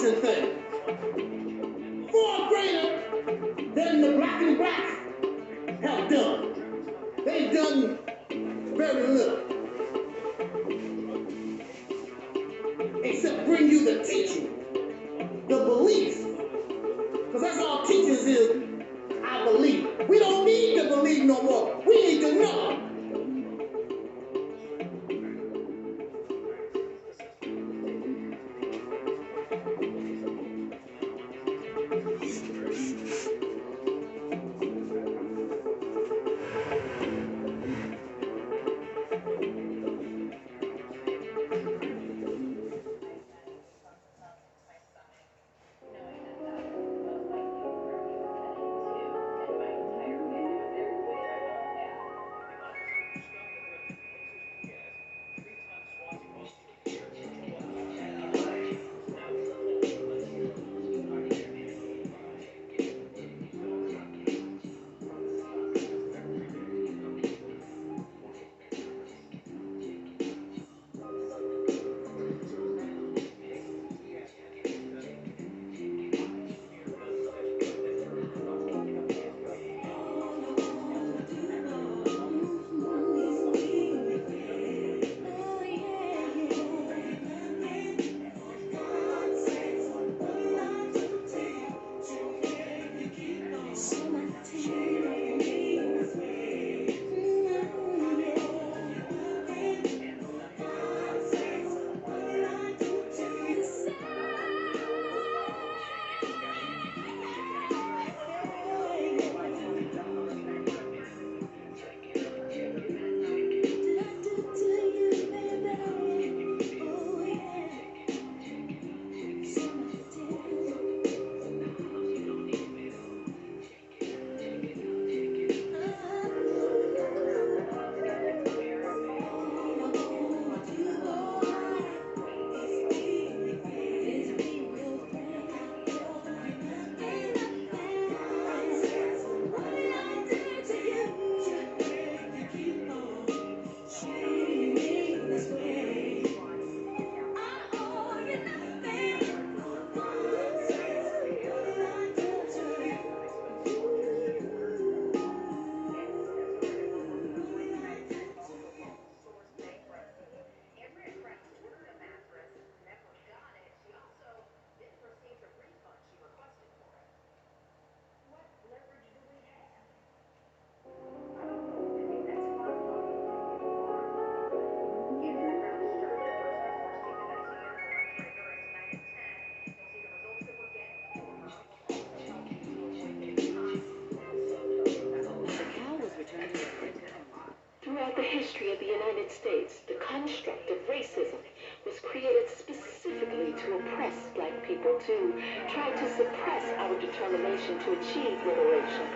abortion thing. Far greater than the black and blacks have done. They've done very little. Except bring you the teaching, the belief. Because that's all teachers is, I believe. We don't need to believe no more. We need to know. Throughout the history of the United States, the construct of racism was created specifically to oppress black people, to try to suppress our determination to achieve liberation.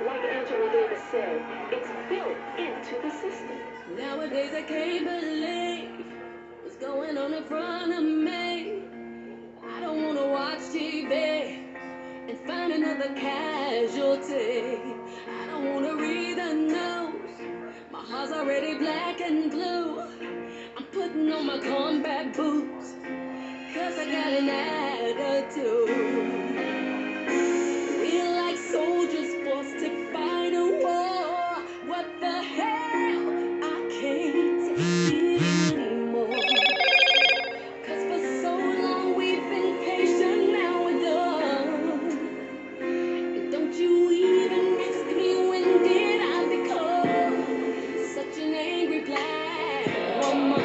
Like Angela Davis said, it's built into the system. Nowadays I can't believe what's going on in front of me. I don't want to watch TV and find another casualty. I don't want to read the news. My heart's already black and blue. I'm putting on my combat boots, cause I got an attitude. Feel like soldiers forced to fight a war. What the hell? I can't take it anymore. Cause for so long we've been patient, now we're done. And don't you even ask me when did I become such an angry black woman.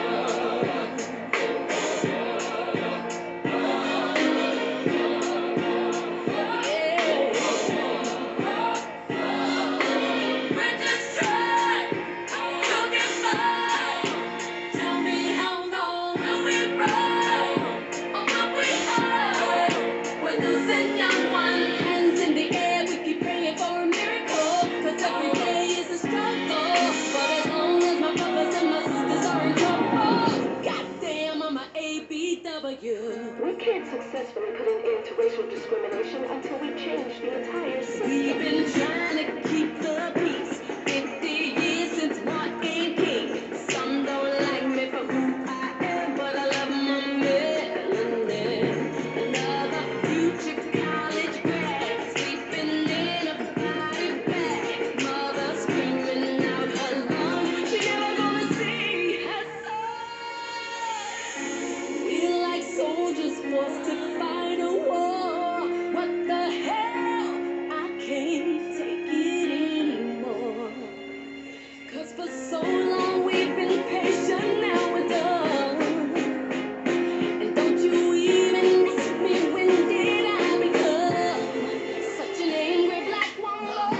We can't successfully put an end to racial discrimination until we change the entire system. We've been trying to keep the peace 50 years since Martin King. Some don't like me for who I am, but I love my melanin. And forced to fight a war. What the hell? I can't take it anymore. 'Cause for so long we've been patient, now we're done. And don't you even ask me when did I become such an angry black woman.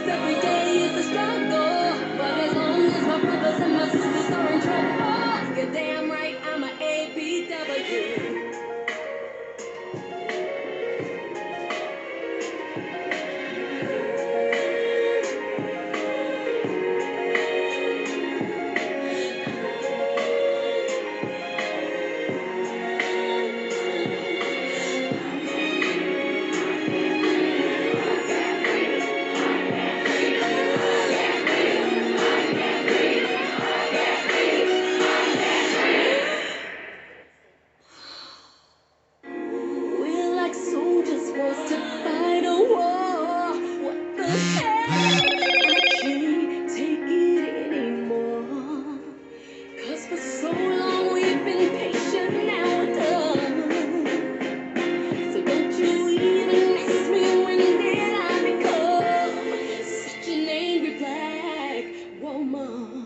Every day is a struggle, but as long as my brothers and my sisters are in trouble, you're damn right I'm a ABW. We're like soldiers forced to fight a war. What the hell? I can't take it anymore. 'Cause for so long we've been patient, now we're done. So don't you even ask me when did I become such an angry black woman.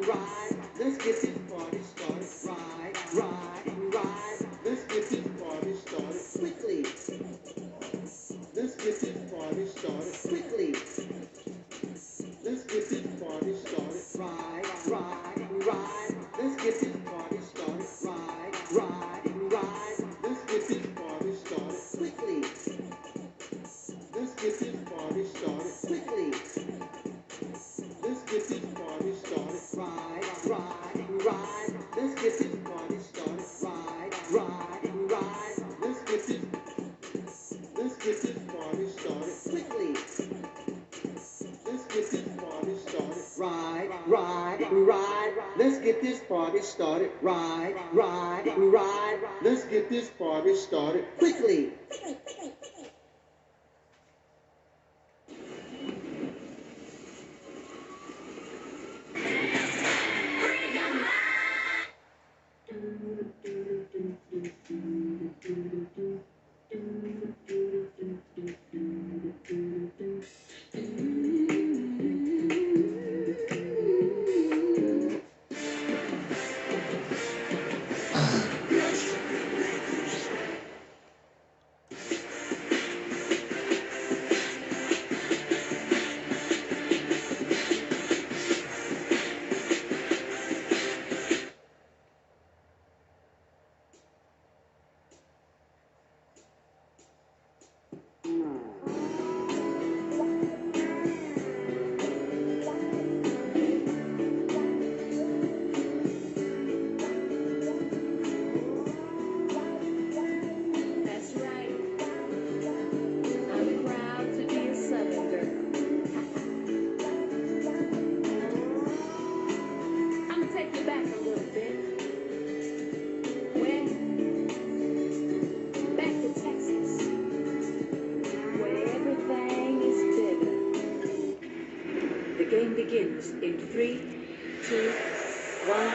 Ride. Let's get this party started. Ride. Let's get this party started quickly. Let's get this party started quickly. Let's get this party started. Ride. Let's get this party started. Ride. Let's get this party started quickly. Let's get this party started quickly. Let's get this party started. Ride. Let's get this party started. Ride. Let's get this party started quickly. Let's get this party started. Ride. Let's get this party started. Ride. Let's get this party started quickly. begins in 3, 2, 1.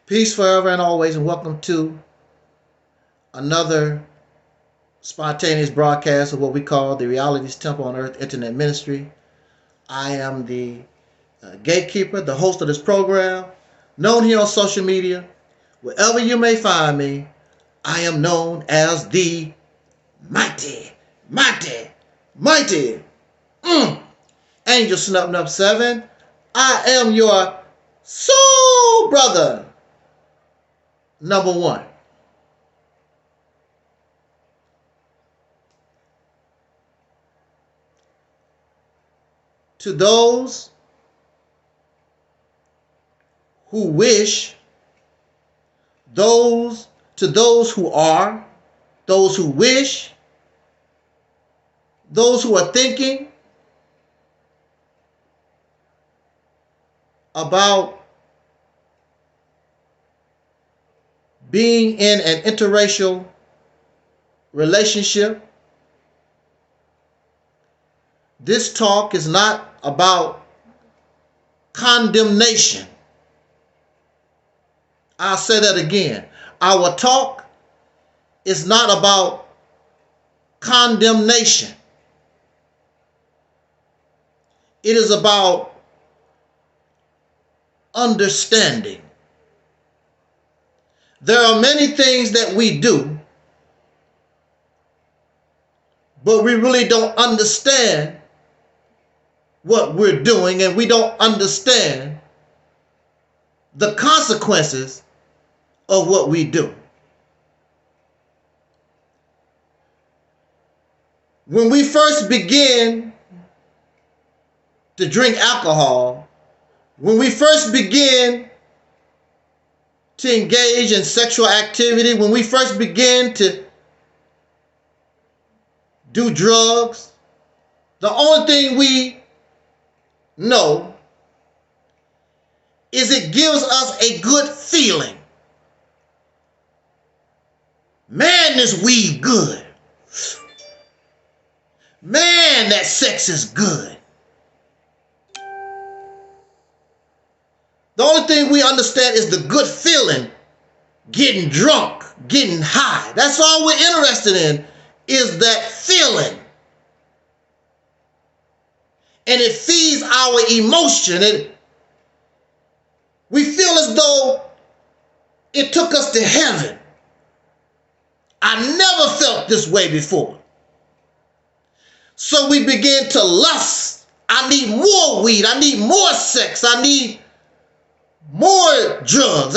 Peace forever and always, and welcome to another spontaneous broadcast of what we call the Reality's Temple on Earth Internet Ministry. I am the gatekeeper, the host of this program, known here on social media. Wherever you may find me, I am known as the mighty Angel Snubbing Up 7. I am your soul brother, number one. To those who wish, to those who are, those who wish, those who are thinking about being in an interracial relationship. This talk is not about condemnation. I'll say that again. Our talk is not about condemnation. It is about understanding. There are many things that we do, but we really don't understand what we're doing, and we don't understand the consequences of what we do. When we first begin to drink alcohol, when we first begin to engage in sexual activity, when we first begin to do drugs, the only thing we know is it gives us a good feeling. Man, this weed good. Man, that sex is good. The only thing we understand is the good feeling, getting drunk, getting high. That's all we're interested in, is that feeling. and it feeds our emotion. We feel as though it took us to heaven. I never felt this way before. So we begin to lust. I need more weed. I need more sex. I need more drugs.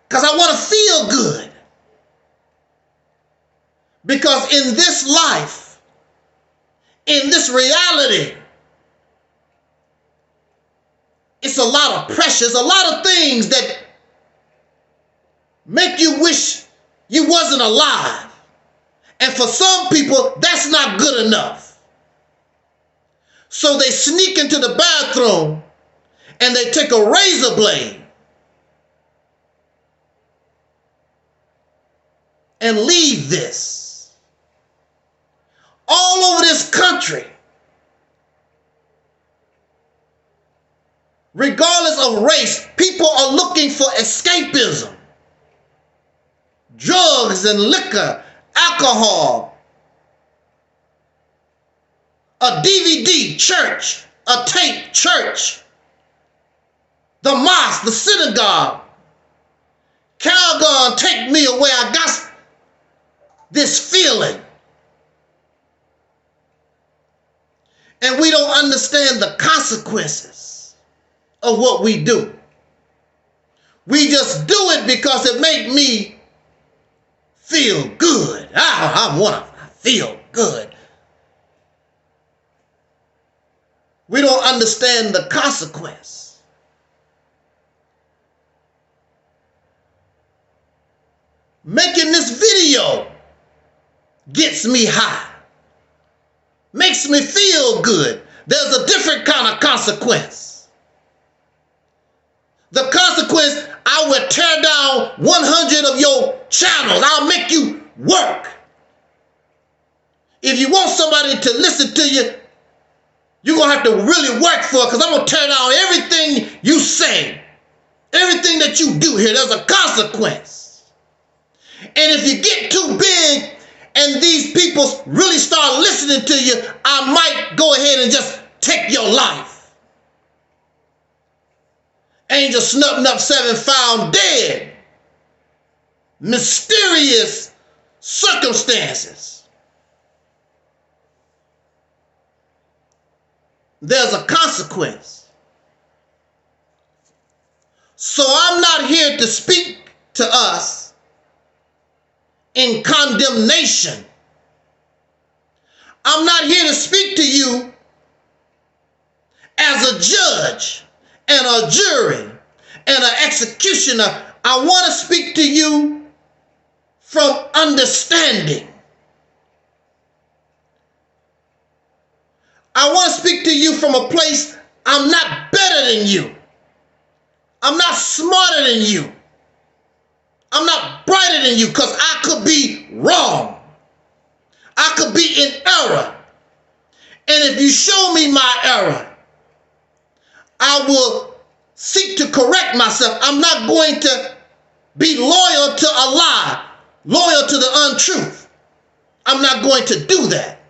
Because I want to feel good. Because in this life, in this reality, it's a lot of pressures, a lot of things that make you wish you wasn't alive. And for some people, that's not good enough. So they sneak into the bathroom and they take a razor blade and leave this. All over this country, regardless of race, people are looking for escapism. Drugs and liquor, alcohol, a DVD, church, a tape, church, the mosque, the synagogue. Calgon, take me away. I got this feeling. And we don't understand the consequences of what we do. We just do it because it makes me feel good. I want to feel good. We don't understand the consequence. Making this video gets me high. Makes me feel good. There's a different kind of consequence. The consequence, I will tear down 100 of your channels. I'll make you work. If you want somebody to listen to you, you're going to have to really work for it, because I'm going to tear down everything you say. Everything that you do here, there's a consequence. And if you get too big and these people really start listening to you, I might go ahead and just take your life. Angel Snub Nub 7 found dead. Mysterious circumstances. There's a consequence. So I'm not here to speak to us in condemnation. I'm not here to speak to you as a judge and a jury and an executioner. I want to speak to you from understanding. I want to speak to you from a place, I'm not better than you. I'm not smarter than you. I'm not brighter than you, because I could be wrong. I could be in error. And if you show me my error, I will seek to correct myself. I'm not going to be loyal to a lie, loyal to the untruth. I'm not going to do that.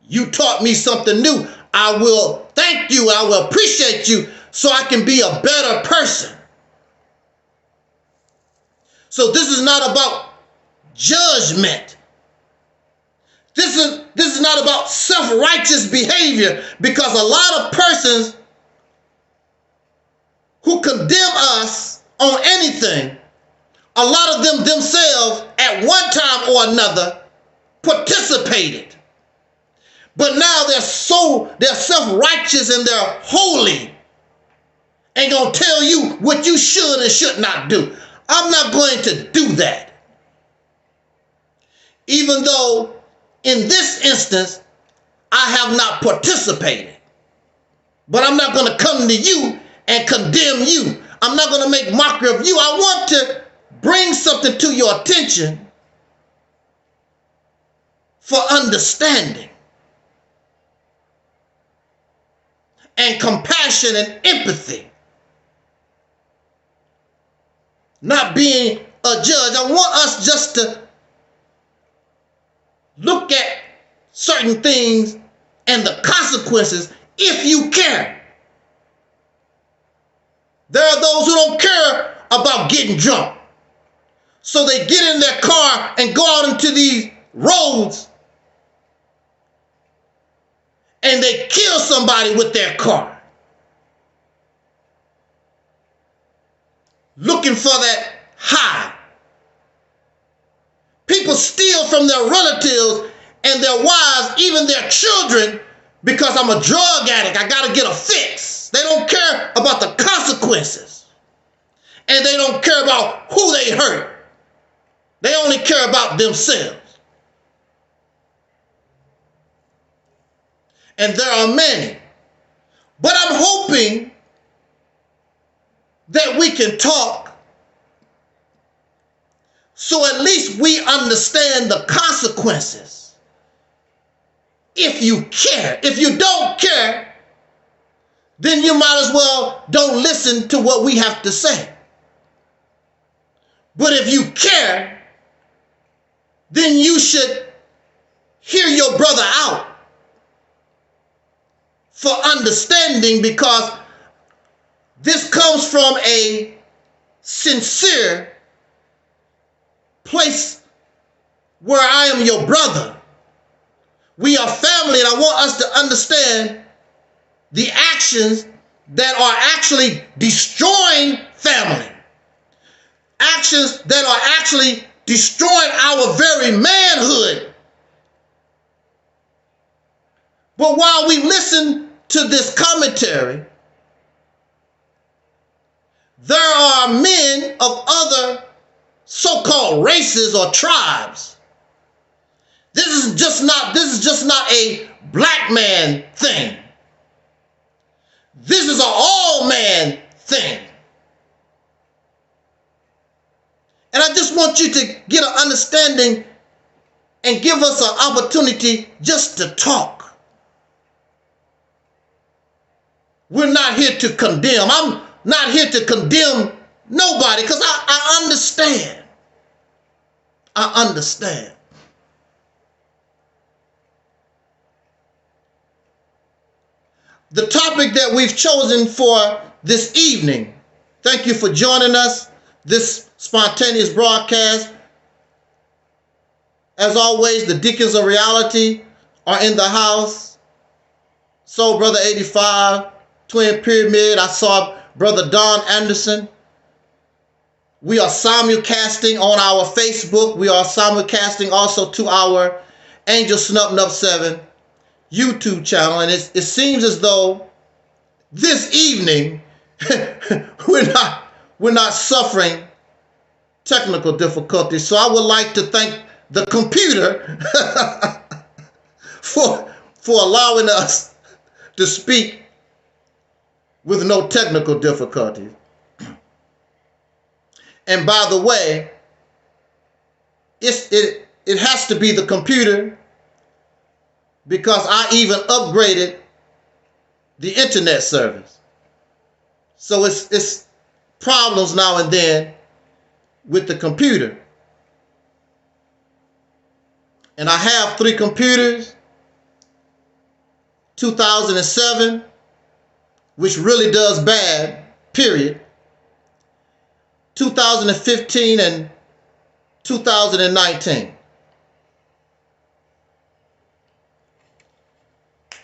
You taught me something new. I will thank you. I will appreciate you so I can be a better person. So this is not about judgment. This is not about self-righteous behavior, because a lot of persons who condemn us on anything, a lot of them themselves at one time or another participated. But now they're self-righteous and they're holy and gonna tell you what you should and should not do. I'm not going to do that. Even though in this instance, I have not participated. But I'm not going to come to you and condemn you. I'm not going to make mockery of you. I want to bring something to your attention for understanding and compassion and empathy. Not being a judge. I want us just to look at certain things and the consequences if you care. There are those who don't care about getting drunk. So they get in their car and go out into these roads and they kill somebody with their car, looking for that high. People steal from their relatives and their wives, even their children, because I'm a drug addict. I got to get a fix. They don't care about the consequences. And they don't care about who they hurt. They only care about themselves. And there are many. But I'm hoping that we can talk so at least we understand the consequences. If you care. If you don't care, then you might as well don't listen to what we have to say. But if you care, then you should hear your brother out for understanding, because this comes from a sincere place where I am your brother. We are family, and I want us to understand the actions that are actually destroying family. Actions that are actually destroying our very manhood. But while we listen to this commentary, there are men of other so-called races or tribes. This is just not a black man thing. This is an all man thing. And I just want you to get an understanding and give us an opportunity just to talk. We're not here to condemn. I'm not here to condemn nobody, because I understand. I understand. The topic that we've chosen for this evening, thank you for joining us, this spontaneous broadcast. As always, the Deacons of Reality are in the house. Soul Brother 85, Twin Pyramid. I saw Brother Don Anderson. We are simulcasting on our Facebook. We are simulcasting also to our Angel Snup Nup 7 YouTube channel. And it seems as though this evening we're not suffering technical difficulties. So I would like to thank the computer for allowing us to speak with no technical difficulties. And by the way, it has to be the computer, because I even upgraded the internet service. So it's problems now and then with the computer. And I have 3 computers. 2007, which really does bad, period. 2015 and 2019.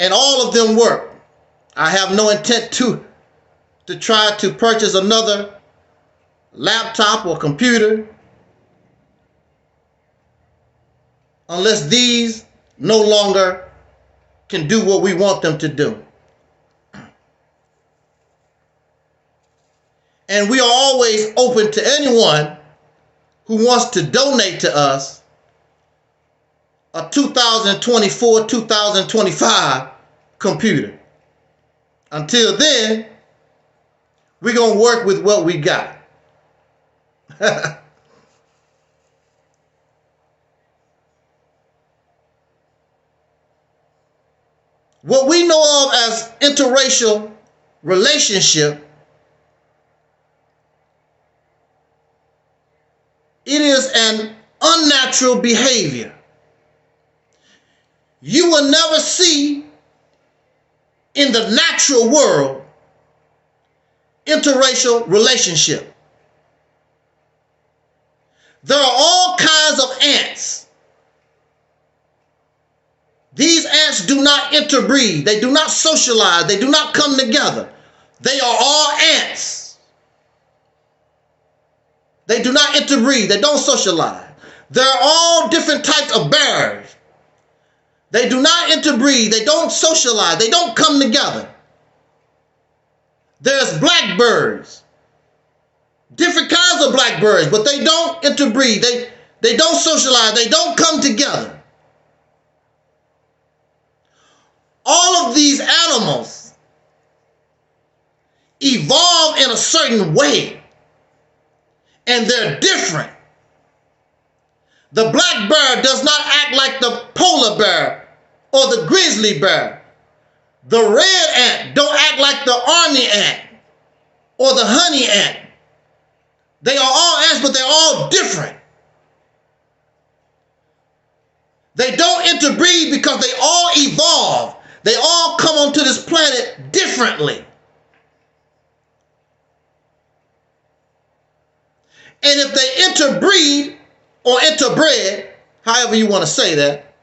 And all of them work. I have no intent to try to purchase another laptop or computer unless these no longer can do what we want them to do. And we are always open to anyone who wants to donate to us a 2024, 2025 computer. Until then, we're going to work with what we got. What we know of as interracial relationship, it is an unnatural behavior. you will never see in the natural world interracial relationship. There are all kinds of ants. These ants do not interbreed. They do not socialize. They do not come together. They are all ants. They do not interbreed. They don't socialize. They're all different types of bears. They do not interbreed. They don't socialize. They don't come together. There's blackbirds. Different kinds of blackbirds, but they don't interbreed. They don't socialize. They don't come together. All of these animals evolve in a certain way, and they're different. The black bear does not act like the polar bear or the grizzly bear. The red ant don't act like the army ant or the honey ant. They are all ants, but they're all different. They don't interbreed because they all evolve. They all come onto this planet differently. And if they interbreed or interbred, however you want to say that,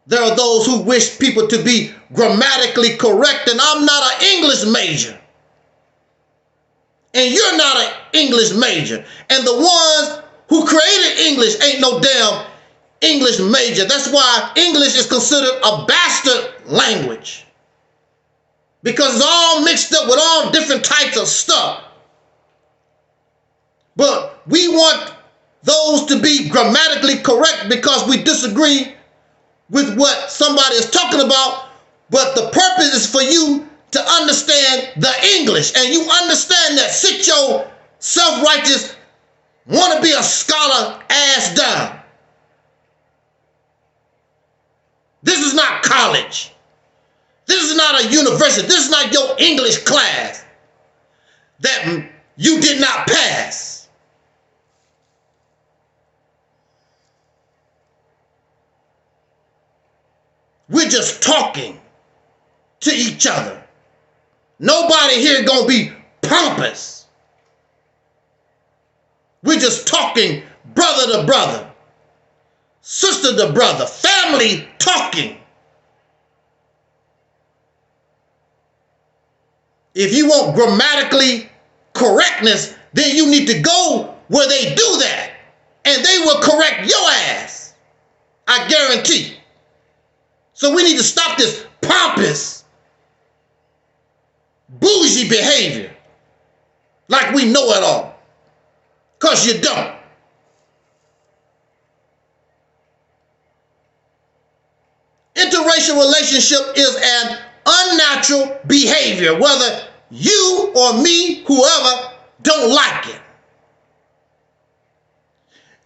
there are those who wish people to be grammatically correct, and I'm not an English major. And you're not an English major. And the ones who created English ain't no damn English major. That's why English is considered a bastard language. Because it's all mixed up with all different types of stuff. But we want those to be grammatically correct because we disagree with what somebody is talking about. But the purpose is for you to understand the English. And you understand that. Sit your self-righteous, want to be a scholar ass down. This is not college. This is not a university. This is not your English class that you did not pass. We're just talking to each other. Nobody here gonna be pompous. We're just talking brother to brother, sister to brother, family talking. If you want grammatically correctness, then you need to go where they do that, and they will correct your ass. I guarantee. So we need to stop this pompous, bougie behavior like we know it all, because you don't. Interracial relationship is an unnatural behavior, whether you or me, whoever, don't like it.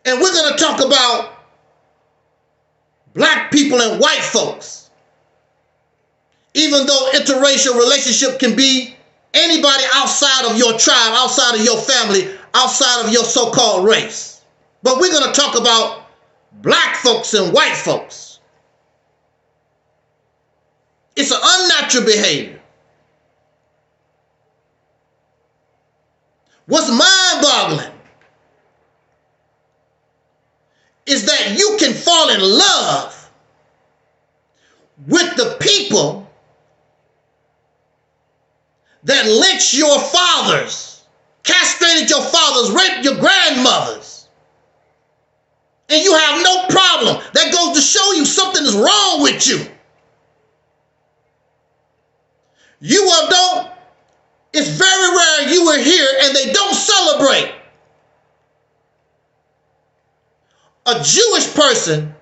And we're going to talk about black people and white folks. Even though interracial relationship can be anybody outside of your tribe, outside of your family, outside of your so-called race. But we're going to talk about black folks and white folks. It's an unnatural behavior. What's mind-boggling is that you can fall in love with the people that lynched your fathers, castrated your fathers, raped your grandmothers, and you have no problem. That goes to show you something is wrong with you. It's very rare you are here and they don't celebrate a Jewish person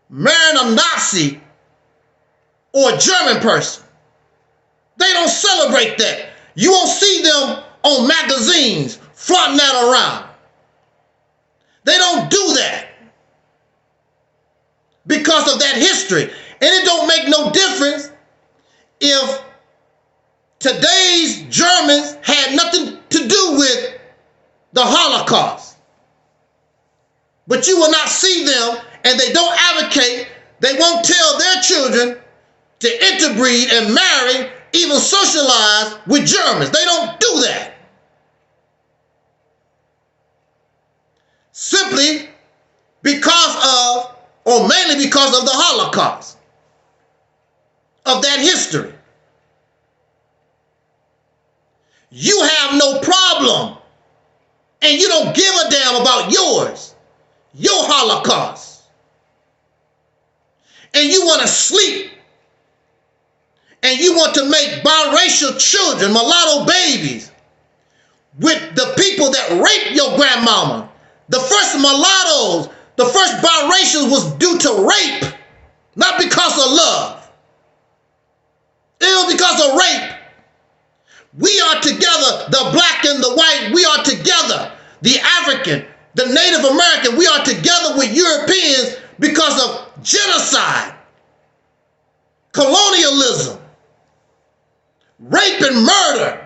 marrying a Nazi or a German person. They don't celebrate that. You won't see them on magazines flaunting that around. They don't do that because of that history. And it don't make no difference if today's Germans had nothing to do with the Holocaust. but you will not see them, and they don't advocate, they won't tell their children to interbreed and marry, even socialize with Germans. They don't do that. Simply because of, or mainly because of the Holocaust, of that history. You have no problem, and you don't give a damn about yours, your Holocaust. And you want to sleep, and you want to make biracial children, mulatto babies, with the people that raped your grandmama. The first mulattoes, the first biracials was due to rape, not because of love. It was because of rape. We are together, the black and the white, we are together. The African, the Native American, we are together with Europeans because of genocide, colonialism, rape and murder.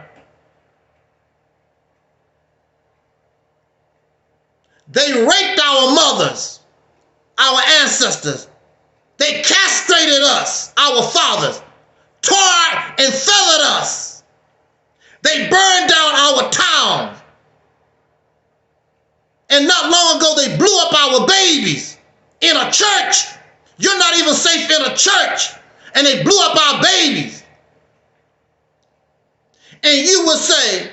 They raped our mothers, our ancestors. They castrated us, our fathers, tore and feathered us. They burned down our towns. And not long ago, they blew up our babies in a church. You're not even safe in a church. And they blew up our babies. And you would say,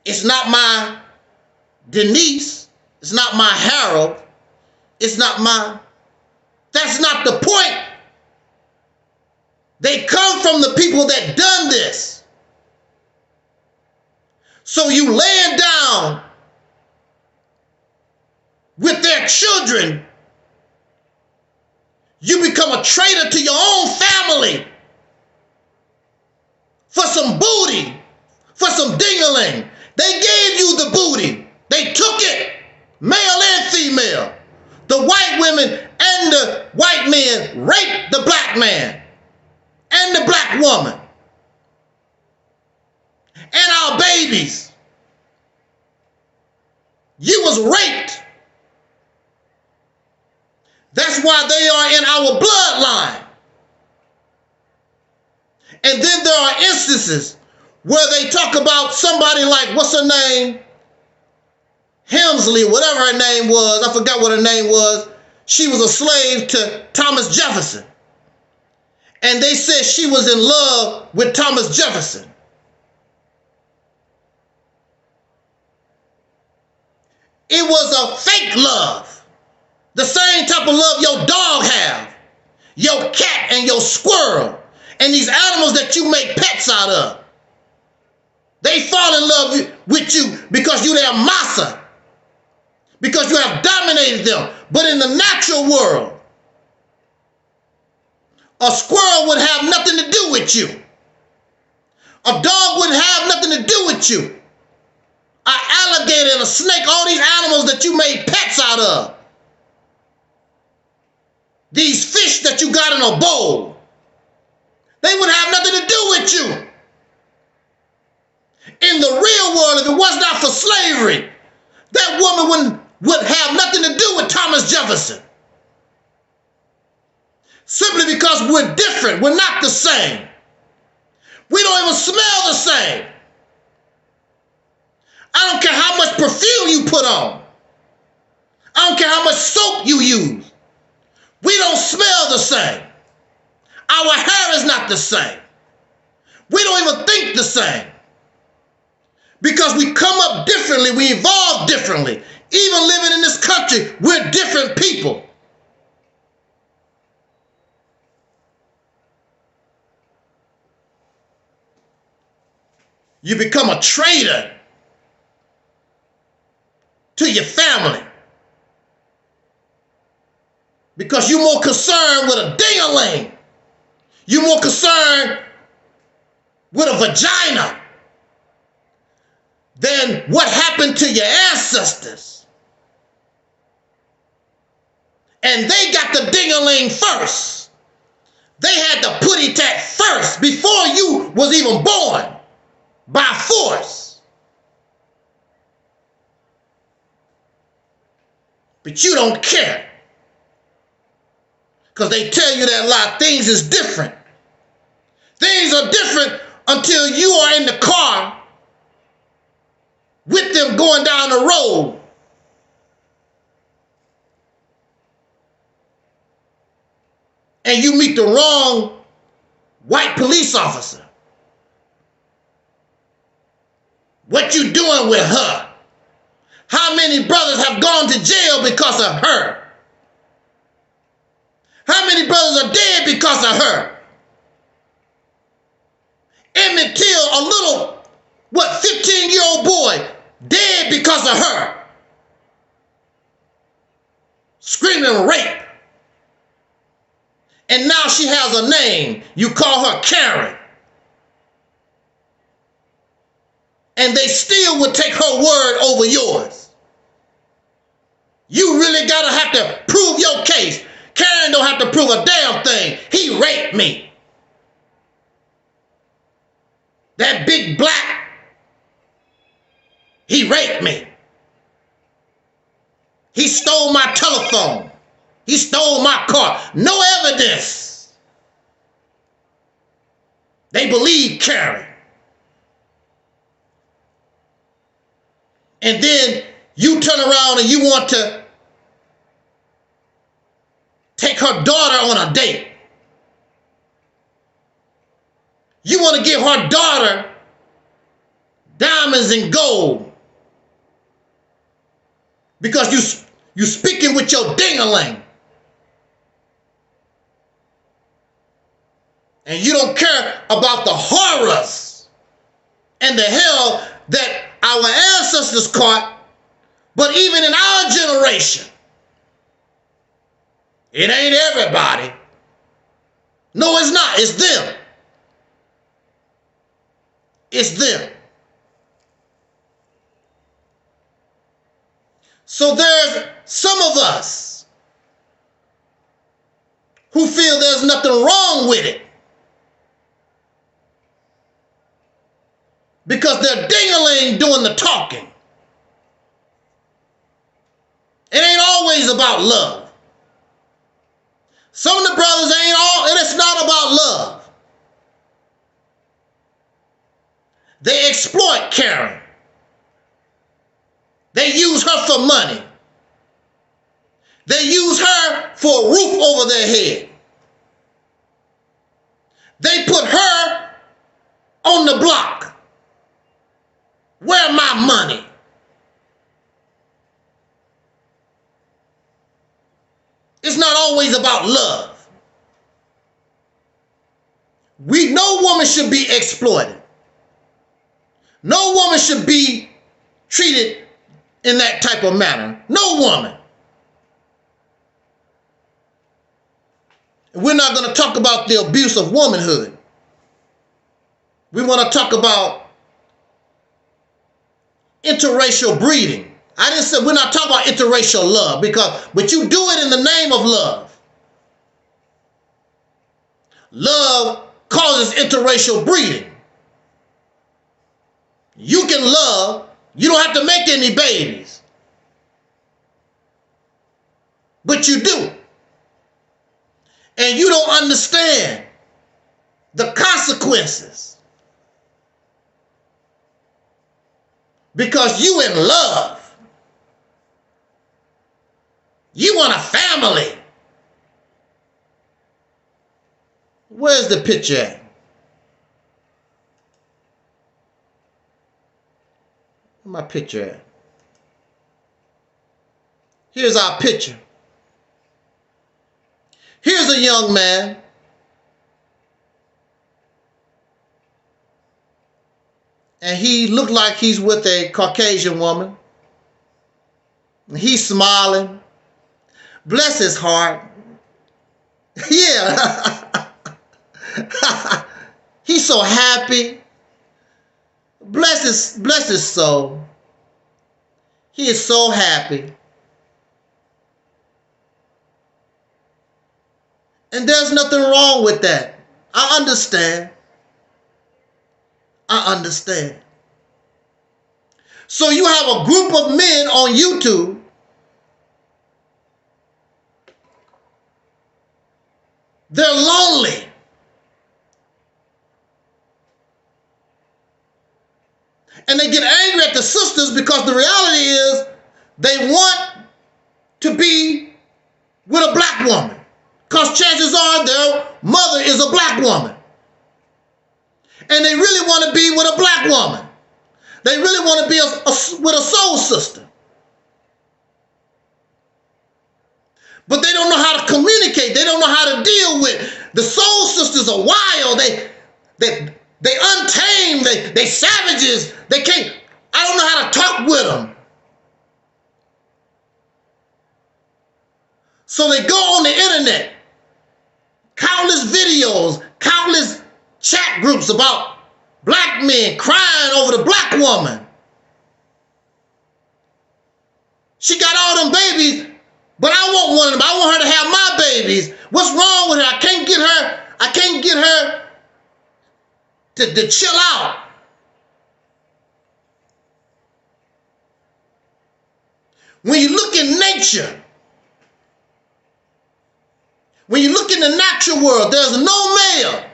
it's not my Denise, it's not my Harold, it's not my, that's not the point. They come from the people that done this. So you laying down with their children, you become a traitor to your own family for some booty, for some ding-a-ling. They gave you the booty. They took it, male and female. The white women and the white men raped the black man and the black woman and our babies. You was raped. That's why they are in our bloodline. And then there are instances where they talk about somebody like, what's her name? Hemsley, whatever her name was. I forgot what her name was. She was a slave to Thomas Jefferson. And they said she was in love with Thomas Jefferson. It was a fake love. The same type of love your dog have, your cat and your squirrel, and these animals that you make pets out of. They fall in love with you because you their massa, because you have dominated them. But in the natural world, a squirrel would have nothing to do with you. A dog wouldn't have nothing to do with you. An alligator and a snake, all these animals that you made pets out of. These fish that you got in a bowl, they would have nothing to do with you. In the real world, if it was not for slavery, that woman would have nothing to do with Thomas Jefferson. Simply because we're different. We're not the same. We don't even smell the same. I don't care how much perfume you put on. I don't care how much soap you use. We don't smell the same. Our hair is not the same. We don't even think the same. Because we come up differently, we evolve differently. Even living in this country, we're different people. You become a traitor to your family. Because you're more concerned with a ding-a-ling. You're more concerned with a vagina than what happened to your ancestors. And they got the ding-a-ling first. They had the putty-tat first before you was even born by force. But you don't care. Because they tell you that a lot of things is different. Things are different until you are in the car with them going down the road. And you meet the wrong white police officer. What you doing with her? How many brothers have gone to jail because of her? How many brothers are dead because of her? Emmett Till, a little, 15-year-old boy, dead because of her. Screaming rape. And now she has a name. You call her Karen. And they still would take her word over yours. You really gotta have to prove your case. Karen don't have to prove a damn thing. He raped me. That big black, he raped me. He stole my telephone. He stole my car. No evidence. They believe Karen. And then you turn around and you want to take her daughter on a date. You want to give her daughter diamonds and gold because you speaking with your ding-a-ling. And you don't care about the horrors and the hell that our ancestors caught, but even in our generation, it ain't everybody. No, it's not. It's them. It's them. So there's some of us who feel there's nothing wrong with it because they're ding-a-ling doing the talking. It ain't always about love. Some of the brothers ain't all, and it's not about love. They exploit Karen. They use her for money. They use her for a roof over their head. They put her on the block. Where my money? It's not always about love. No woman should be exploited. No woman should be treated in that type of manner. No woman. We're not going to talk about the abuse of womanhood. We want to talk about interracial breeding. I didn't say we're not talking about interracial love but you do it in the name of love. Love causes interracial breeding. You can love, you don't have to make any babies. But you do. And you don't understand the consequences. Because you in love. You want a family. Where's the picture at? Where's my picture at? Here's our picture. Here's a young man. And he looked like he's with a Caucasian woman. He's smiling. Bless his heart. Yeah. He's so happy. Bless his soul. He is so happy. And there's nothing wrong with that. I understand. I understand. So you have a group of men on YouTube They're lonely. And they get angry at the sisters because the reality is they want to be with a black woman. Because chances are their mother is a black woman. And they really want to be with a black woman. They really want to be with a soul sister. But they don't know how to communicate. They don't know how to deal with. The soul sisters are wild. They untamed. They savages. They can't. I don't know how to talk with them. So they go on the internet. Countless videos, countless chat groups about black men crying over the black woman. She got all them babies, but I want one of them. I want her to have my babies. What's wrong with her? I can't get her to chill out. When you look in nature, when you look in the natural world, there's no male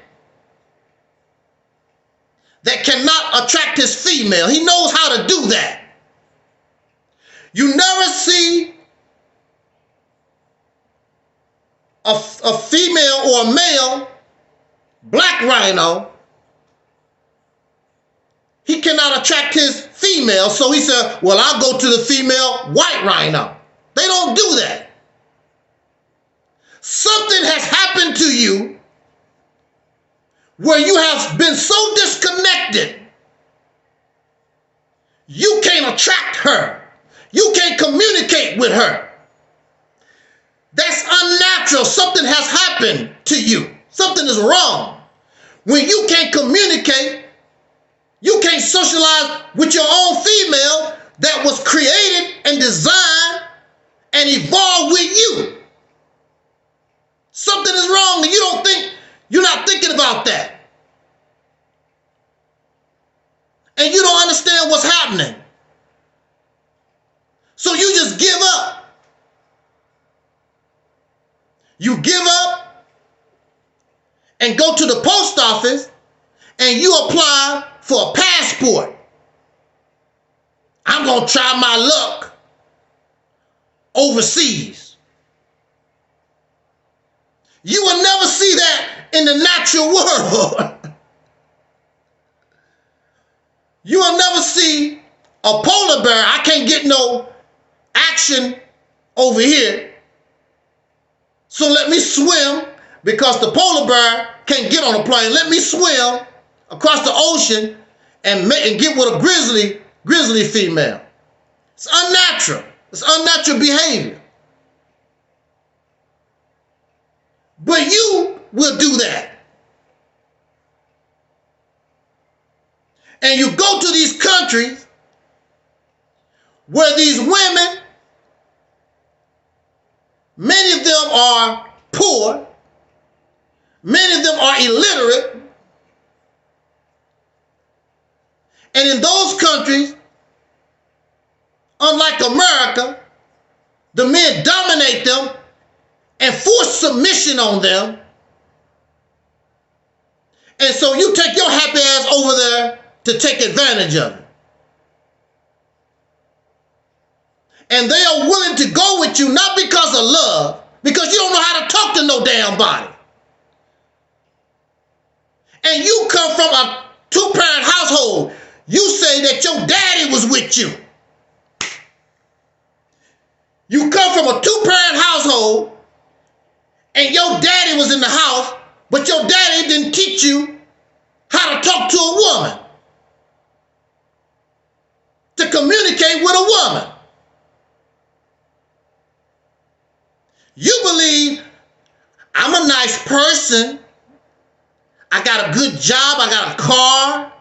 that cannot attract his female. He knows how to do that. You never see a female or a male black rhino. He cannot attract his female, so he said, well, I'll go to the female white rhino. They don't do that. Something has happened to you where you have been so disconnected, you can't attract her. You can't communicate with her. That's unnatural. Something has happened to you. Something is wrong. When you can't communicate, you can't socialize with your own female that was created and designed and evolved with you. Something is wrong and you're not thinking about that. And you don't understand what's happening. So you just give up. You give up and go to the post office and you apply for a passport. I'm going to try my luck overseas. You will never see that in the natural world. You will never see a polar bear. I can't get no action over here. So let me swim because the polar bear can't get on a plane. Let me swim across the ocean and get with a grizzly female. It's unnatural. It's unnatural behavior. But you will do that. And you go to these countries where these women, many of them are poor, many of them are illiterate, and in those countries, unlike America, the men dominate them and force submission on them. And so you take your happy ass over there to take advantage of it. And they are willing to go with you not because of love, because you don't know how to talk to no damn body. And you come from a two-parent household. You say that your daddy was with you. You come from a two-parent household and your daddy was in the house, but your daddy didn't teach you how to talk to a woman, to communicate with a woman. You believe I'm a nice person. I got a good job. I got a car.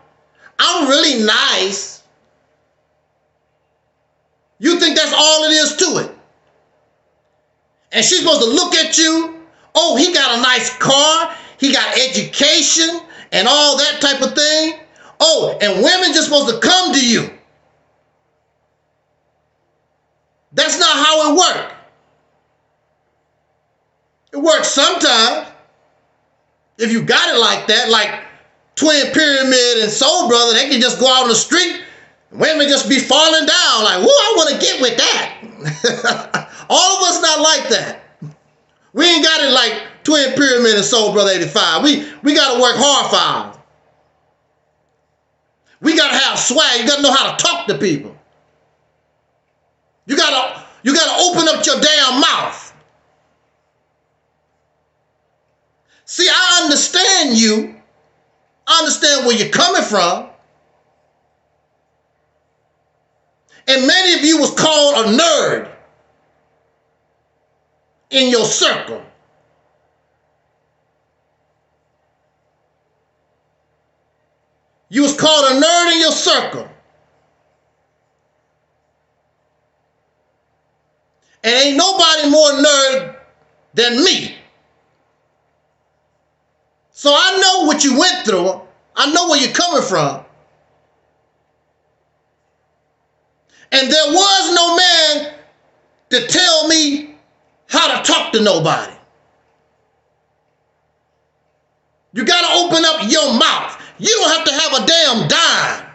I'm really nice. You think that's all it is to it. And she's supposed to look at you. Oh, he got a nice car. He got education and all that type of thing. Oh, and women just supposed to come to you. That's not how it works. It works sometimes. If you got it like that, like Twin Pyramid and Soul Brother, they can just go out on the street, women just be falling down like, whoo, I want to get with that. All of us not like that. We ain't got it like Twin Pyramid and Soul Brother 85. We got to work hard for ours. We got to have swag. You got to know how to talk to people. You got to open up your damn mouth. See, I understand you. I understand where you're coming from. And many of you was called a nerd in your circle. You was called a nerd in your circle. And ain't nobody more nerd than me. So I know what you went through. I know where you're coming from. And there was no man to tell me how to talk to nobody. You got to open up your mouth. You don't have to have a damn dime.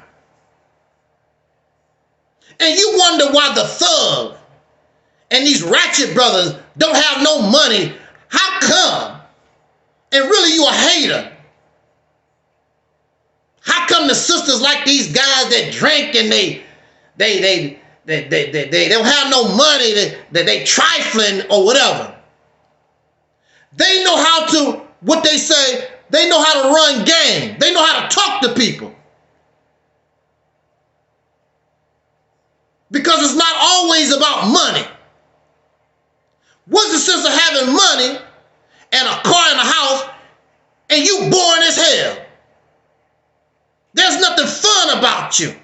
And you wonder why the thug and these ratchet brothers don't have no money. How come? And really you a hater. How come the sisters like these guys that drink and they don't have no money, that they trifling or whatever? They know how to, what they say, they know how to run game. They know how to talk to people. Because it's not always about money. What's the sense of having money and a car and a house and you boring as hell? There's nothing fun about you.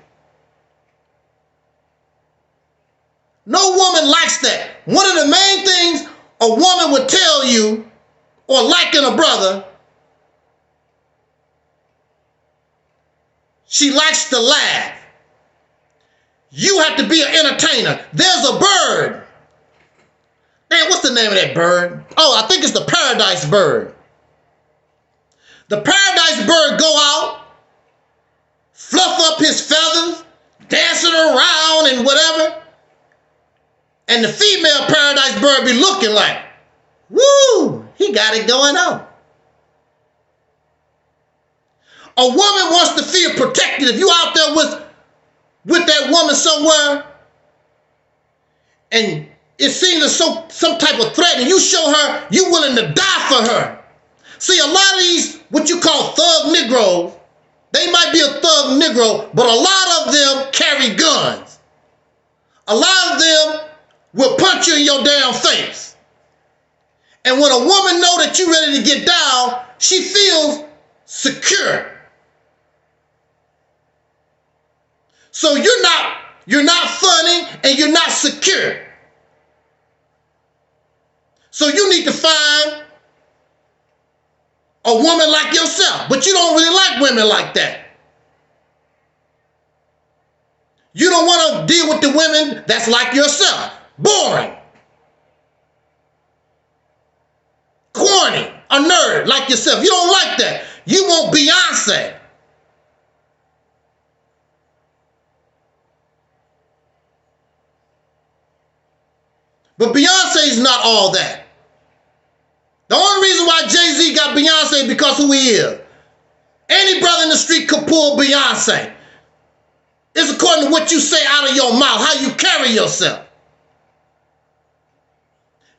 No woman likes that. One of the main things a woman would tell you, or liking a brother, she likes to laugh. You have to be an entertainer. There's a bird. Man, what's the name of that bird? Oh, I think it's the paradise bird. The paradise bird go out, fluff up his feathers, dancing around and whatever. And the female paradise bird be looking like, woo, he got it going on. A woman wants to feel protected. If you out there with that woman somewhere and it seems as some type of threat and you show her you willing to die for her. See, a lot of these, what you call thug Negroes, they might be a thug Negro, but a lot of them carry guns. A lot of them will punch you in your damn face. And when a woman know that you're ready to get down, she feels secure. So you're not funny and you're not secure. So you need to find a woman like yourself, but you don't really like women like that. You don't want to deal with the women that's like yourself. Boring. Corny. A nerd like yourself. You don't like that. You want Beyonce. But Beyonce's not all that. The only reason why Jay-Z got Beyonce is because who he is. Any brother in the street could pull Beyonce. It's according to what you say out of your mouth, how you carry yourself.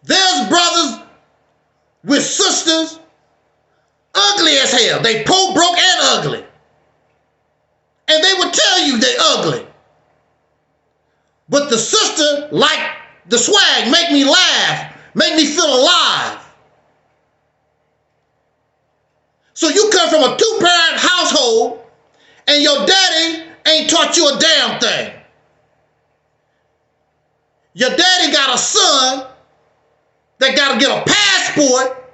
There's brothers with sisters, ugly as hell. They poor, broke, and ugly. And they would tell you they ugly. But the sister, like the swag, make me laugh, make me feel alive. So you come from a two-parent household and your daddy ain't taught you a damn thing. Your daddy got a son that got to get a passport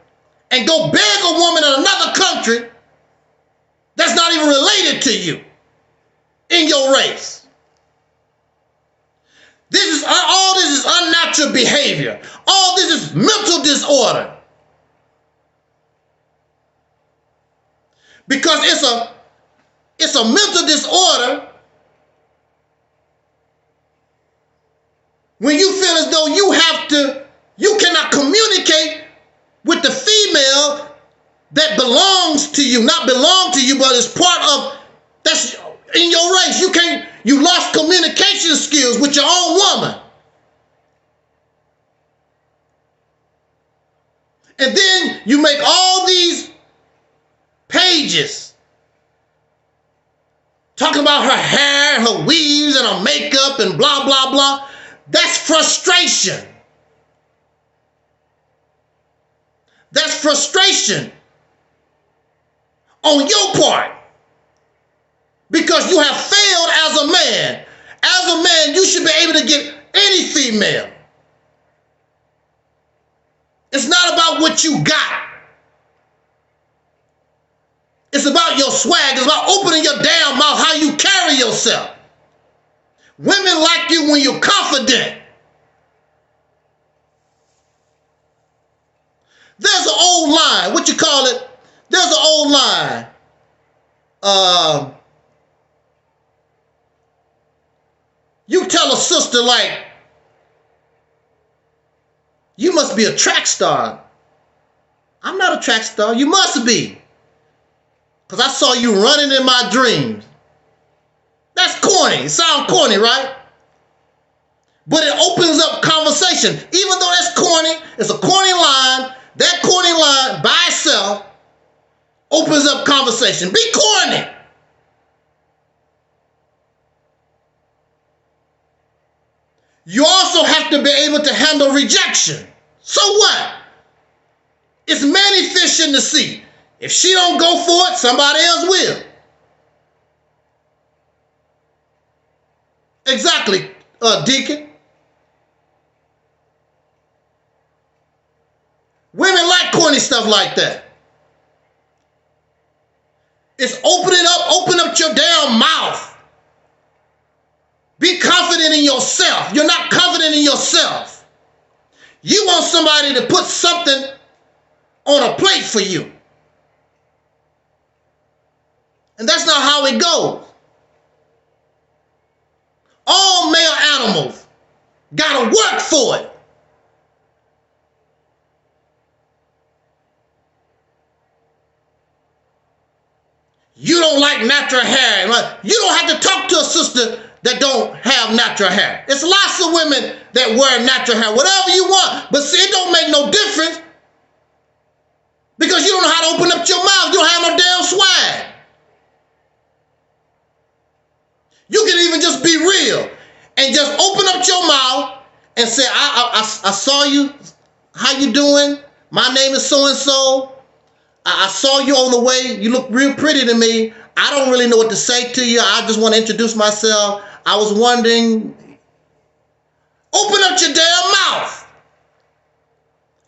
and go beg a woman in another country that's not even related to you in your race. All this is unnatural behavior. All this is mental disorder. Because it's a mental disorder when you feel as though you cannot communicate with the female that belongs to you, not belong to you, but is part of, that's in your race. You lost communication skills with your own woman. And then you make all these pages talking about her hair, her weaves, and her makeup, and blah, blah, blah. That's frustration. That's frustration on your part because you have failed as a man. As a man, you should be able to get any female. It's not about what you got. It's about your swag. It's about opening your damn mouth, how you carry yourself. Women like you when you're confident. There's an old line. What you call it? There's an old line. You tell a sister like, you must be a track star. I'm not a track star. You must be. Because I saw you running in my dreams. That's corny. It sounds corny, right? But it opens up conversation. Even though that's corny, it's a corny line. That corny line by itself opens up conversation. Be corny. You also have to be able to handle rejection. So what? It's many fish in the sea. If she don't go for it, somebody else will. Exactly, Deacon. Women like corny stuff like that. It's open up your damn mouth. Be confident in yourself. You're not confident in yourself. You want somebody to put something on a plate for you. And that's not how it goes. All male animals gotta work for it. You don't like natural hair. You don't have to talk to a sister that don't have natural hair. It's lots of women that wear natural hair, whatever you want. But see, it don't make no difference because you don't know how to open up your mouth. You don't have no damn swag. You can even just be real and just open up your mouth and say, I saw you. How you doing? My name is so-and-so. I saw you on the way. You look real pretty to me. I don't really know what to say to you. I just want to introduce myself. I was wondering. Open up your damn mouth.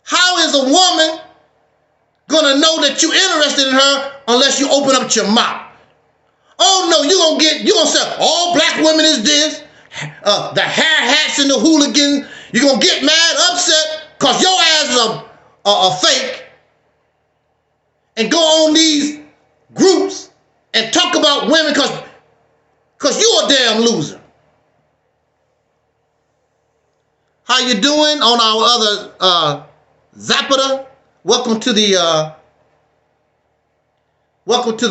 How is a woman going to know that you're interested in her unless you open up your mouth? Oh no, you're gonna say all black women is this, the hair hats and the hooligans. You're gonna get mad, upset, cause your ass is a fake, and go on these groups and talk about women cause you're a damn loser. How you doing on our other Zapata? Welcome to the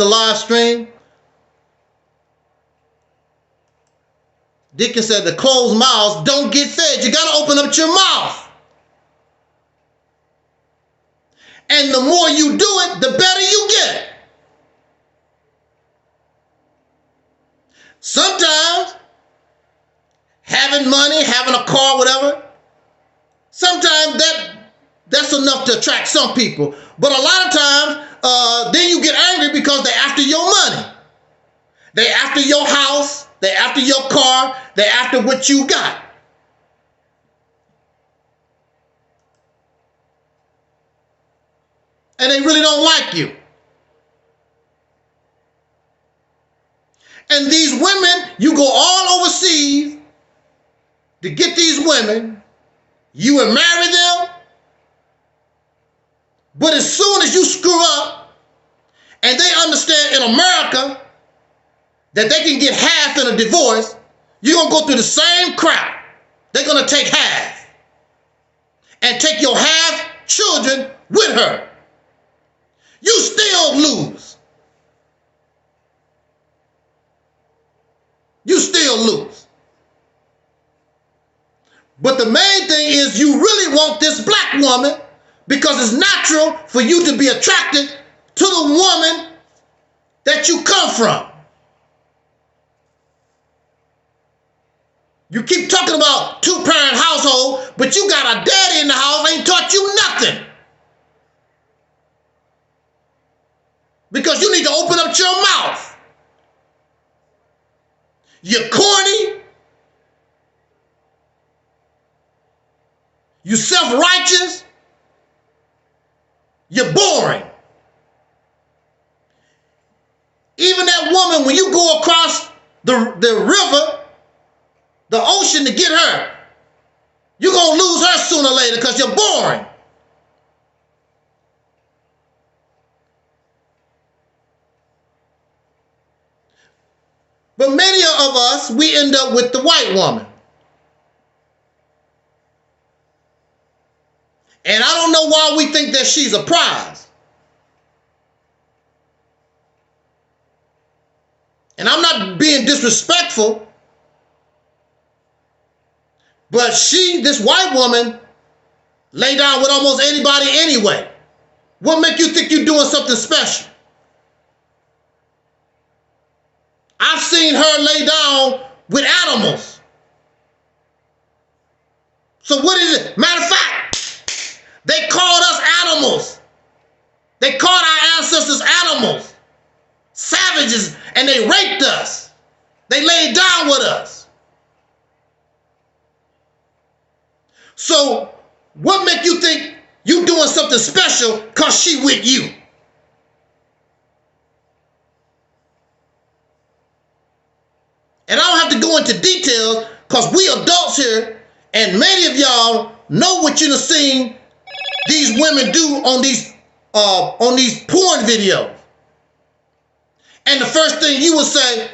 live stream. Deacon said the closed mouths don't get fed. You got to open up your mouth. And the more you do it, the better you get. Sometimes having money, having a car, whatever, sometimes that's enough to attract some people. But a lot of times, then you get angry because they're after your money. They're after your house. They're after your car. They're after what you got. And they really don't like you. And these women, you go all overseas to get these women. You will marry them. But as soon as you screw up and they understand in America that they can get half in a divorce, you're going to go through the same crap. They're going to take half and take your half children with her. You still lose. You still lose. But the main thing is you really want this black woman because it's natural for you to be attracted to the woman that you come from. You keep talking about two-parent household, but you got a daddy in the house ain't taught you nothing. Because you need to open up your mouth. You're corny. You're self-righteous. You're boring. Even that woman, when you go across the river, the ocean to get her, you're going to lose her sooner or later because you're boring. But many of us, we end up with the white woman. And I don't know why we think that she's a prize. And I'm not being disrespectful, but this white woman, lay down with almost anybody anyway. What make you think you're doing something special? I've seen her lay down with animals. So what is it? Matter of fact, they called us animals. They called our ancestors animals, savages, and they raped us. They laid down with us. So what make you think you doing something special because she with you? And I don't have to go into details because we adults here, and many of y'all know what you've seen these women do on these porn videos. And the first thing you will say,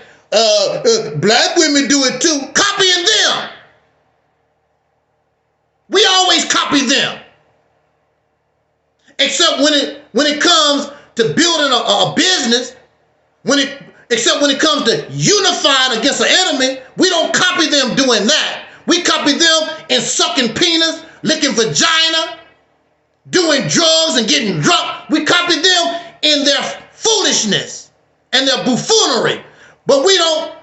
black women do it too, copying them. We always copy them. Except when it comes to building a business, except when it comes to unifying against an enemy, we don't copy them doing that. We copy them in sucking penis, licking vagina, doing drugs and getting drunk. We copy them in their foolishness and their buffoonery. But we don't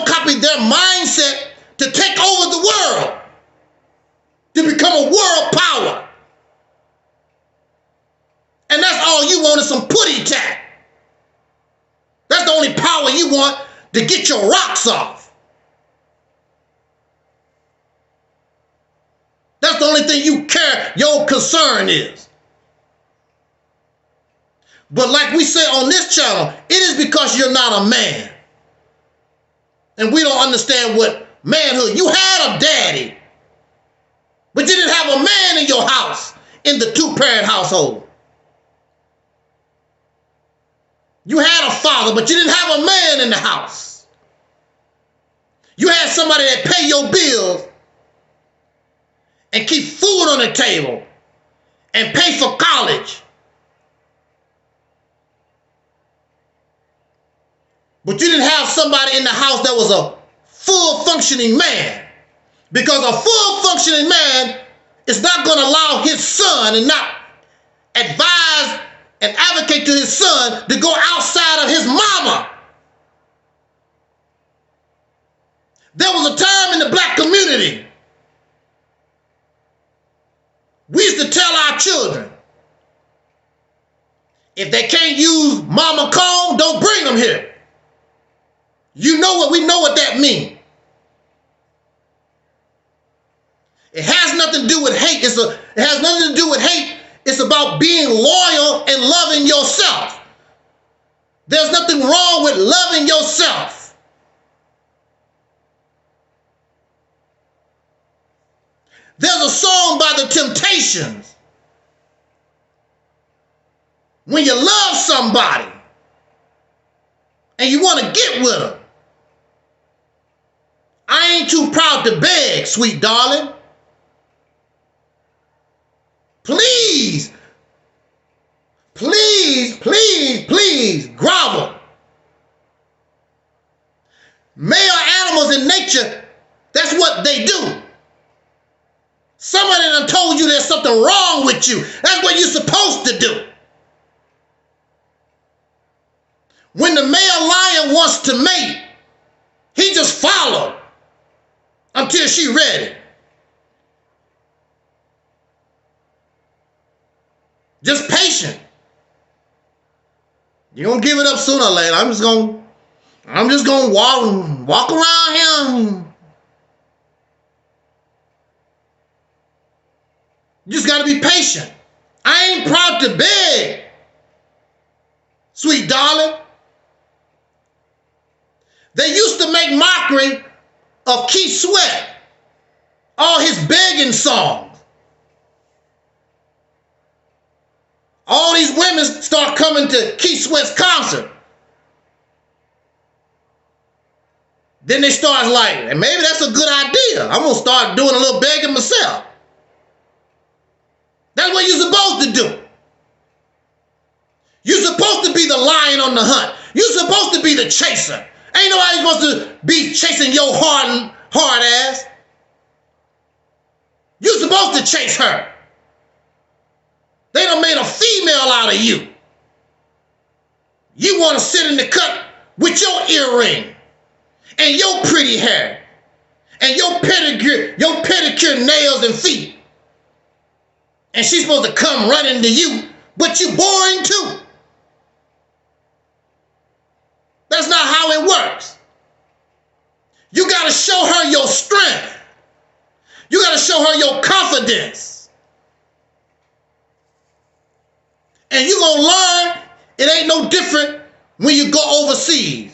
copy their mindset to take over the world, to become a world power. And that's all you want is some putty tat. That's the only power you want to get your rocks off. That's the only thing you care, your concern is. But like we say on this channel, it is because you're not a man. And we don't understand what manhood. You had a daddy, but you didn't have a man in your house in the two-parent household. You had a father, but you didn't have a man in the house. You had somebody that pay your bills and keep food on the table and pay for college. But you didn't have somebody in the house that was a full functioning man. Because a full functioning man is not going to allow his son and not advise and advocate to his son to go outside of his mama. There was a time in the black community, we used to tell our children, if they can't use mama comb, don't bring them here. We know what that means. It has nothing to do with hate. It has nothing to do with hate. It's about being loyal and loving yourself. There's nothing wrong with loving yourself. There's a song by the Temptations when you love somebody and you want to get with them. I ain't too proud to beg, sweet darling. Please, please, please, please, grovel. Male animals in nature, that's what they do. Somebody done told you there's something wrong with you. That's what you're supposed to do. When the male lion wants to mate, he just follows until she ready. Just patient. You're gonna give it up sooner or later. I'm just gonna walk around here. You just gotta be patient. I ain't proud to beg, sweet darling. They used to make mockery of Keith Sweat, all his begging songs. All these women start coming to Keith Sweat's concert. Then they start like, and maybe that's a good idea. I'm gonna start doing a little begging myself. That's what you're supposed to do. You're supposed to be the lion on the hunt. You're supposed to be the chaser. Ain't nobody supposed to be chasing your hard ass. You're supposed to chase her. They done made a female out of you. You want to sit in the cut with your earring and your pretty hair and your pedicure nails and feet. And she's supposed to come running to you, but you boring too. That's not how it works. You got to show her your strength. You got to show her your confidence. And you're going to learn it ain't no different when you go overseas.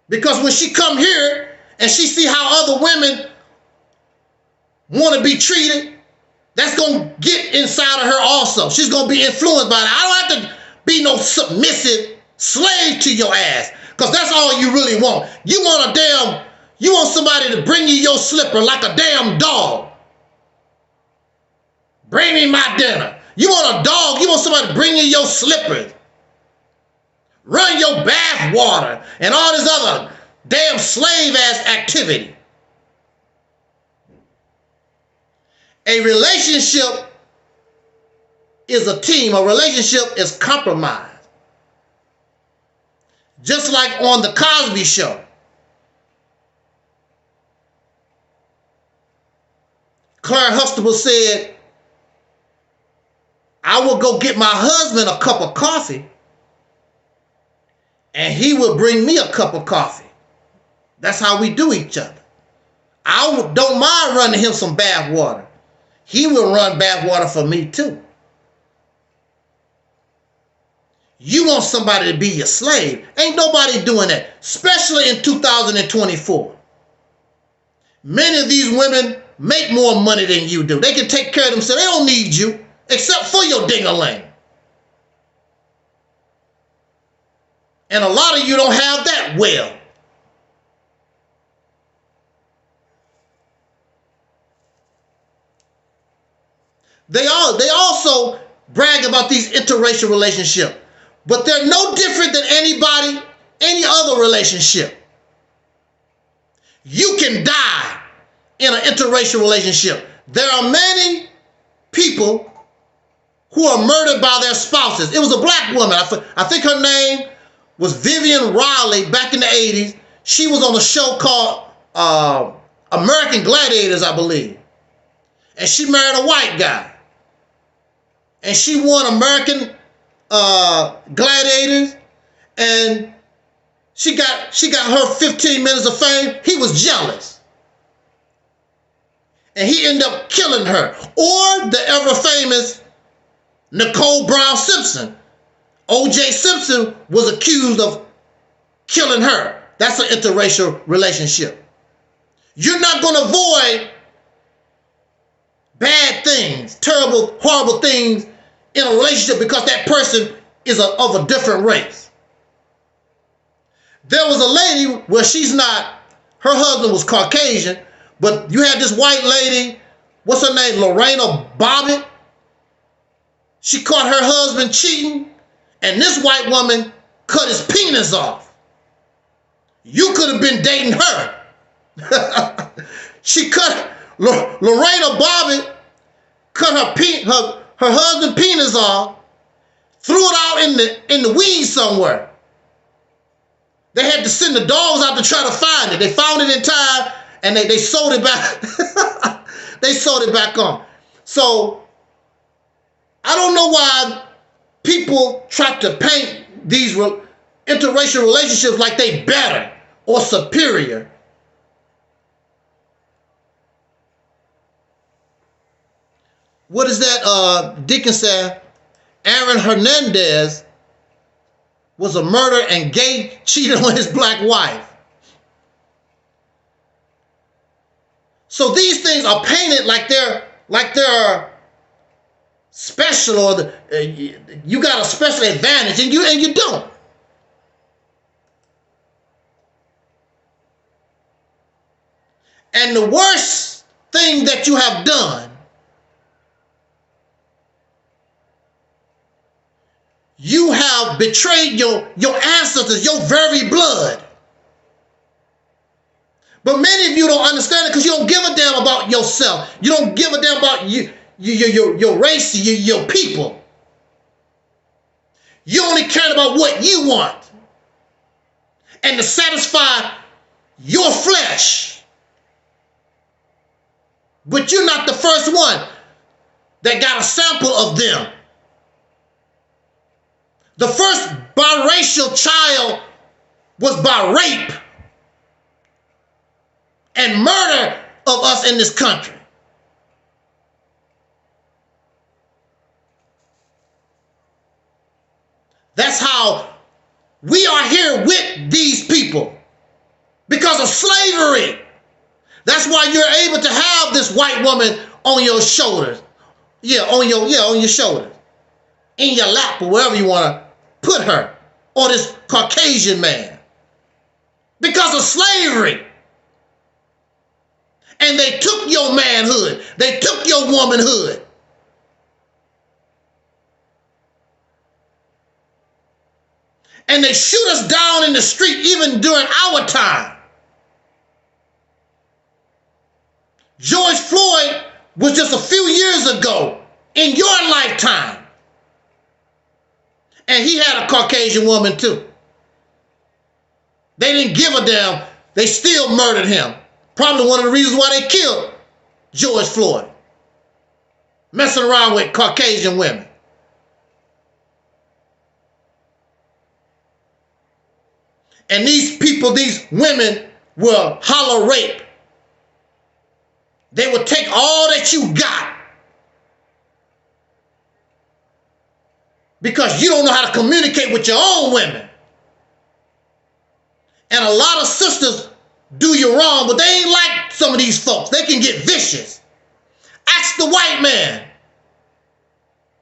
Because when she come here and she see how other women want to be treated, that's going to get inside of her also. She's going to be influenced by that. I don't have to be no submissive slave to your ass, because that's all you really want. You want somebody to bring you your slipper like a damn dog. Bring me my dinner. You want a dog, you want somebody to bring you your slippers. Run your bath water and all this other damn slave ass activity. A relationship is a team. A relationship is compromise. Just like on the Cosby Show. Claire Huxtable said, I will go get my husband a cup of coffee and he will bring me a cup of coffee. That's how we do each other. I don't mind running him some bath water. He will run bath water for me too. You want somebody to be your slave. Ain't nobody doing that, especially in 2024. Many of these women make more money than you do. They can take care of themselves. They don't need you except for your ding-a-ling. And a lot of you don't have that well. They also brag about these interracial relationships, but they're no different than any other relationship. You can die in an interracial relationship. There are many people who are murdered by their spouses. It was a black woman. I think her name was Vivian Riley back in the 80s. She was on a show called American Gladiators, I believe. And she married a white guy. And she won American Gladiators. And she got her 15 minutes of fame. He was jealous. And he ended up killing her. Or the ever famous Nicole Brown Simpson. O.J. Simpson was accused of killing her. That's an interracial relationship. You're not going to avoid bad things, terrible, horrible things in a relationship because that person is of a different race. There was a lady where her husband was Caucasian, but you had this white lady, what's her name, Lorena Bobbitt. She caught her husband cheating, and this white woman cut his penis off. You could have been dating her. She cut, Lorena Bobbitt cut her husband's penis off, threw it out in the weeds somewhere. They had to send the dogs out to try to find it. They found it in time, and they sold it back. They sold it back on. So I don't know why people try to paint these interracial relationships like they better or superior. What is that? Dickens said, Aaron Hernandez was a murderer and gay cheated on his black wife. So these things are painted like they're special, or you got a special advantage, and you don't. And the worst thing that you have done, you have betrayed your ancestors, your very blood. But many of you don't understand it because you don't give a damn about yourself. You don't give a damn about your race, your people. You only care about what you want and to satisfy your flesh. But you're not the first one that got a sample of them. The first biracial child was by rape and murder of us in this country. That's how we are here with these people, because of slavery. That's why you're able to have this white woman on your shoulders. On your shoulders. In your lap, or wherever you want to put her, or this Caucasian man, because of slavery. And they took your manhood. They took your womanhood. And they shoot us down in the street even during our time. George Floyd was just a few years ago in your lifetime. And he had a Caucasian woman too. They didn't give a damn. They still murdered him. Probably one of the reasons why they killed George Floyd. Messing around with Caucasian women. And these people, these women, will holler rape. They will take all that you got because you don't know how to communicate with your own women. And a lot of sisters do you wrong, but they ain't like some of these folks. They can get vicious. Ask the white man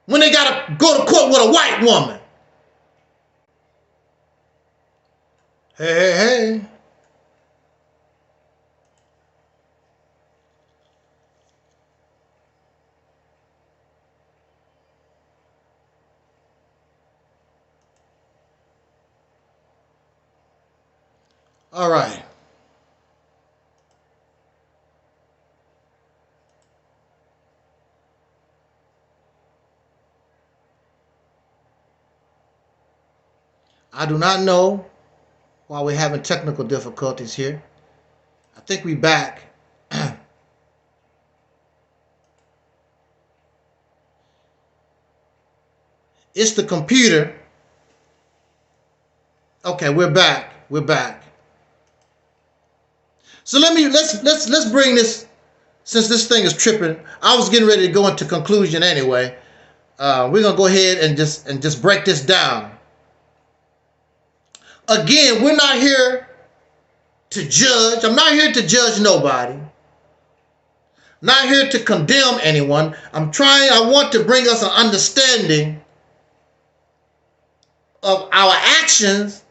when they got to go to court with a white woman. Hey. All right. I do not know why we're having technical difficulties here. I think we're back. It's the computer. Okay, we're back. We're back. So let's bring this, since this thing is tripping. I was getting ready to go into conclusion anyway. We're gonna go ahead and just break this down. Again, we're not here to judge. I'm not here to judge nobody. Not here to condemn anyone. I want to bring us an understanding of our actions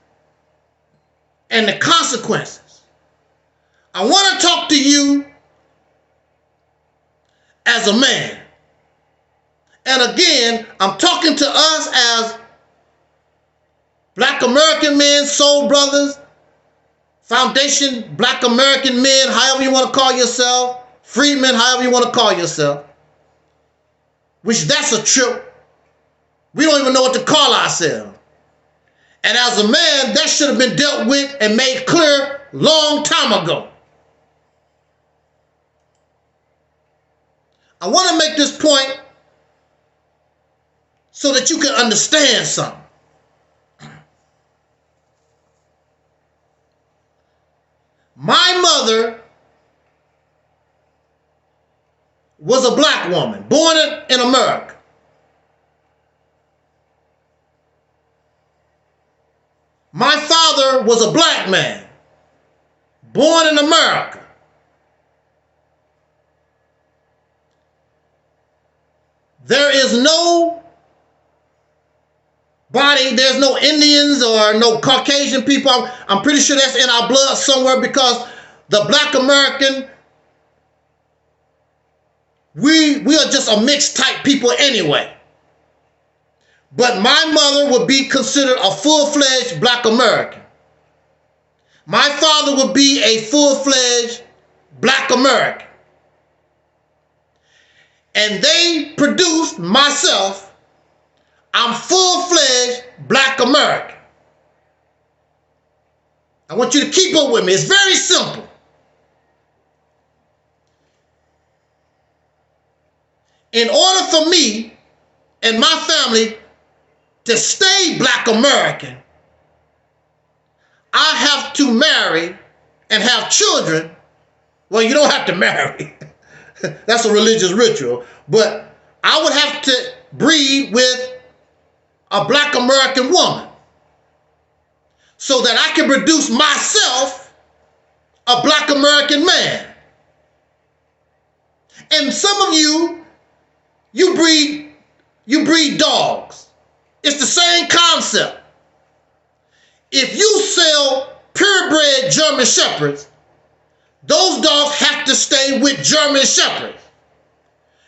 and the consequences. I want to talk to you as a man. And again, I'm talking to us as Black American men, soul brothers, Foundation Black American men, however you want to call yourself, freedmen, however you want to call yourself. Which that's a trip. We don't even know what to call ourselves. And as a man, that should have been dealt with and made clear long time ago. I want to make this point so that you can understand something. My mother was a black woman, born in America. My father was a black man, born in America. There is there's no Indians or no Caucasian people. I'm pretty sure that's in our blood somewhere, because the Black American, we are just a mixed type people anyway. But my mother would be considered a full-fledged Black American. My father would be a full-fledged Black American. And they produced myself. I'm full-fledged Black American. I want you to keep up with me. It's very simple. In order for me and my family to stay Black American, I have to marry and have children. Well, you don't have to marry. That's a religious ritual. But I would have to breed with a Black American woman so that I can produce myself a Black American man. And some of you breed dogs. It's the same concept. If you sell purebred German Shepherds, those dogs have to stay with German Shepherds.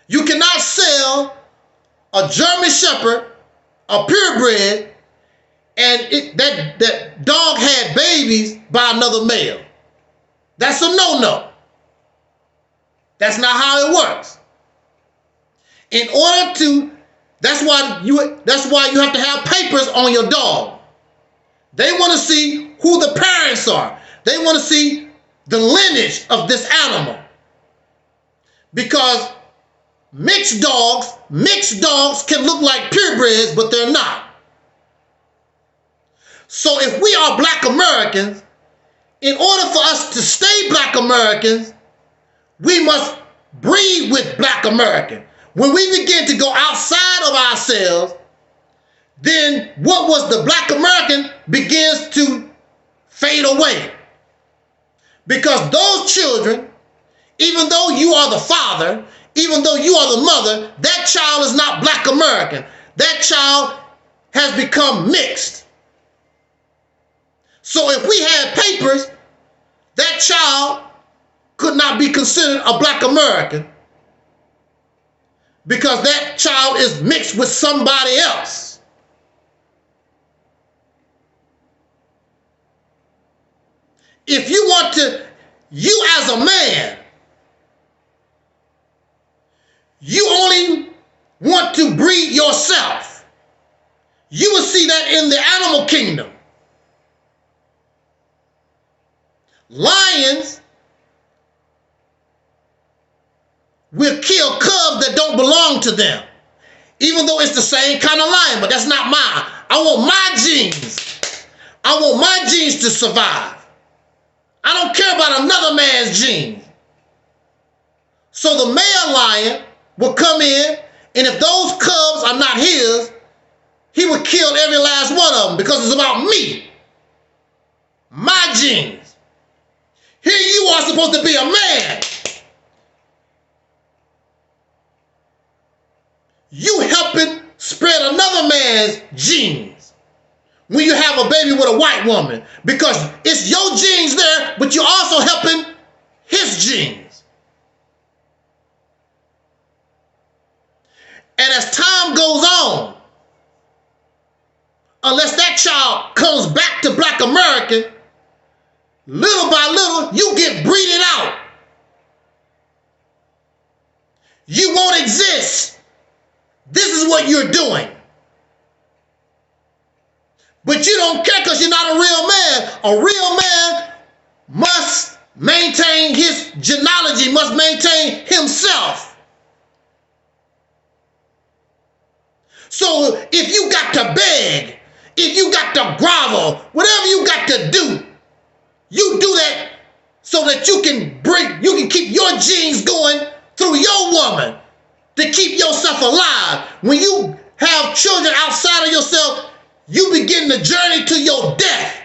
You cannot sell a German Shepherd, a purebred, and that dog had babies by another male. That's a no-no. That's not how it works. That's why you have to have papers on your dog. They want to see who the parents are. They want to see the lineage of this animal. Because mixed dogs can look like purebreds, but they're not. So if we are Black Americans, in order for us to stay Black Americans, we must breed with Black American. When we begin to go outside of ourselves, then what was the Black American begins to fade away. Because those children, even though you are the father, even though you are the mother, that child is not Black American. That child has become mixed. So if we had papers, that child could not be considered a Black American because that child is mixed with somebody else. If you want to, you as a man, you only want to breed yourself. You will see that in the animal kingdom. Lions will kill cubs that don't belong to them, even though it's the same kind of lion, but that's not mine. I want my genes. I want my genes to survive. I don't care about another man's genes. So the male lion will come in, and if those cubs are not his, he would kill every last one of them because it's about me. My genes. Here you are supposed to be a man. you helping spread another man's genes when you have a baby with a white woman, because it's your genes there, but you're also helping his genes. And as time goes on, unless that child comes back to Black American, little by little, you get breeded out. You won't exist. This is what you're doing. But you don't care because you're not a real man. A real man must maintain his genealogy, must maintain himself. So if you got to beg, if you got to grovel, whatever you got to do, you do that so that you can keep your genes going through your woman to keep yourself alive. When you have children outside of yourself, you begin the journey to your death.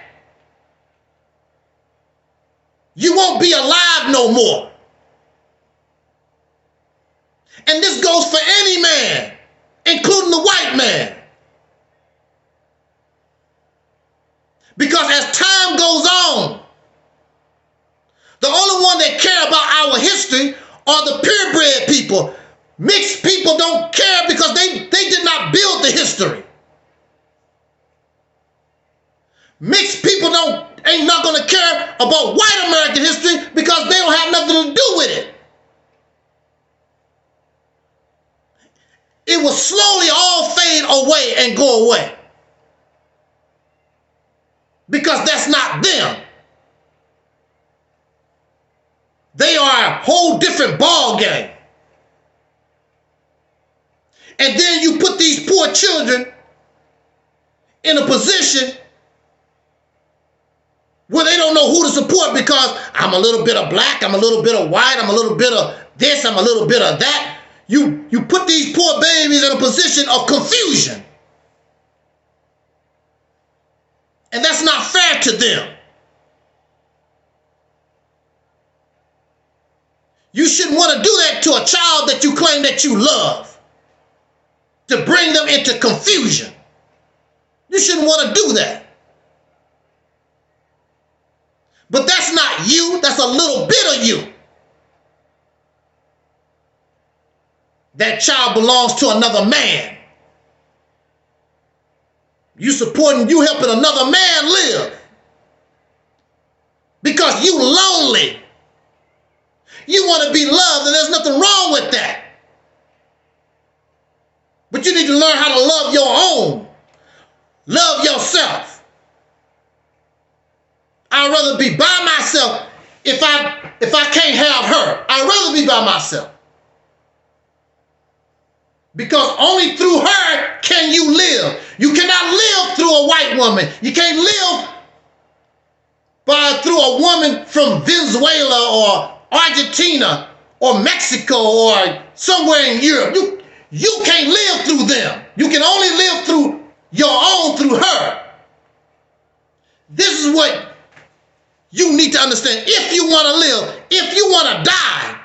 You won't be alive no more. And this goes for any man, including the white man. Because as time goes on, the only one that care about our history are the purebred people. Mixed people don't care because they did not build the history. Mixed people ain't not going to care about white American history because they don't have nothing to do with it. It will slowly all fade away and go away. Because that's not them. They are a whole different ball game. And then you put these poor children in a position where they don't know who to support because I'm a little bit of black, I'm a little bit of white, I'm a little bit of this, I'm a little bit of that. You put these poor babies in a position of confusion. And that's not fair to them. You shouldn't want to do that to a child that you claim that you love, to bring them into confusion. You shouldn't want to do that. But that's not you, that's a little bit of you. That child belongs to another man. You supporting, you helping another man live. Because you lonely. You want to be loved, and there's nothing wrong with that. But you need to learn how to love your own. Love yourself. I'd rather be by myself if I can't have her. I'd rather be by myself. Because only through her can you live. You cannot live through a white woman. You can't live through a woman from Venezuela or Argentina or Mexico or somewhere in Europe. You can't live through them. You can only live through your own, through her. This is what you need to understand. If you want to live, if you want to die,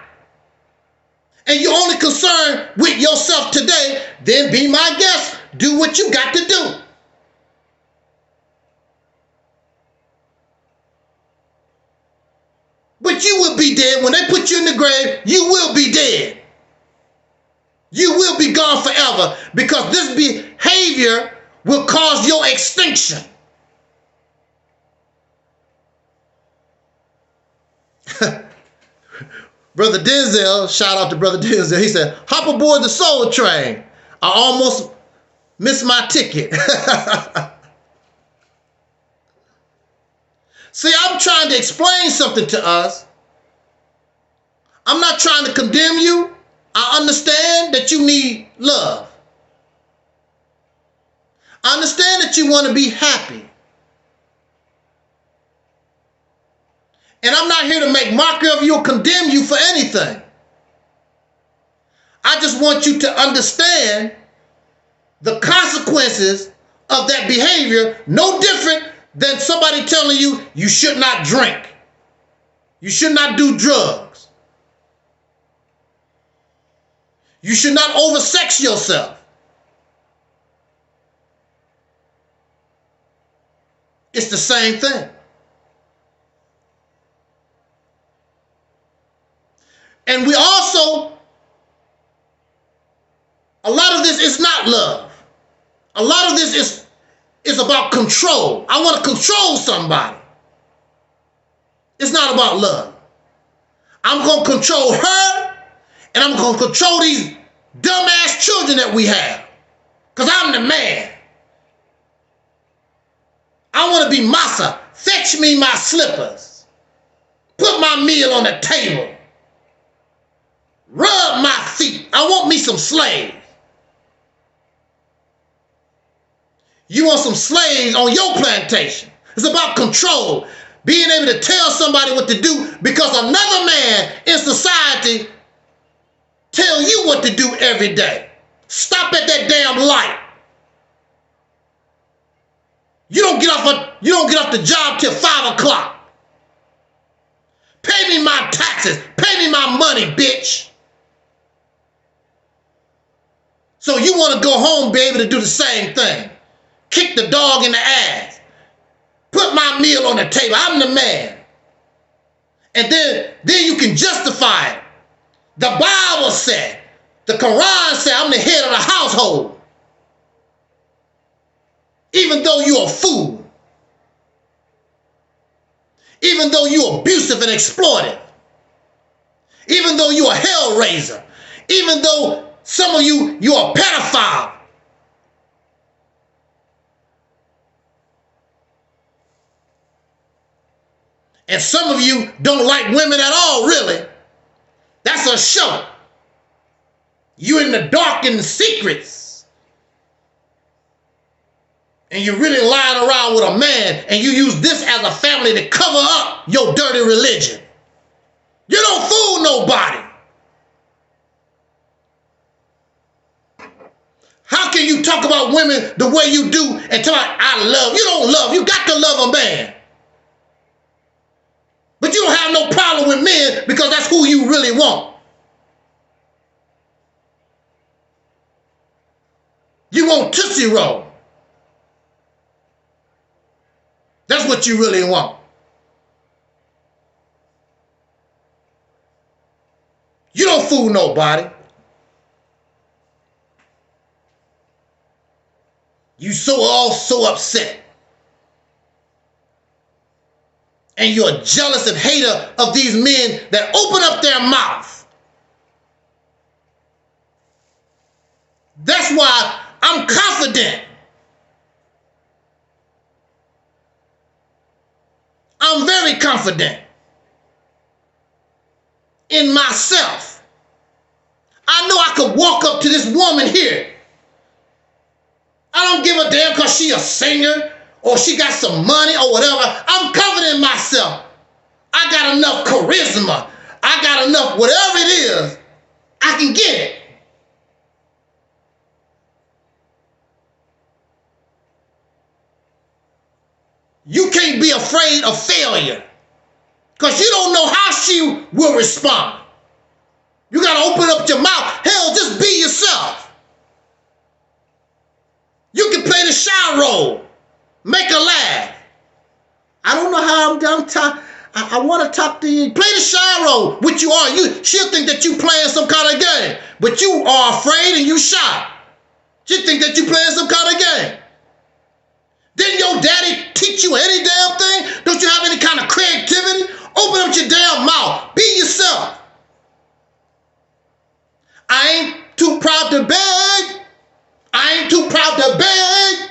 and you're only concerned with yourself today, then be my guest. Do what you got to do. But you will be dead. When they put you in the grave, you will be dead. You will be gone forever because this behavior will cause your extinction. Brother Denzel, shout out to Brother Denzel. He said, hop aboard the soul train. I almost missed my ticket. See, I'm trying to explain something to us. I'm not trying to condemn you. I understand that you need love. I understand that you want to be happy. And I'm not here to make mockery of you or condemn you for anything. I just want you to understand the consequences of that behavior, no different than somebody telling you you should not drink. You should not do drugs. You should not oversex yourself. It's the same thing. And we also, a lot of this is not love. A lot of this is about control. I want to control somebody. It's not about love. I'm going to control her, and I'm going to control these dumbass children that we have. Because I'm the man. I want to be massa. Fetch me my slippers. Put my meal on the table. Rub my feet. I want me some slaves. You want some slaves on your plantation. It's about control. Being able to tell somebody what to do because another man in society tell you what to do every day. Stop at that damn light. You don't get off the job till 5 o'clock. Pay me my taxes. Pay me my money, bitch. So you want to go home, be able to do the same thing. Kick the dog in the ass. Put my meal on the table. I'm the man. And then you can justify it. The Bible said, the Quran said, I'm the head of the household. Even though you're a fool. Even though you're abusive and exploitive. Even though you're a hell raiser. Even though some of you're a pedophile. And some of you don't like women at all, really. That's a show. You're in the dark in the secrets. And you're really lying around with a man, and you use this as a family to cover up your dirty religion. You don't fool nobody. How can you talk about women the way you do and tell her, I love? You don't love. You got to love a man. But you don't have no problem with men because that's who you really want. You want Tootsie Roll. That's what you really want. You don't fool nobody. You all so upset. And you're jealous and hater of these men that open up their mouth. That's why I'm confident. I'm very confident in myself. I know I could walk up to this woman here. I don't give a damn because she a singer or she got some money or whatever. I'm confident in myself. I got enough charisma. I got enough whatever it is. I can get it. You can't be afraid of failure because you don't know how she will respond. You got to open up your mouth. Hell, just be yourself. You can play the shy role. Make her laugh. I don't know how I'm done. I want to talk to you. Play the shy role, which you are. She'll think that you playing some kind of game, but you are afraid and you shy. She'll think that you playing some kind of game. Didn't your daddy teach you any damn thing? Don't you have any kind of creativity? Open up your damn mouth. Be yourself. I ain't too proud to beg. I ain't too proud to beg.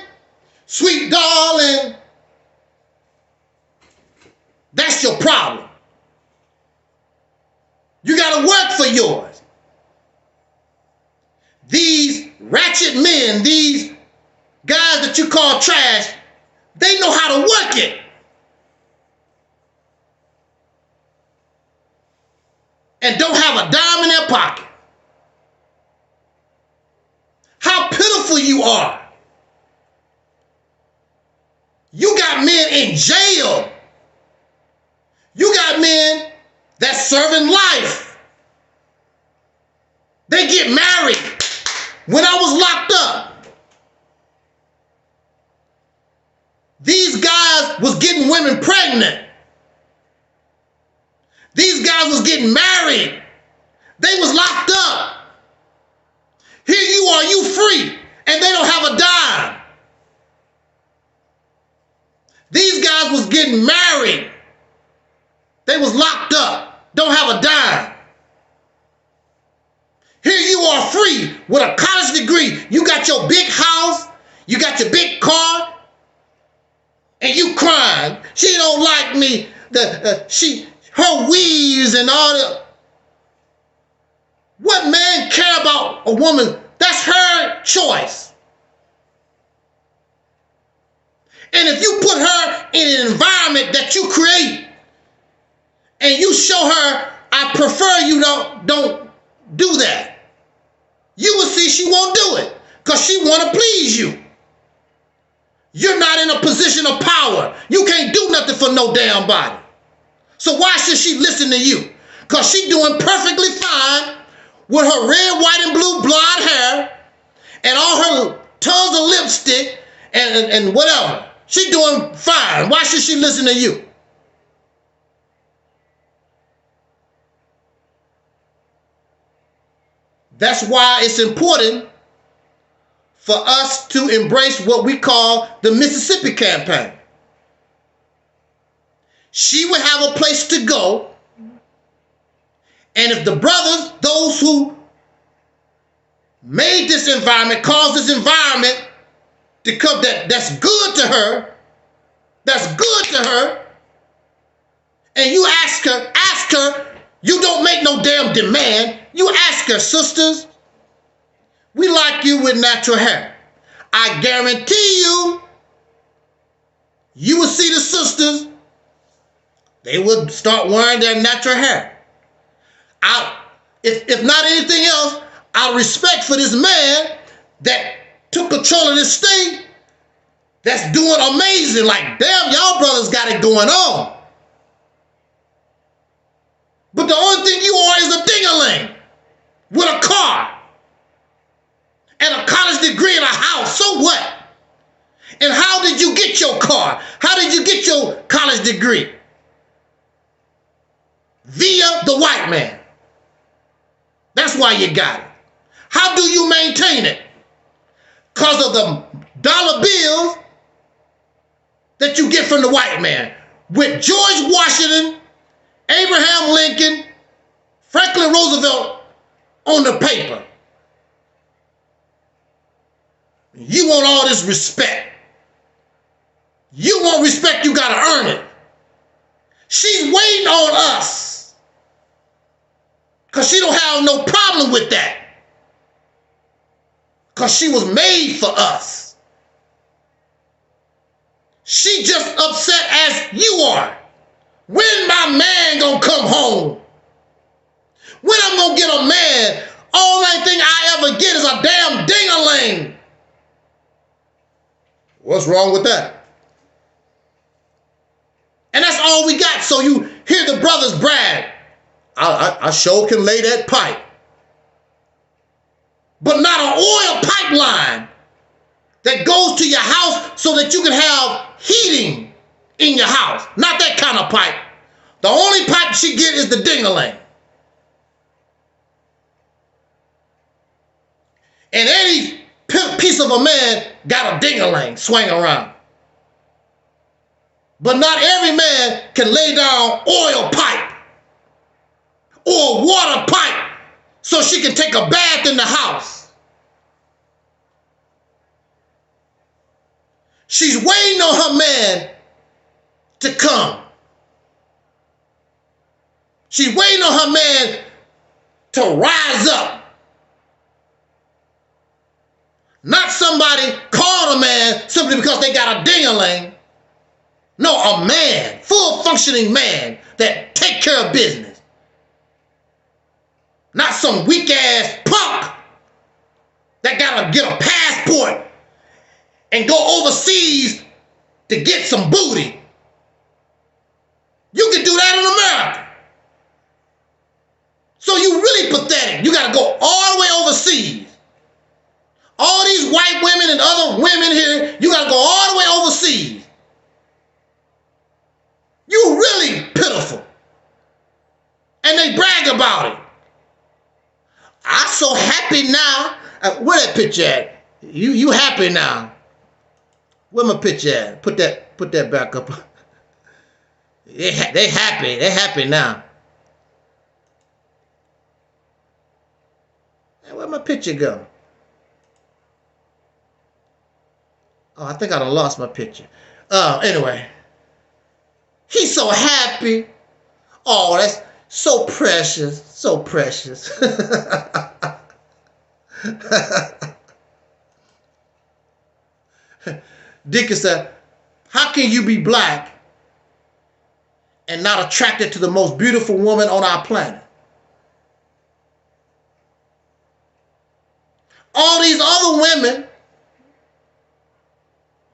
Sweet darling. That's your problem. You got to work for yours. These ratchet men, these guys that you call trash, they know how to work it. And don't have a dime in their pocket. How pitiful you are. You got men in jail. You got men that's serving life. They men get married. When I was locked up, these guys was getting women pregnant. These guys was getting married. They was locked up. Here you are, you free, and they don't have a dime. These guys was getting married. They was locked up, don't have a dime. Here you are free with a college degree. You got your big house, you got your big car, and you crying. She don't like me. Her weaves and all that. What man care about a woman? That's her choice. And if you put her in an environment that you create, and you show her, I prefer you don't do that, you will see she won't do it because she want to please you. You're not in a position of power. You can't do nothing for no damn body. So why should she listen to you? Because she doing perfectly fine with her red, white, and blue blonde hair and all her tons of lipstick and whatever. She doing fine. Why should she listen to you? That's why it's important for us to embrace what we call the Mississippi campaign. She would have a place to go. And if the brothers, those who made this environment, caused this environment to come, that's good to her, and you ask her, you don't make no damn demand. You ask her, sisters, we like you with natural hair. I guarantee you will see the sisters, they would start wearing their natural hair. If not anything else, out of respect for this man that took control of this state, that's doing amazing. Like, damn, y'all brothers got it going on. But the only thing you are is a ding-a-ling with a car and a college degree and a house. So what? And how did you get your car? How did you get your college degree? Via the white man. That's why you got it. How do you maintain it? Because of the dollar bills that you get from the white man. With George Washington, Abraham Lincoln, Franklin Roosevelt on the paper. You want all this respect. You want respect, you gotta earn it. She's waiting on us because she don't have no problem with that. Because she was made for us. She just upset as you are. When my man gonna come home? When I'm gonna get a man? All thing I ever get is a damn ding-a-ling. What's wrong with that? And that's all we got. So you hear the brothers brag. I sure can lay that pipe. But not an oil pipeline that goes to your house so that you can have heating in your house. Not that kind of pipe. The only pipe she get is the ding-a-ling. And any piece of a man got a ding-a-ling swing around. But not every man can lay down oil pipe or water pipe so she can take a bath in the house. She's waiting on her man to come. She's waiting on her man to rise up. Not somebody called a man simply because they got a ding-a-ling. No, a man, full functioning man that take care of business. Not some weak ass punk that gotta get a passport and go overseas to get some booty. You can do that in America. So you really pathetic. You gotta go all the way brag about it. I'm so happy now. Where that picture at? You happy now? Where my picture at? Put that back up. They happy. They happy now. And where my picture go? Oh, I think I done lost my picture. Anyway. He's so happy. Oh, that's so precious. So precious. Deacon said, how can you be black and not attracted to the most beautiful woman on our planet? All these other women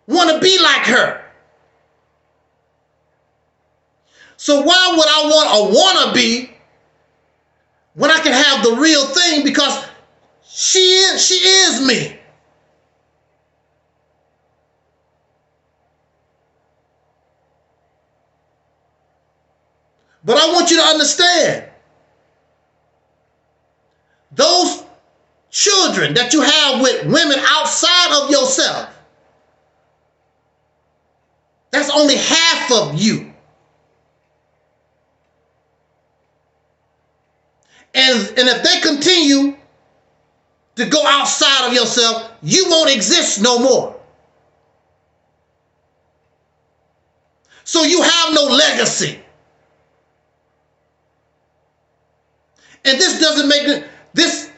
want to be like her. So why would I want a wannabe when I can have the real thing? Because she is me. But I want you to understand, those children that you have with women outside of yourself, that's only half of you. And if they continue to go outside of yourself, you won't exist no more. So you have no legacy. And this doesn't make this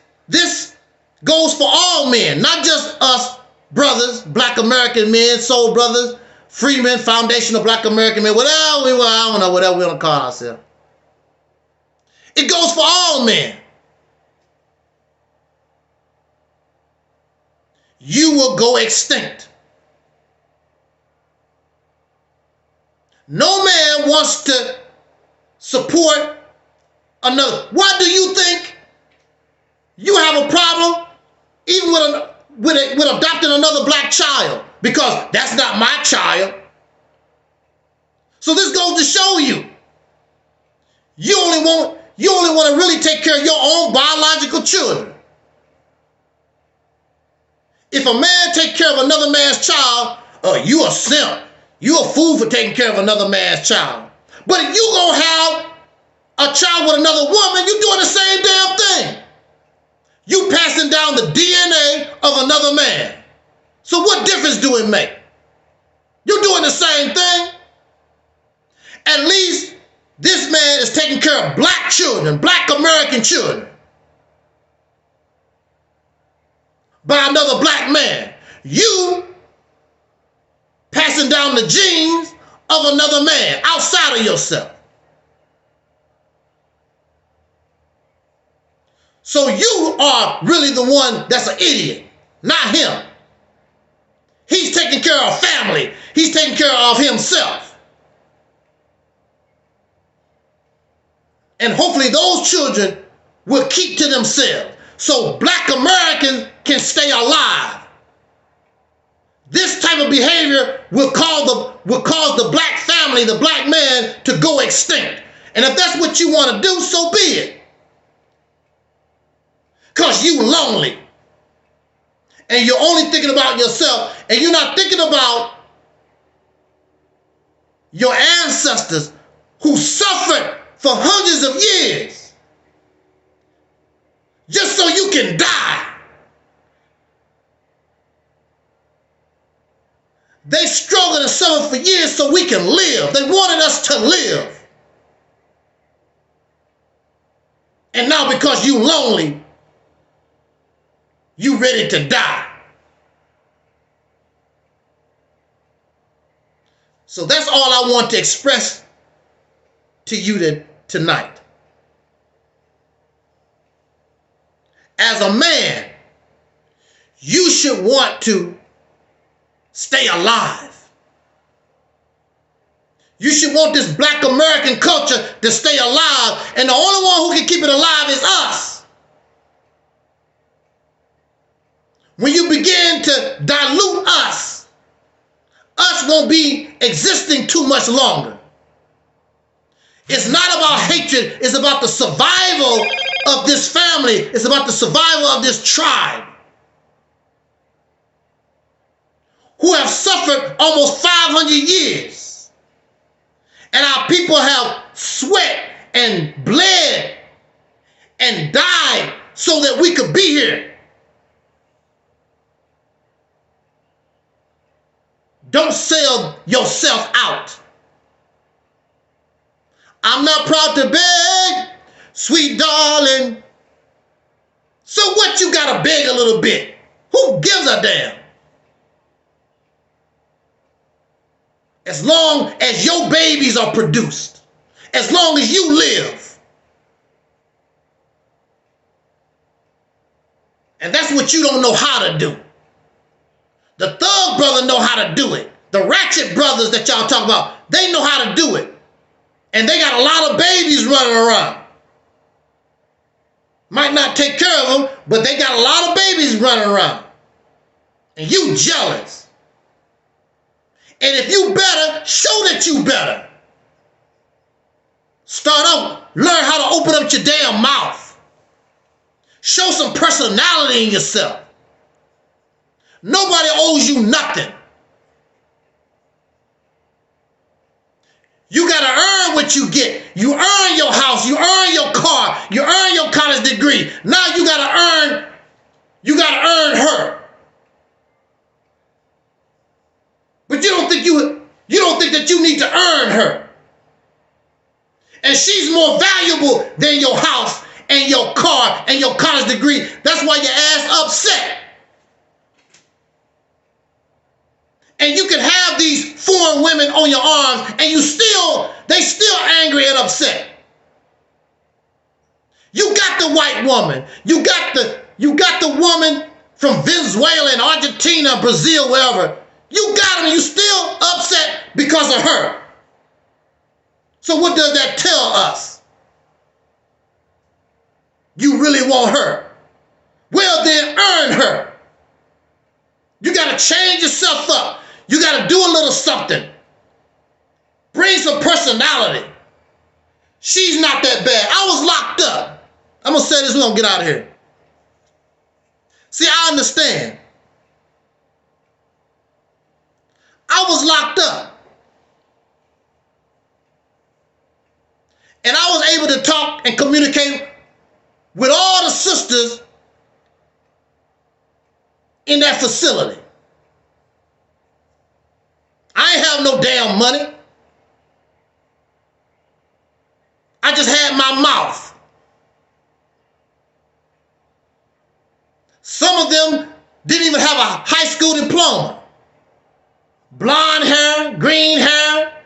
goes for all men, not just us brothers, black American men, soul brothers, freemen, foundational black American men, whatever I don't know, whatever we want to call ourselves. It goes for all men. You will go extinct. No man wants to support another. Why do you think you have a problem even with adopting another black child? Because that's not my child. So this goes to show you, you only want to really take care of your own biological children. If a man take care of another man's child, you a simp. You a fool for taking care of another man's child. But if you gonna have a child with another woman, you doing the same damn thing. You passing down the DNA of another man. So what difference do it make? You're doing the same thing. At least this man is taking care of black children, black American children, by another black man. You passing down the genes of another man outside of yourself. So you are really the one that's an idiot, not him. He's taking care of family. He's taking care of himself. And hopefully those children will keep to themselves so black Americans can stay alive. This type of behavior will cause the black family, the black man, to go extinct. And if that's what you want to do, so be it. Because you lonely. And you're only thinking about yourself. And you're not thinking about your ancestors who suffered for hundreds of years just so you can die. They struggled and suffered for years so we can live. They wanted us to live. And now because you lonely, you ready to die. So that's all I want to express to you tonight. As a man, you should want to stay alive. You should want this black American culture to stay alive, and the only one who can keep it alive is us. When you begin to dilute us won't be existing too much longer. It's not about hatred. It's about the survival of this family. It's about the survival of this tribe who have suffered almost 500 years. And our people have sweat and bled and died so that we could be here. Don't sell yourself out. I'm not proud to beg, sweet darling. So what, you gotta beg a little bit? Who gives a damn? As long as your babies are produced, as long as you live. And that's what you don't know how to do. The thug brother know how to do it. The ratchet brothers that y'all talk about, they know how to do it. And they got a lot of babies running around. Might not take care of them, but they got a lot of babies running around. And you jealous. And if you better, show that you better. Start out, learn how to open up your damn mouth. Show some personality in yourself. Nobody owes you nothing. You got to earn what you get. You earn your house. You earn your car. You earn your college degree. Now you got to earn her. But you don't think that you need to earn her. And she's more valuable than your house and your car and your college degree. That's why your ass upset. And you can have these foreign women on your arms and they still angry and upset. You got the white woman. You got the woman from Venezuela and Argentina, Brazil, wherever. You got them, you still upset because of her. So what does that tell us? You really want her. Well then, earn her. You got to change yourself up. You got to do a little something. Bring some personality. She's not that bad. I was locked up. I'm going to say this, we're going to get out of here. See, I understand. I was locked up. And I was able to talk and communicate with all the sisters in that facility. I ain't have no damn money. I just had my mouth. Some of them didn't even have a high school diploma. Blonde hair, green hair,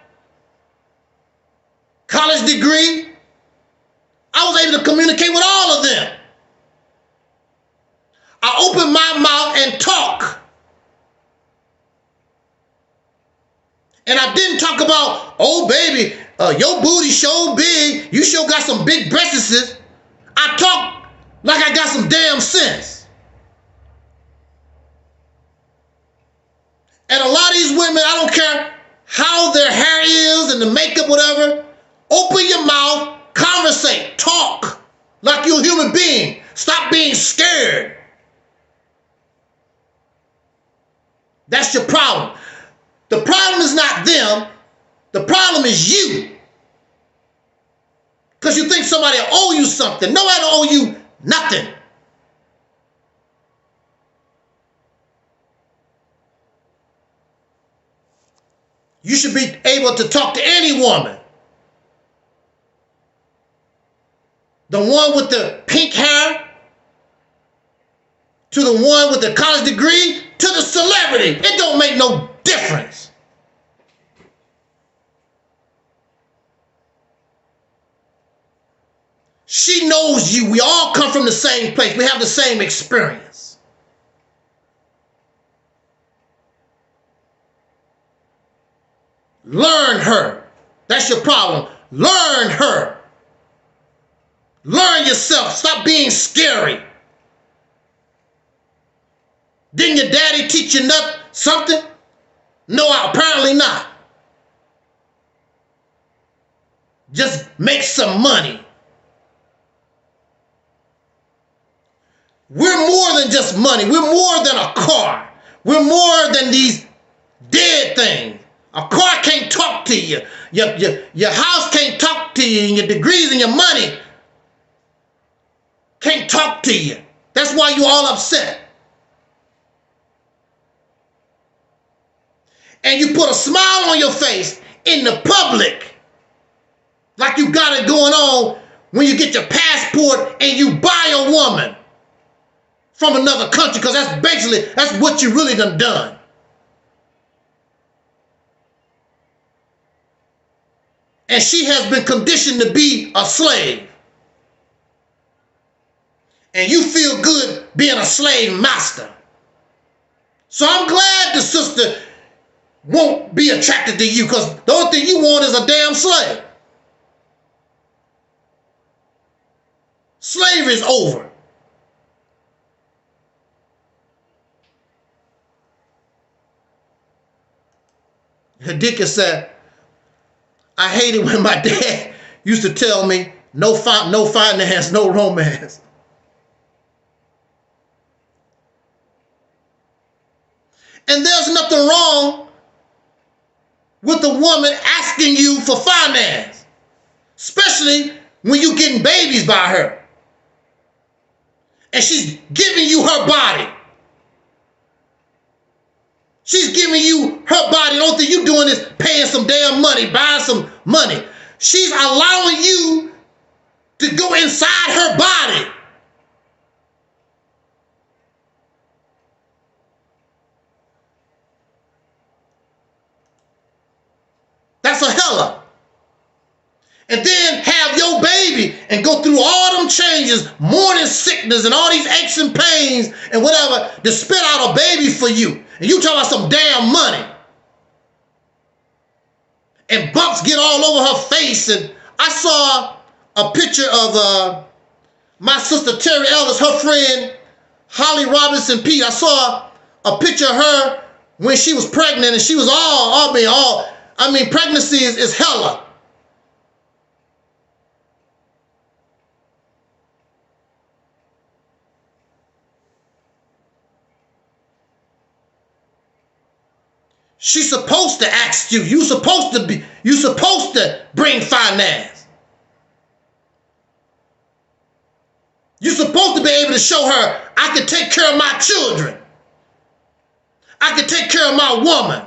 college degree. I was able to communicate with all of them. I opened my mouth and talk. And I didn't talk about, oh baby, your booty so big, you sure got some big breasts. I talk like I got some damn sense. And a lot of these women, I don't care how their hair is and the makeup, whatever, open your mouth, conversate, talk like you're a human being. Stop being scared. That's your problem. The problem is not them. The problem is you. Because you think somebody owe you something. Nobody owe you nothing. You should be able to talk to any woman. The one with the pink hair, to the one with the college degree, to the celebrity. It don't make no difference. She knows you. We all come from the same place. We have the same experience. Learn her. That's your problem. Learn her. Learn yourself. Stop being scary. Didn't your daddy teach you something? No, apparently not. just make some money. We're more than just money. We're more than a car. We're more than these dead things. A car can't talk to you. Your house can't talk to you. And your degrees and your money can't talk to you. That's why you're all upset. And you put a smile on your face in the public like you got it going on when you get your passport and you buy a woman from another country, because that's what you really done. And she has been conditioned to be a slave. And you feel good being a slave master. So I'm glad the sister won't be attracted to you, because the only thing you want is a damn slave. Slavery is over. Rebekkah said, I hated when my dad used to tell me, no finance, no romance. And there's nothing wrong with a woman asking you for finance, especially when you're getting babies by her. And she's giving you her body. She's giving you her body. The only thing you're doing is paying some damn money, buying some money. She's allowing you to go inside her body. That's a hella. And then have your baby and go through all them changes, morning sickness and all these aches and pains and whatever to spit out a baby for you. And you talking about some damn money. And bumps get all over her face. And I saw a picture of my sister Terry Ellis, her friend Holly Robinson Pete. I saw a picture of her when she was pregnant, and she was pregnancy is hella. She's supposed to ask you. You're supposed to bring finance. You're supposed to be able to show her, I can take care of my children. I can take care of my woman.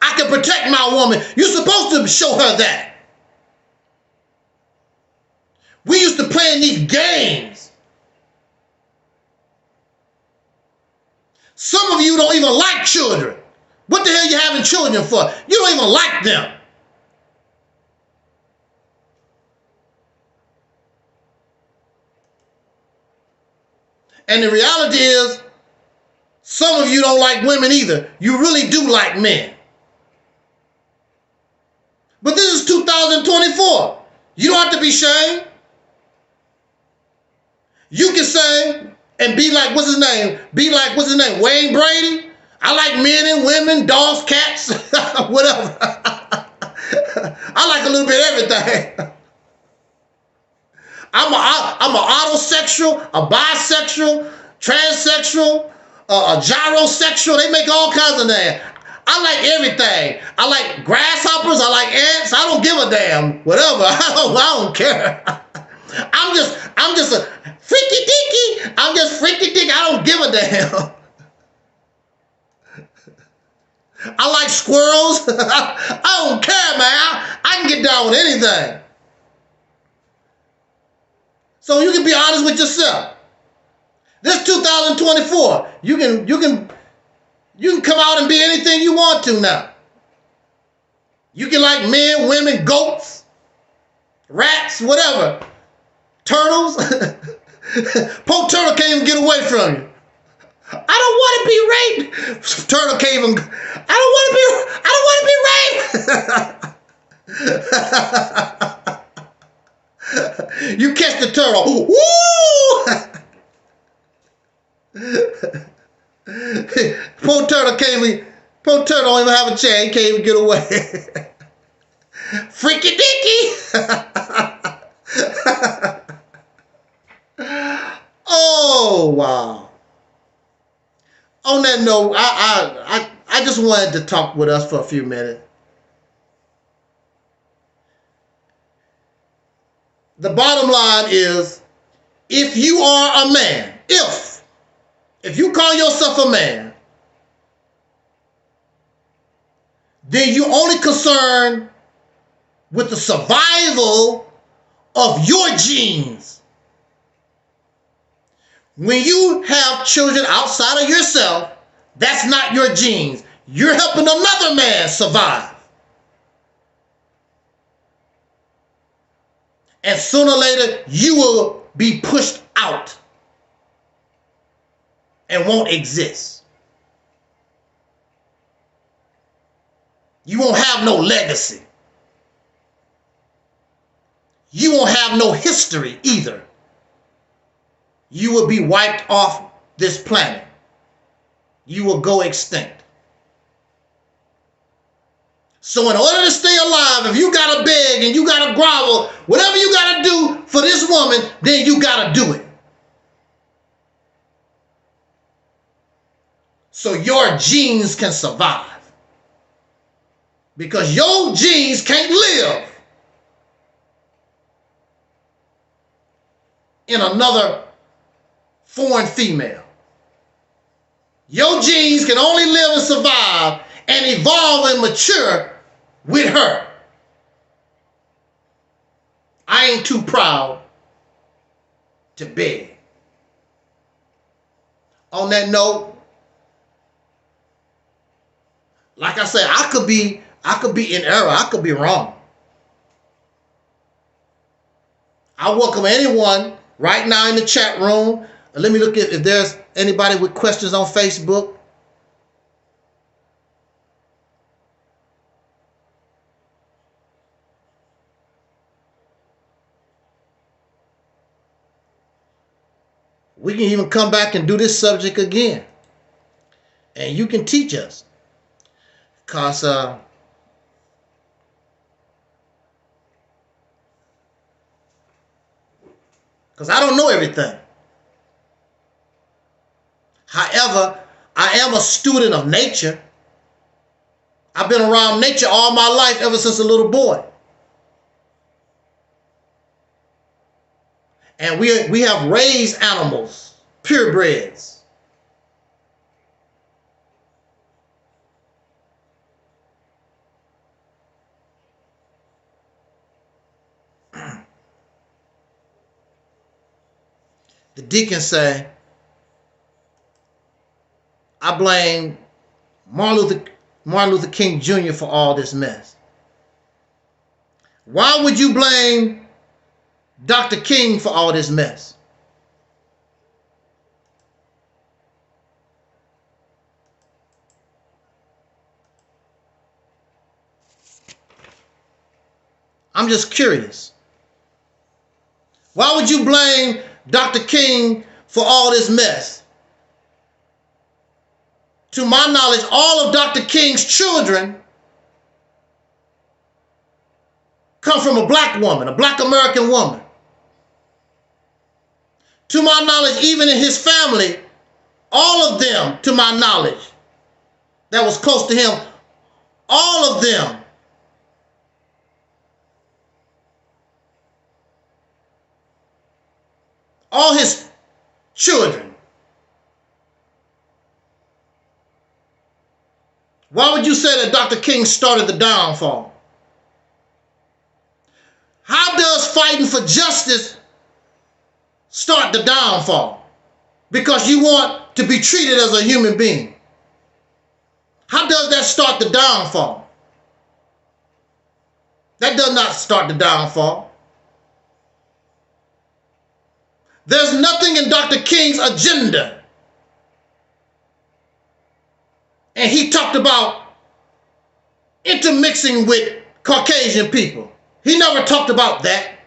I can protect my woman. You're supposed to show her that. We used to play in these games. Some of you don't even like children. What the hell are you having children for? You don't even like them. And the reality is, some of you don't like women either. You really do like men. But this is 2024. You don't have to be ashamed. You can say and be like, what's his name? Wayne Brady. I like men and women, dogs, cats, whatever. I like a little bit of everything. I'm a autosexual, a bisexual, transsexual, a gyrosexual. They make all kinds of names. I like everything. I like grasshoppers. I like ants. I don't give a damn. Whatever. I don't care. I'm just a freaky deaky. I'm just freaky deaky. I don't give a damn. I like squirrels. I don't care, man. I can get down with anything. So you can be honest with yourself. This 2024, you can come out and be anything you want to now. You can like men, women, goats, rats, whatever. Turtles. Poor turtle can't even get away from you. I don't want to be raped. Turtle can't even. I don't want to be. You catch the turtle. Woo! Poor turtle don't even have a chance. He can't even get away. Freaky dicky. Oh, wow. On that note, I just wanted to talk with us for a few minutes. The bottom line is, if you are a man, if you call yourself a man, then you're only concerned with the survival of your genes. When you have children outside of yourself, that's not your genes. You're helping another man survive. And sooner or later, you will be pushed out and won't exist. You won't have no legacy. You won't have no history either. You will be wiped off this planet. You will go extinct. So in order to stay alive, if you got to beg and you got to grovel, whatever you got to do for this woman, then you got to do it. So your genes can survive. Because your genes can't live in another foreign female. Your genes can only live and survive and evolve and mature with her. I ain't too proud to beg. On that note, like I said, I could be in error. I could be wrong. I welcome anyone right now in the chat room. Let me look at if there's anybody with questions on Facebook. We can even come back and do this subject again. And you can teach us. Because I don't know everything. However, I am a student of nature. I've been around nature all my life, ever since a little boy. And we have raised animals, purebreds. The deacon say, I blame Martin Luther King Jr. for all this mess. Why would you blame Dr. King for all this mess? I'm just curious. Why would you blame Dr. King for all this mess? To my knowledge, all of Dr. King's children come from a black woman, a black American woman. To my knowledge, even in his family, all of them, to my knowledge, that was close to him, all of them all his children. Why would you say that Dr. King started the downfall? How does fighting for justice start the downfall? Because you want to be treated as a human being. How does that start the downfall? That does not start the downfall. There's nothing in Dr. King's agenda. And he talked about intermixing with Caucasian people. He never talked about that.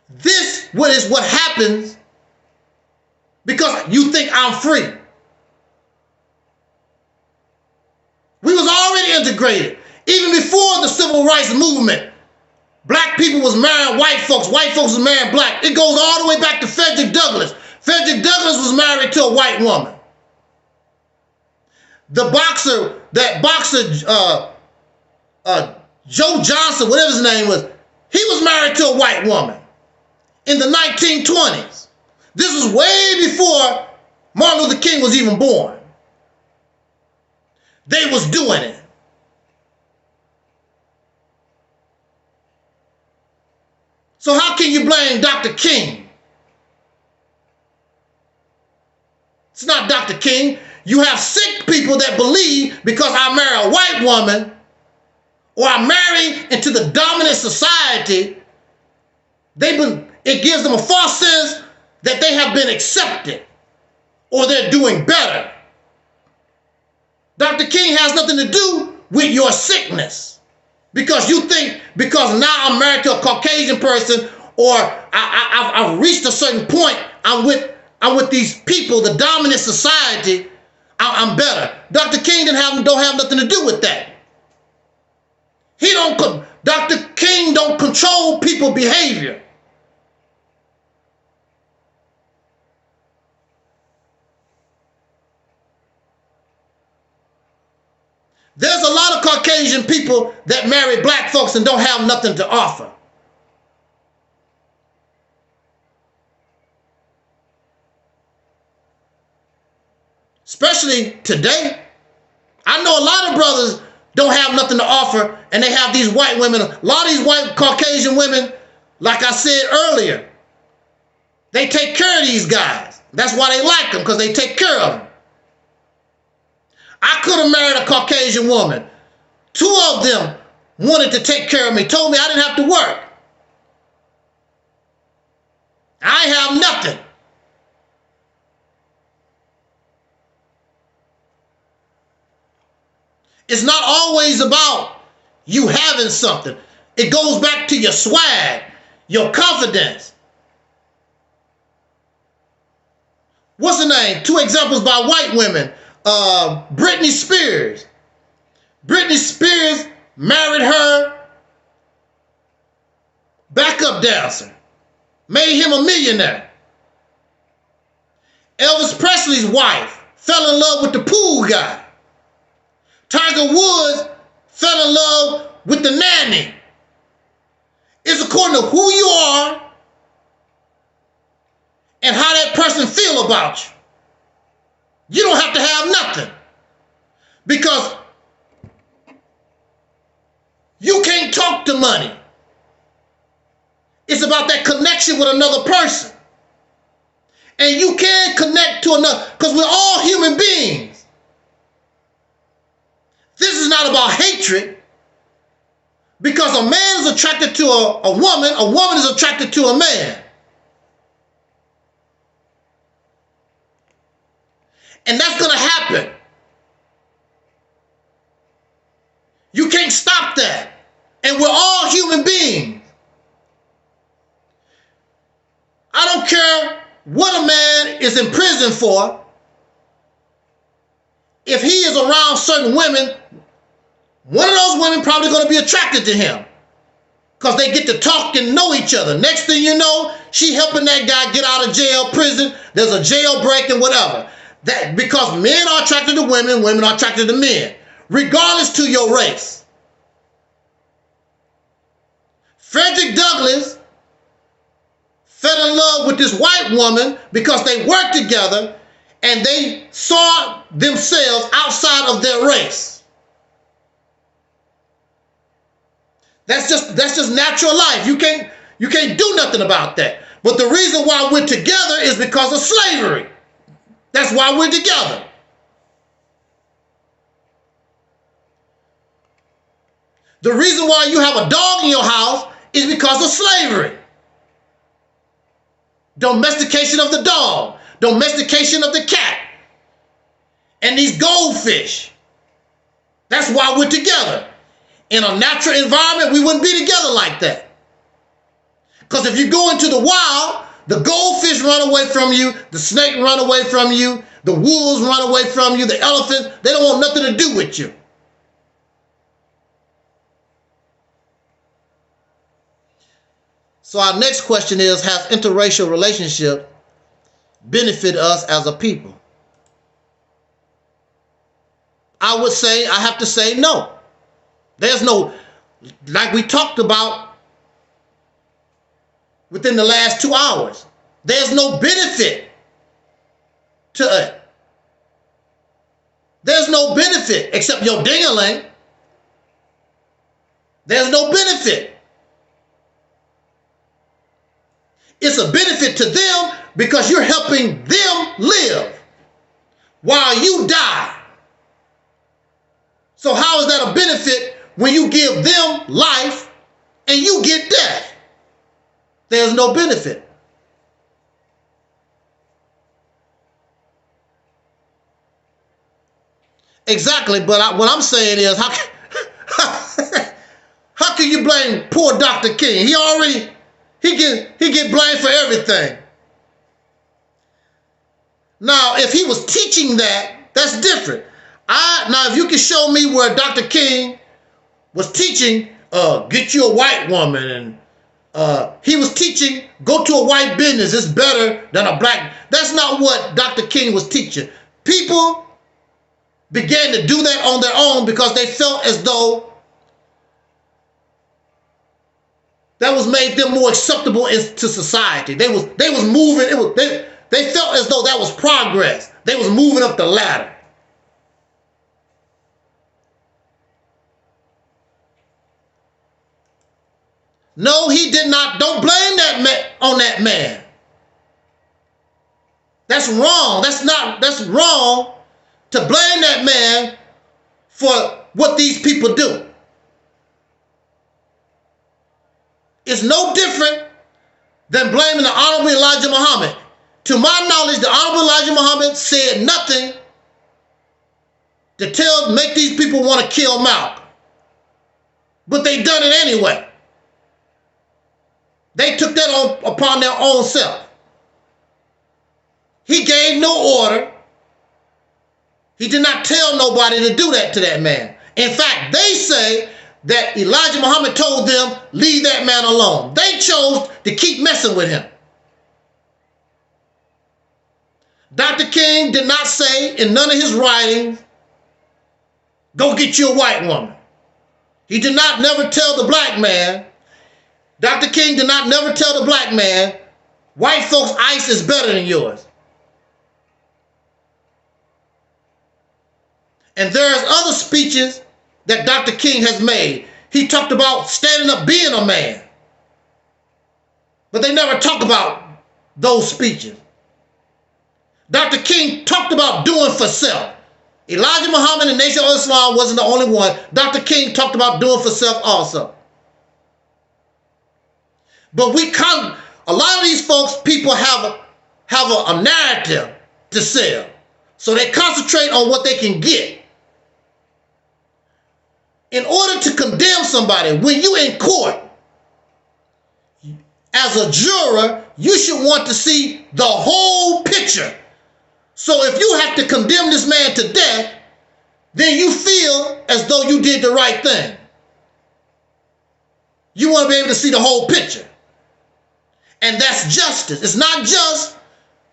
This is what happens because you think I'm free. We was already integrated. Even before the civil rights movement, black people was marrying white folks was marrying black. It goes all the way back to Frederick Douglass. Frederick Douglass was married to a white woman. The boxer, Joe Johnson, whatever his name was, he was married to a white woman in the 1920s. This was way before Martin Luther King was even born. They was doing it. So how can you blame Dr. King? It's not Dr. King. You have sick people that believe because I marry a white woman or I marry into the dominant society, it gives them a false sense that they have been accepted or they're doing better. Dr. King has nothing to do with your sickness because you think because now I'm married to a Caucasian person or I've reached a certain point, I'm with these people, the dominant society, I'm better. Dr. King don't have nothing to do with that. Dr. King don't control people's behavior. There's a lot of Caucasian people that marry black folks and don't have nothing to offer. Especially today. I know a lot of brothers don't have nothing to offer and they have these white women. A lot of these white Caucasian women, like I said earlier, they take care of these guys. That's why they like them, because they take care of them. I could have married a Caucasian woman. 2 of them wanted to take care of me, told me I didn't have to work. I have nothing. It's not always about you having something. It goes back to your swag, your confidence. What's the name? 2 examples by white women. Britney Spears. Britney Spears married her backup dancer. Made him a millionaire. Elvis Presley's wife fell in love with the pool guy. Tiger Woods fell in love with the nanny. It's according to who you are and how that person feel about you. You don't have to have nothing because you can't talk to money. It's about that connection with another person. And you can connect to another because we're all human beings. This is not about hatred because a man is attracted to a woman is attracted to a man. And that's going to happen. You can't stop that. And we're all human beings. I don't care what a man is in prison for. If he is around certain women, one of those women probably going to be attracted to him because they get to talk and know each other. Next thing you know, she helping that guy get out of jail, prison. There's a jailbreak and whatever. That because men are attracted to women, women are attracted to men, regardless to your race. Frederick Douglass fell in love with this white woman because they worked together and they saw themselves outside of their race. That's just natural life. You can't do nothing about that. But the reason why we're together is because of slavery. That's why we're together. The reason why you have a dog in your house is because of slavery. Domestication of the dog, domestication of the cat, and these goldfish. That's why we're together. In a natural environment, we wouldn't be together like that. Because if you go into the wild, the goldfish run away from you, the snake run away from you, the wolves run away from you, the elephants, they don't want nothing to do with you. So our next question is, has interracial relationship benefited us as a people? I have to say no. There's no, like we talked about within the last 2 hours, there's no benefit to it. There's no benefit except your ding-a-ling. There's no benefit. It's a benefit to them because you're helping them live while you die. So how is that a benefit when you give them life and you get death? There's no benefit. Exactly, but what I'm saying is, how can you blame poor Dr. King? He get blamed for everything. Now, if he was teaching that, that's different. Now, if you can show me where Dr. King was teaching, get you a white woman, and he was teaching, go to a white business, it's better than a black. That's not what Dr. King was teaching. People began to do that on their own because they felt as though that was made them more acceptable to society. They was moving. They felt as though that was progress. They was moving up the ladder. No, he did not. Don't blame that man on that man. That's wrong. That's wrong to blame that man for what these people do. It's no different than blaming the Honorable Elijah Muhammad. To my knowledge, the Honorable Elijah Muhammad said nothing to make these people want to kill Malcolm. But they done it anyway. They took that upon their own self. He gave no order. He did not tell nobody to do that to that man. In fact, they say that Elijah Muhammad told them, leave that man alone. They chose to keep messing with him. Dr. King did not say in none of his writings, go get you a white woman. He did not never tell the black man, Dr. King did not never tell the black man, white folks' ice is better than yours. And there's other speeches that Dr. King has made. He talked about standing up being a man. But they never talk about those speeches. Dr. King talked about doing for self. Elijah Muhammad and Nation of Islam wasn't the only one. Dr. King talked about doing for self also. But a lot of these folks, people have a narrative to sell. So they concentrate on what they can get. In order to condemn somebody, when you in court, as a juror, you should want to see the whole picture. So if you have to condemn this man to death, then you feel as though you did the right thing. You want to be able to see the whole picture. And that's justice. It's not just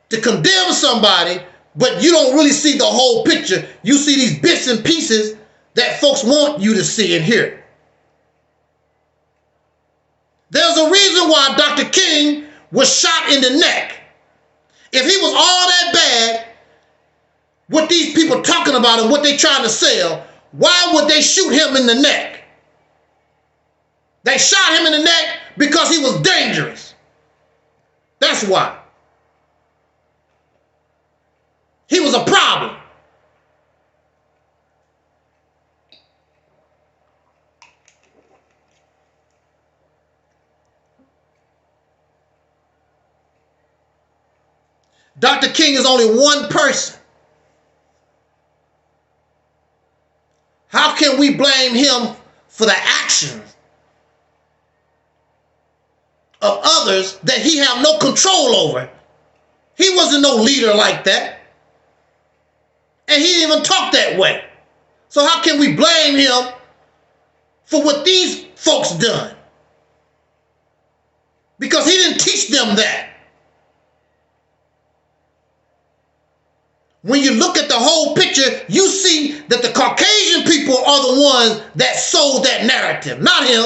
to condemn somebody, but you don't really see the whole picture. You see these bits and pieces that folks want you to see and hear. There's a reason why Dr. King was shot in the neck. If he was all that bad, what these people talking about and what they trying to sell, why would they shoot him in the neck? They shot him in the neck because he was dangerous. That's why. He was a problem. Dr. King is only one person. How can we blame him for the actions of others that he have no control over? He wasn't no leader like that. And he didn't even talk that way. So how can we blame him for what these folks done? because he didn't teach them that. When you look at the whole picture, you see that the Caucasian people are the ones that sold that narrative, not him.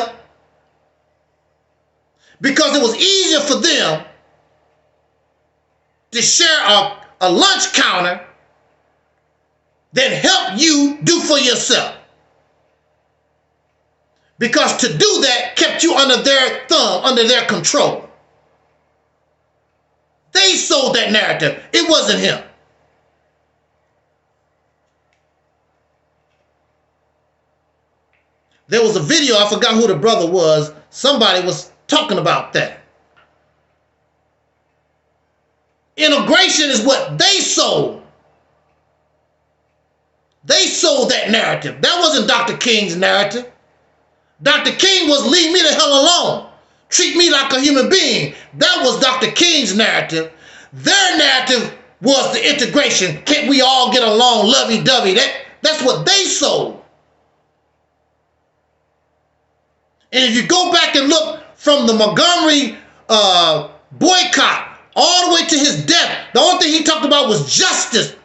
Because it was easier for them to share a lunch counter than help you do for yourself. Because to do that kept you under their thumb, under their control. They sold that narrative. It wasn't him. There was a video, I forgot who the brother was. Somebody was talking about that. Integration is what they sold. They sold that narrative. That wasn't Dr. King's narrative. Dr. King was leave me the hell alone. Treat me like a human being. That was Dr. King's narrative. Their narrative was the integration. Can't we all get along lovey-dovey? That's what they sold. And if you go back and look from the Montgomery boycott all the way to his death, the only thing he talked about was justice,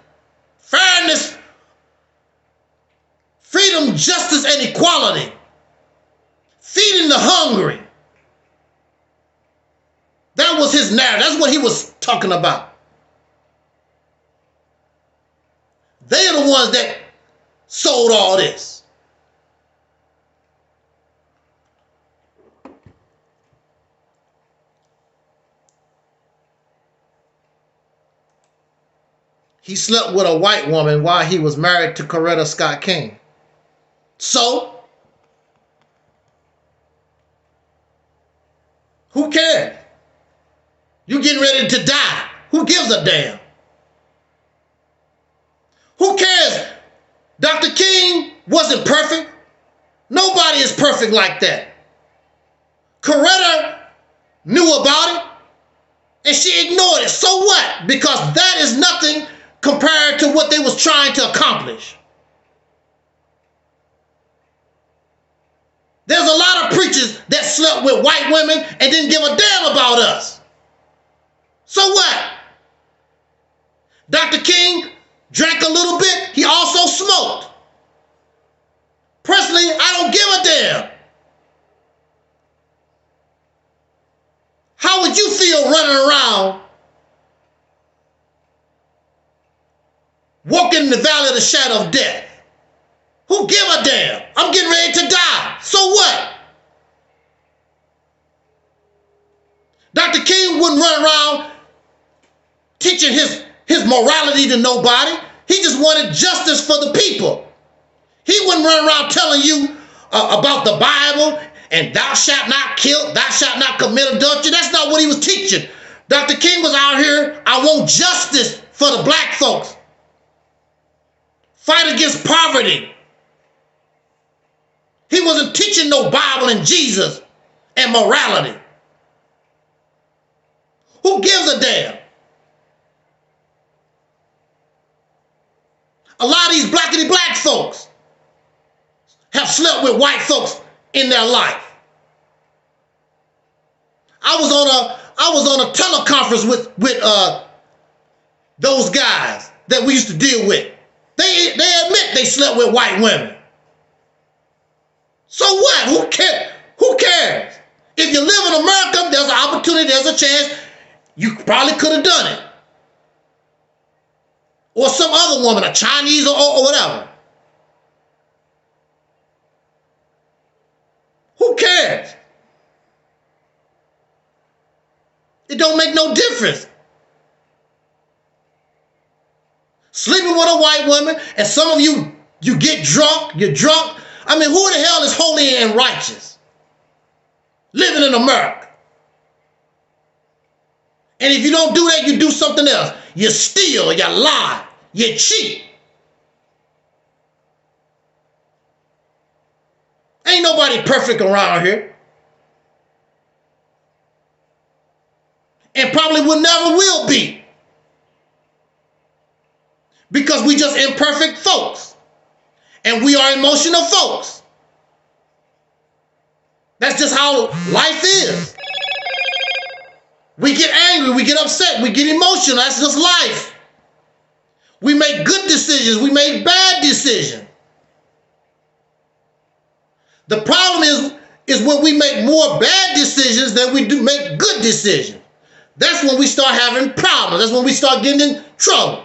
fairness, freedom, justice, and equality. Feeding the hungry. That was his narrative. That's what he was talking about. They are the ones that sold all this. He slept with a white woman while he was married to Coretta Scott King. So, who cares? You getting ready to die. Who gives a damn? Who cares? Dr. King wasn't perfect. Nobody is perfect like that. Coretta knew about it and she ignored it. So what? Because that is nothing compared to what they was trying to accomplish. There's a lot of preachers that slept with white women and didn't give a damn about us. So what? Dr. King drank a little bit. He also smoked. Personally, I don't give a damn. How would you feel running around, walking in the valley of the shadow of death? Who give a damn? I'm getting ready to die. So what? Dr. King wouldn't run around teaching his morality to nobody. He just wanted justice for the people. He wouldn't run around telling you about the Bible and thou shalt not kill, thou shalt not commit adultery. That's not what he was teaching. Dr. King was out here, I want justice for the black folks. Fight against poverty. He wasn't teaching no Bible and Jesus and morality. Who gives a damn? A lot of these blackity black folks have slept with white folks in their life. I was on a teleconference with those guys that we used to deal with. They admit they slept with white women. So what? Who cares? Who cares? If you live in America, there's an opportunity, there's a chance. You probably could have done it. Or some other woman, a Chinese or whatever. Who cares? It don't make no difference. Sleeping with a white woman, and some of you get drunk, you're drunk. I mean, who the hell is holy and righteous? Living in America. And if you don't do that, you do something else. You steal, you lie, you cheat. Ain't nobody perfect around here. And probably never will be. Because we just imperfect folks. And we are emotional folks. That's just how life is. We get angry, we get upset, we get emotional. That's just life. We make good decisions, we make bad decisions. The problem is when we make more bad decisions than we do make good decisions. That's when we start having problems. That's when we start getting in trouble.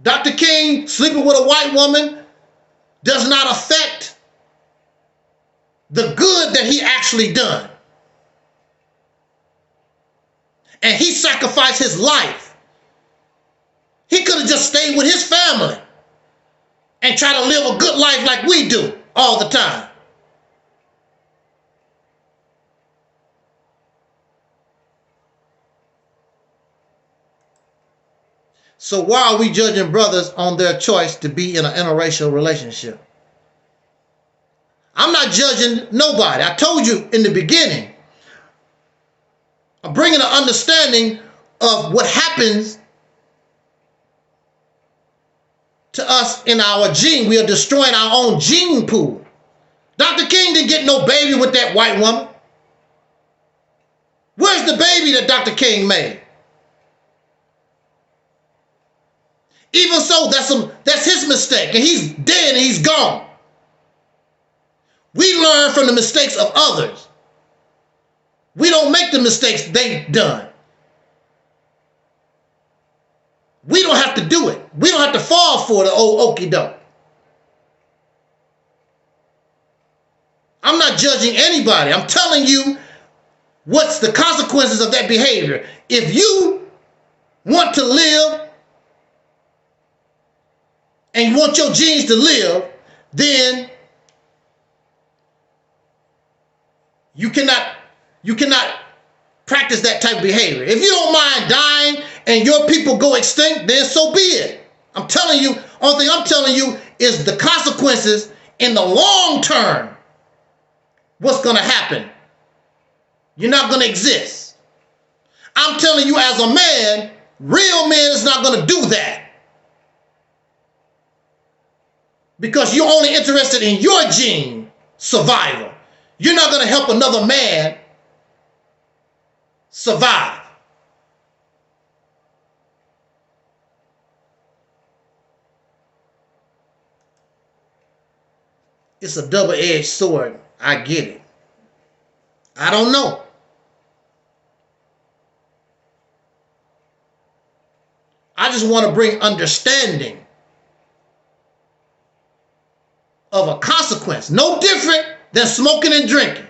Dr. King sleeping with a white woman does not affect the good that he actually done. And he sacrificed his life. He could have just stayed with his family and try to live a good life like we do all the time. So why are we judging brothers on their choice to be in an interracial relationship? I'm not judging nobody. I told you in the beginning, I'm bringing an understanding of what happens to us in our gene. We are destroying our own gene pool. Dr. King didn't get no baby with that white woman. Where's the baby that Dr. King made? Even so, that's his mistake, and he's dead and he's gone. We learn from the mistakes of others. We don't make the mistakes they've done. We don't have to do it. We don't have to fall for the old okie doke. I'm not judging anybody. I'm telling you what's the consequences of that behavior. If you want to live and you want your genes to live, then you cannot practice that type of behavior. If you don't mind dying and your people go extinct, then so be it. I'm telling you, only thing I'm telling you is the consequences in the long term. What's going to happen? You're not going to exist. I'm telling you as a man, real man is not going to do that. Because you're only interested in your gene survival. You're not going to help another man survive. It's a double-edged sword. I get it. I don't know. I just want to bring understanding of a consequence. No different than smoking and drinking.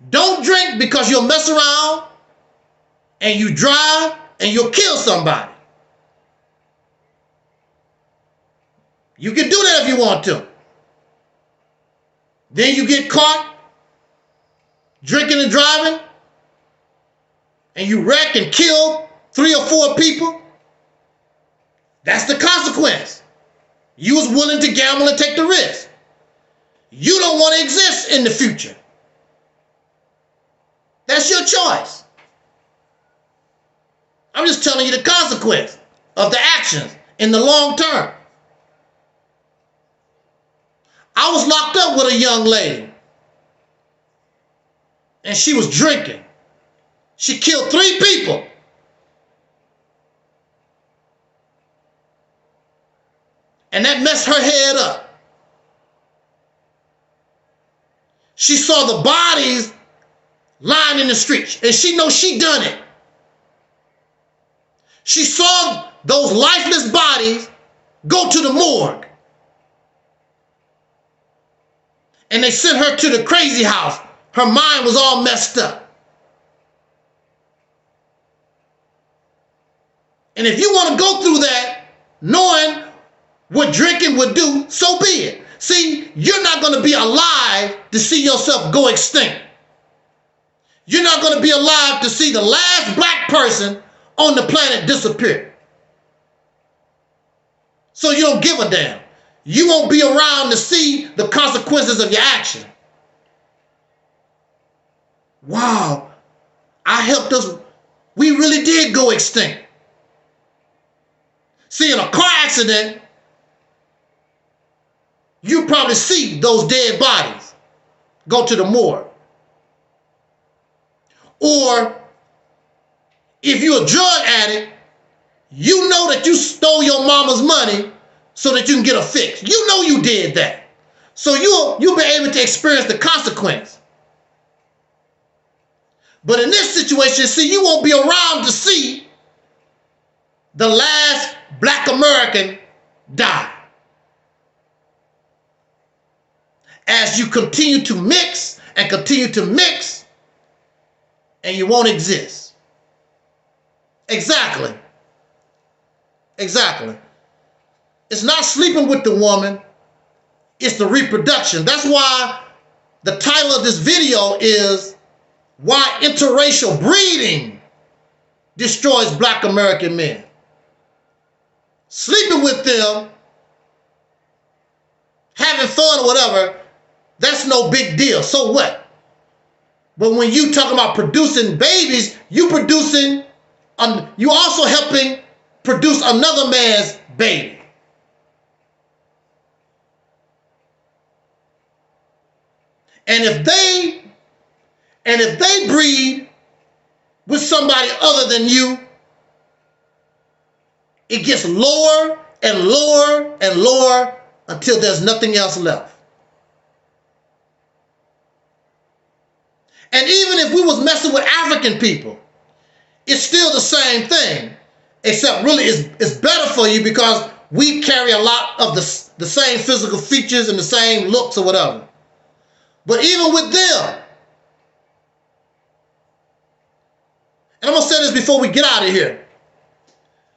Don't drink because you'll mess around and you drive and you'll kill somebody. You can do that if you want to. Then you get caught drinking and driving and you wreck and kill 3 or 4 people. That's the consequence. You was willing to gamble and take the risk. You don't want to exist in the future. That's your choice. I'm just telling you the consequence of the actions in the long term. I was locked up with a young lady and she was drinking. She killed 3 people. And that messed her head up. She saw the bodies lying in the streets, and she knows she done it. She saw those lifeless bodies go to the morgue. And they sent her to the crazy house. Her mind was all messed up. And if you want to go through that, knowing what drinking would do, so be it. See, you're not going to be alive to see yourself go extinct. You're not going to be alive to see the last black person on the planet disappear. So you don't give a damn. You won't be around to see the consequences of your action. Wow, I helped us. We really did go extinct. See, in a car accident, you probably see those dead bodies go to the morgue. Or if you're a drug addict, you know that you stole your mama's money so that you can get a fix. You know you did that. So you'll be able to experience the consequence. But in this situation, see, you won't be around to see the last black American die. As you continue to mix and continue to mix, and you won't exist. Exactly. Exactly. It's not sleeping with the woman, it's the reproduction. That's why the title of this video is Why Interracial Breeding Destroys Black American Men. Sleeping with them, having fun or whatever, that's no big deal. So what? But when you talk about producing babies, you also helping produce another man's baby. And if they breed with somebody other than you, it gets lower and lower and lower until there's nothing else left. And even if we was messing with African people, it's still the same thing, except really it's better for you because we carry a lot of the same physical features and the same looks or whatever. But even with them, and I'm gonna say this before we get out of here.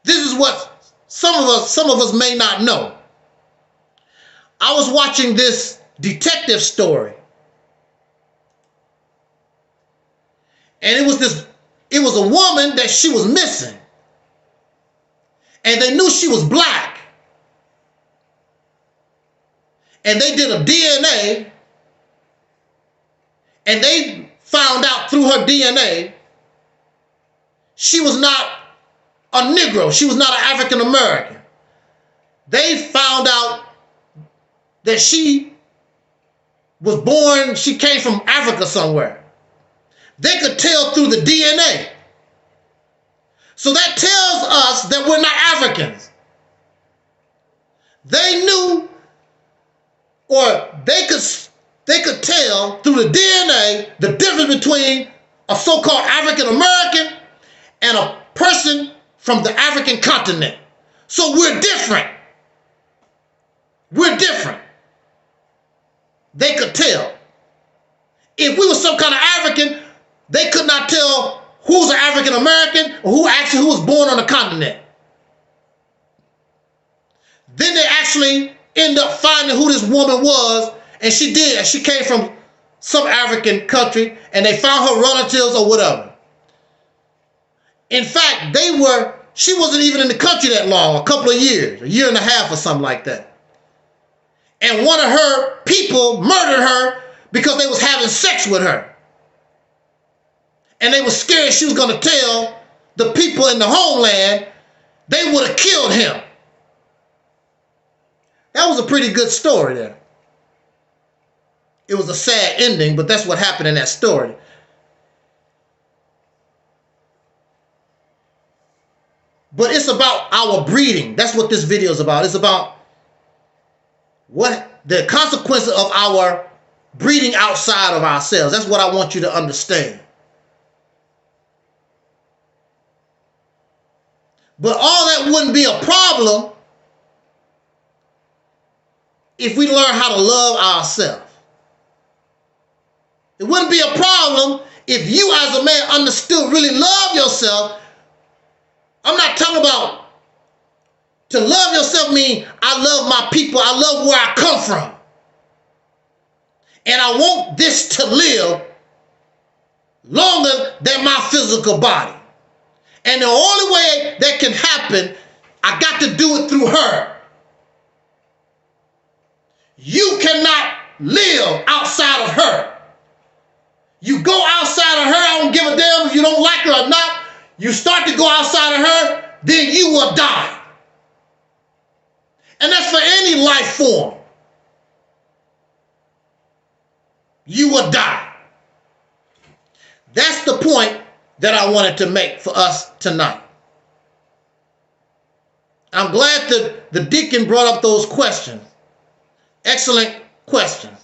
This is what some of us may not know. I was watching this detective story, and it was a woman that she was missing, and they knew she was black, and they did a DNA, and they found out through her DNA she was not a Negro. She was not an African American. They found out that she was born, she came from Africa somewhere. They could tell through the DNA. So that tells us that we're not Africans. They knew, or they could tell through the DNA the difference between a so-called African American and a person from the African continent. So we're different. We're different. They could tell. If we were some kind of African, they could not tell who's an African American or who was born on the continent. Then they actually end up finding who this woman was, and she did. She came from some African country, and they found her relatives or whatever. In fact, she wasn't even in the country that long, a couple of years, a year and a half or something like that. And one of her people murdered her because they was having sex with her. And they were scared she was going to tell the people in the homeland, they would have killed him. That was a pretty good story there. It was a sad ending, but that's what happened in that story. But it's about our breeding. That's what this video is about. It's about what the consequences of our breeding outside of ourselves. That's what I want you to understand. But all that wouldn't be a problem if we learn how to love ourselves. It wouldn't be a problem if you as a man understood really love yourself. I'm not talking about to love yourself mean I love my people, I love where I come from. And I want this to live longer than my physical body. And the only way that can happen, I got to do it through her. You cannot live outside of her. You go outside of her, I don't give a damn if you don't like her or not. You start to go outside of her, then you will die. And that's for any life form. You will die. That's the point that I wanted to make for us tonight. I'm glad that the deacon brought up those questions. Excellent questions.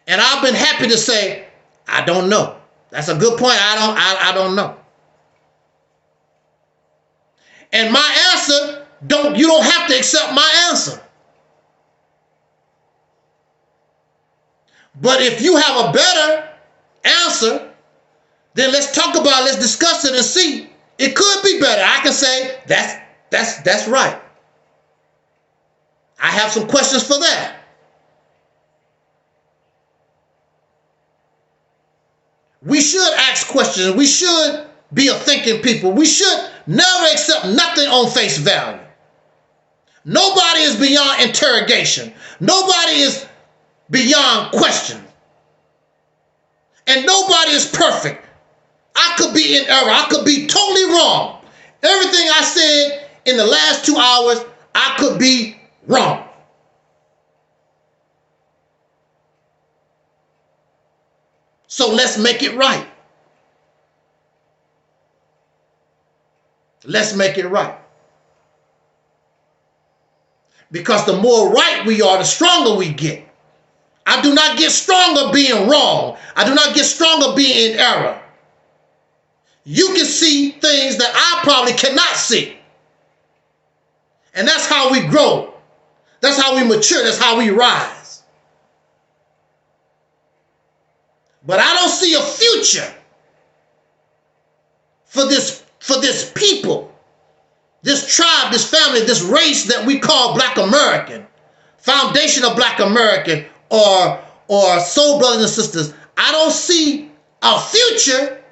And I've been happy to say, I don't know. That's a good point. I don't know. And my answer, you don't have to accept my answer. But if you have a better answer, then let's talk about it, let's discuss it and see. It could be better. I can say that's right. I have some questions for that. We should ask questions. We should be a thinking people. We should never accept nothing on face value. Nobody is beyond interrogation. Nobody is beyond question. And nobody is perfect. I could be in error. I could be totally wrong. Everything I said in the last 2 hours, I could be wrong. So let's make it right. Let's make it right. Because the more right we are, the stronger we get. I do not get stronger being wrong. I do not get stronger being in error. You can see things that I probably cannot see. And that's how we grow. That's how we mature. That's how we rise. But I don't see a future for this people, this tribe, this family, this race that we call Black American, foundation of Black American, or soul brothers and sisters. I don't see a future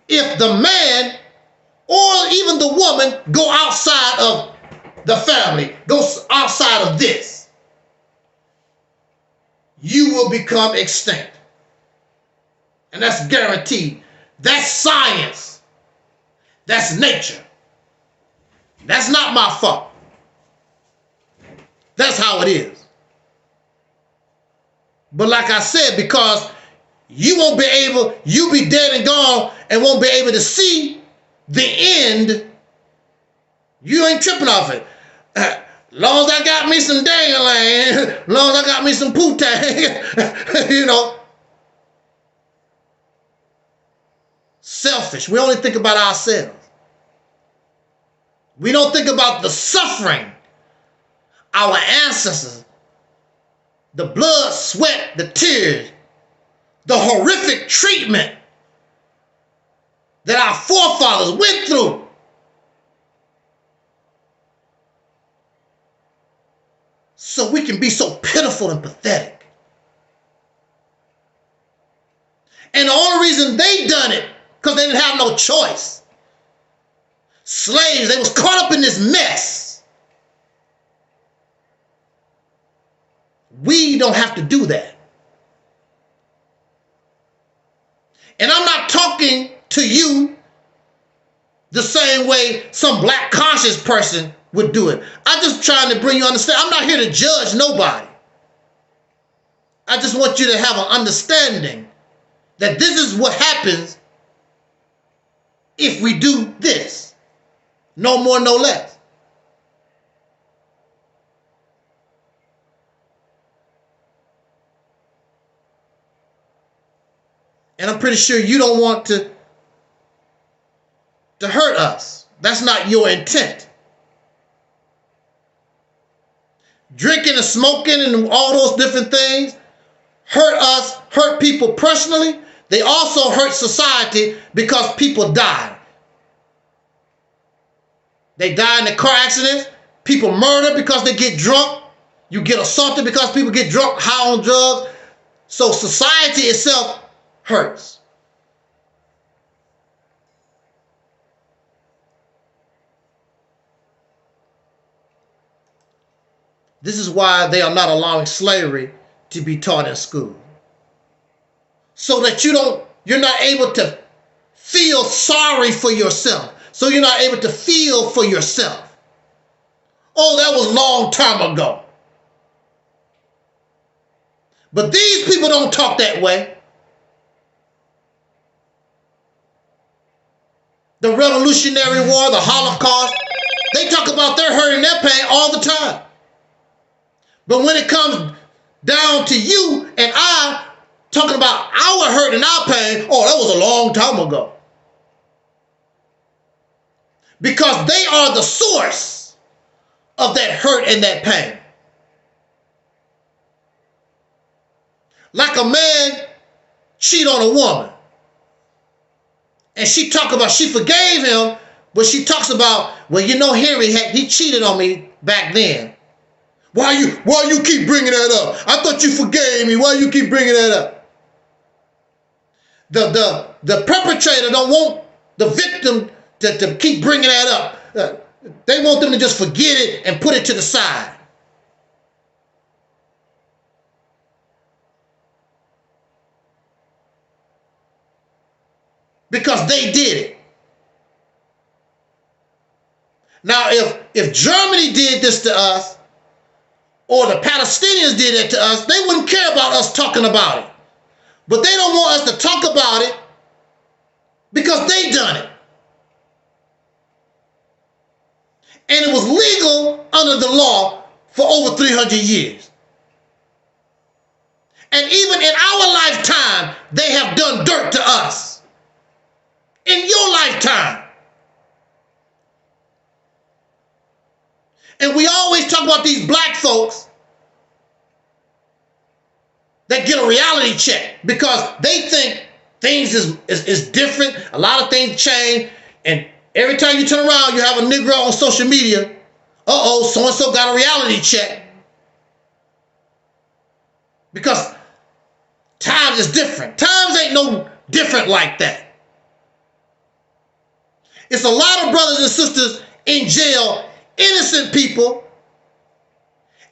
if the man or even the woman go outside of the family, go outside of this. You will become extinct. And that's guaranteed. That's science. That's nature. That's not my fault. That's how it is. But like I said, because you'll be dead and gone and won't be able to see the end, you ain't tripping off it. Long as I got me some dangling, long as I got me some poutine, you know. Selfish. We only think about ourselves. We don't think about the suffering our ancestors, the blood, sweat, the tears, the horrific treatment that our forefathers went through. So we can be so pitiful and pathetic. And the only reason they done it, because they didn't have no choice. Slaves, they was caught up in this mess. We don't have to do that. And I'm not talking to you the same way some black conscious person would do it. I'm just trying to bring you understand. I'm not here to judge nobody. I just want you to have an understanding that this is what happens if we do this. No more, no less. And I'm pretty sure you don't want to hurt us. That's not your intent. Drinking and smoking and all those different things hurt us, hurt people personally. They also hurt society because people die. They die in the car accidents. People murder because they get drunk. You get assaulted because people get drunk, high on drugs. So society itself hurts. This is why they are not allowing slavery to be taught in school. So that you're not able to feel sorry for yourself. So you're not able to feel for yourself. Oh, that was a long time ago. But these people don't talk that way. The Revolutionary War, the Holocaust, they talk about their hurt and their pain all the time. But when it comes down to you and I talking about our hurt and our pain, oh, that was a long time ago. Because they are the source of that hurt and that pain. Like a man cheat on a woman. And she talk about she forgave him, but she talks about, well, you know, he cheated on me back then. Why you keep bringing that up? I thought you forgave me. Why you keep bringing that up? The perpetrator don't want the victim to keep bringing that up. They want them to just forget it and put it to the side. Because they did it. Now, if Germany did this to us, or the Palestinians did it to us, they wouldn't care about us talking about it. But they don't want us to talk about it because they done it. And it was legal under the law for over 300 years. And even in our lifetime, they have done dirt to us. In your lifetime. And we always talk about these black folks that get a reality check because they think things is different. A lot of things change. And every time you turn around, you have a Negro on social media. Uh-oh, so-and-so got a reality check. Because times is different. Times ain't no different like that. It's a lot of brothers and sisters in jail, innocent people,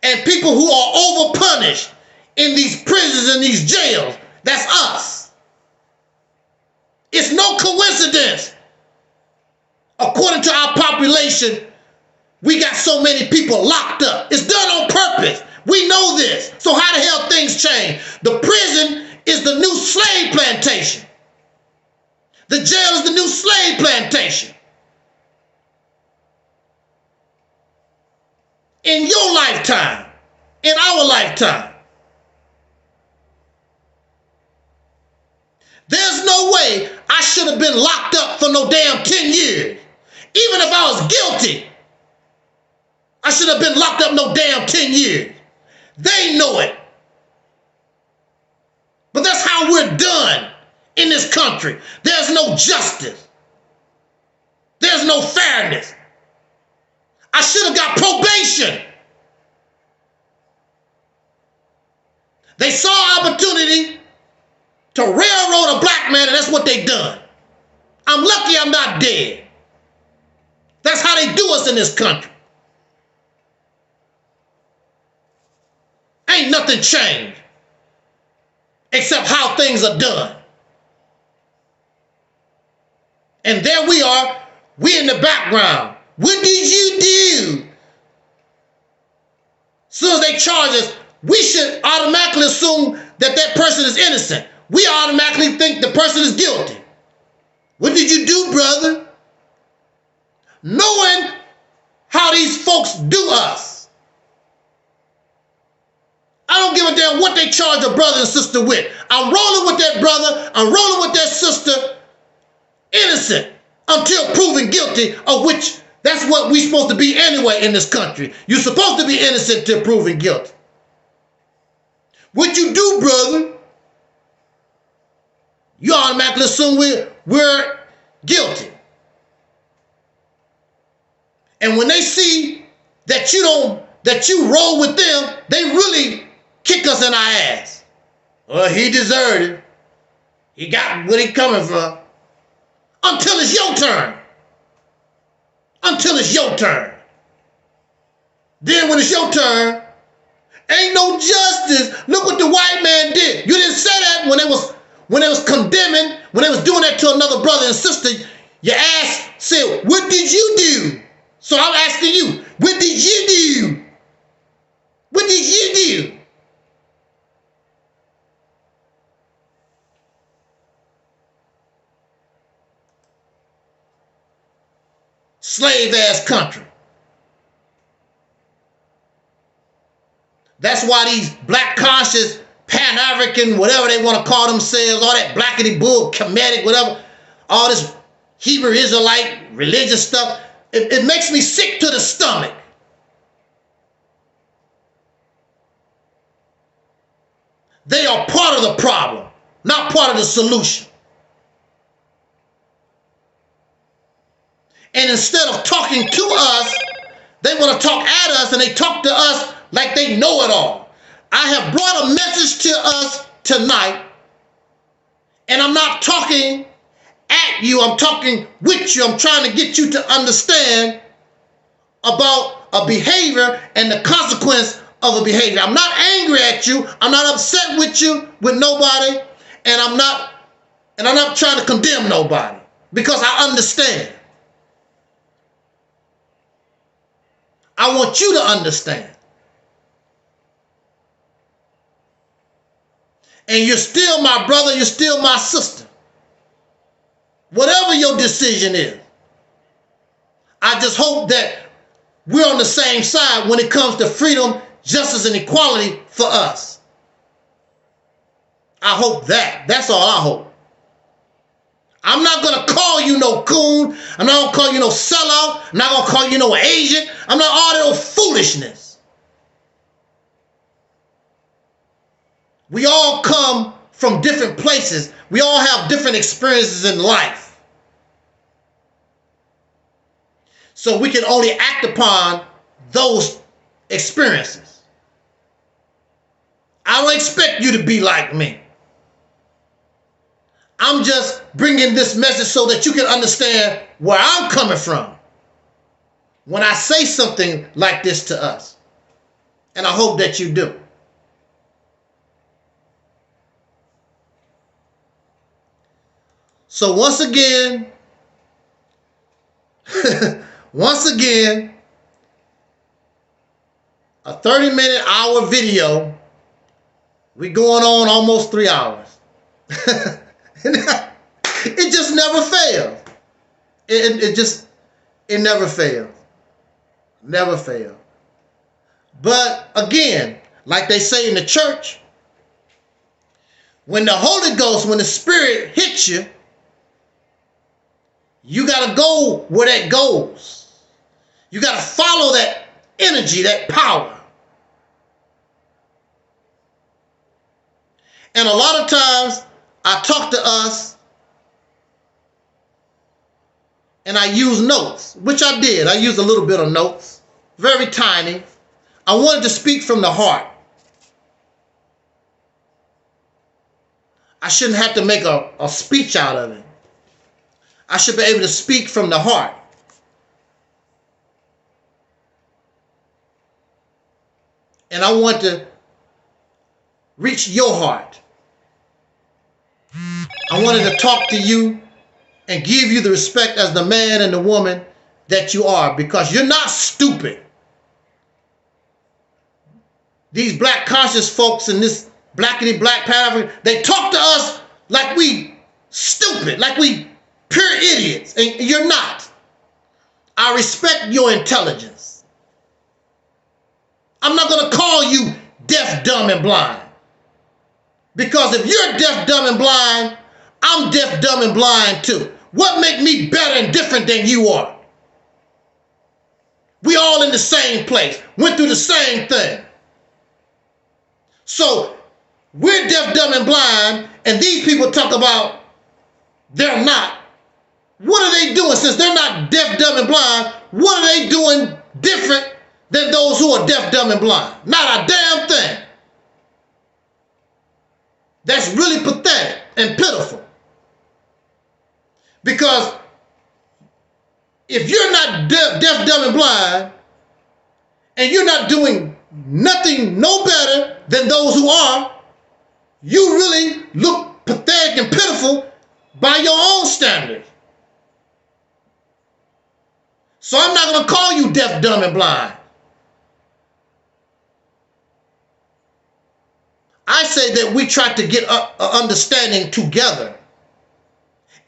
and people who are overpunished in these prisons and these jails. That's us. It's no coincidence. According to our population, we got so many people locked up. It's done on purpose. We know this. So how the hell things change? The prison is the new slave plantation. The jail is the new slave plantation. In your lifetime, in our lifetime, there's no way I should have been locked up for no damn 10 years. Even if I was guilty, I should have been locked up no damn 10 years. They know it. But that's how we're done in this country. There's no justice. There's no fairness. I should have got probation. They saw opportunity to railroad a black man, and that's what they done. I'm lucky I'm not dead. That's how they do us in this country. Ain't nothing changed except how things are done. And there we are, we in the background. What did you do? As soon as they charge us, we should automatically assume that that person is innocent. We automatically think the person is guilty. What did you do, brother? Knowing how these folks do us. I don't give a damn what they charge a brother and sister with. I'm rolling with that brother. I'm rolling with that sister. Innocent until proven guilty, of which that's what we're supposed to be anyway in this country. You're supposed to be innocent till proven guilty. What you do, brother? You automatically assume we're guilty. And when they see that you roll with them, they really kick us in our ass. Well, he deserved it. He got what he coming for. Until it's your turn. Until it's your turn. Then when it's your turn, ain't no justice. Look what the white man did. You didn't say that when it was condemning, when they was doing that to another brother and sister. Your ass said, what did you do? So I'm asking you, what did you do? What did you do? Slave ass country. That's why these black conscious, Pan-African, whatever they want to call themselves, all that blackity bull, Kemetic, whatever, all this Hebrew Israelite religious stuff, it makes me sick to the stomach. They are part of the problem, not part of the solution. And instead of talking to us, they want to talk at us, and they talk to us like they know it all. I have brought a message to us tonight, and I'm not talking at you, I'm talking with you. I'm trying to get you to understand about a behavior and the consequence of a behavior. I'm not angry at you. I'm not upset with you, with nobody, and I'm not trying to condemn nobody, because I understand. I want you to understand. And you're still my brother, you're still my sister. Whatever your decision is, I just hope that we're on the same side when it comes to freedom, justice, and equality for us. I hope that. That's all I hope. I'm not going to call you no coon. I'm not going to call you no sellout. I'm not going to call you no agent. I'm not all that old foolishness. We all come from different places. We all have different experiences in life. So we can only act upon those experiences. I don't expect you to be like me. I'm just bringing this message so that you can understand where I'm coming from when I say something like this to us. And I hope that you do. So once again, a 30-minute hour video. We going on almost 3 hours. It just never fails. It never fails. Never fails. But again, like they say in the church, when the Holy Ghost, when the Spirit hits you, you got to go where that goes. You got to follow that energy, that power. And a lot of times I talk to us and I use notes, which I did. I used a little bit of notes, very tiny. I wanted to speak from the heart. I shouldn't have to make a speech out of it. I should be able to speak from the heart. And I want to reach your heart. I wanted to talk to you and give you the respect as the man and the woman that you are, because you're not stupid. These black conscious folks and this blackity black Pan-African, they talk to us like we stupid, like we pure idiots, and you're not. I respect your intelligence. I'm not going to call you deaf, dumb, and blind. Because if you're deaf, dumb, and blind, I'm deaf, dumb, and blind too. What makes me better and different than you are? We all in the same place, went through the same thing. So we're deaf, dumb, and blind, and these people talk about they're not. What are they doing? Since they're not deaf, dumb, and blind, what are they doing different than those who are deaf, dumb, and blind? Not a damn thing. That's really pathetic and pitiful. Because if you're not deaf, dumb, and blind, and you're not doing nothing no better than those who are, you really look pathetic and pitiful by your own standards. So I'm not going to call you deaf, dumb, and blind. I say that we try to get an understanding together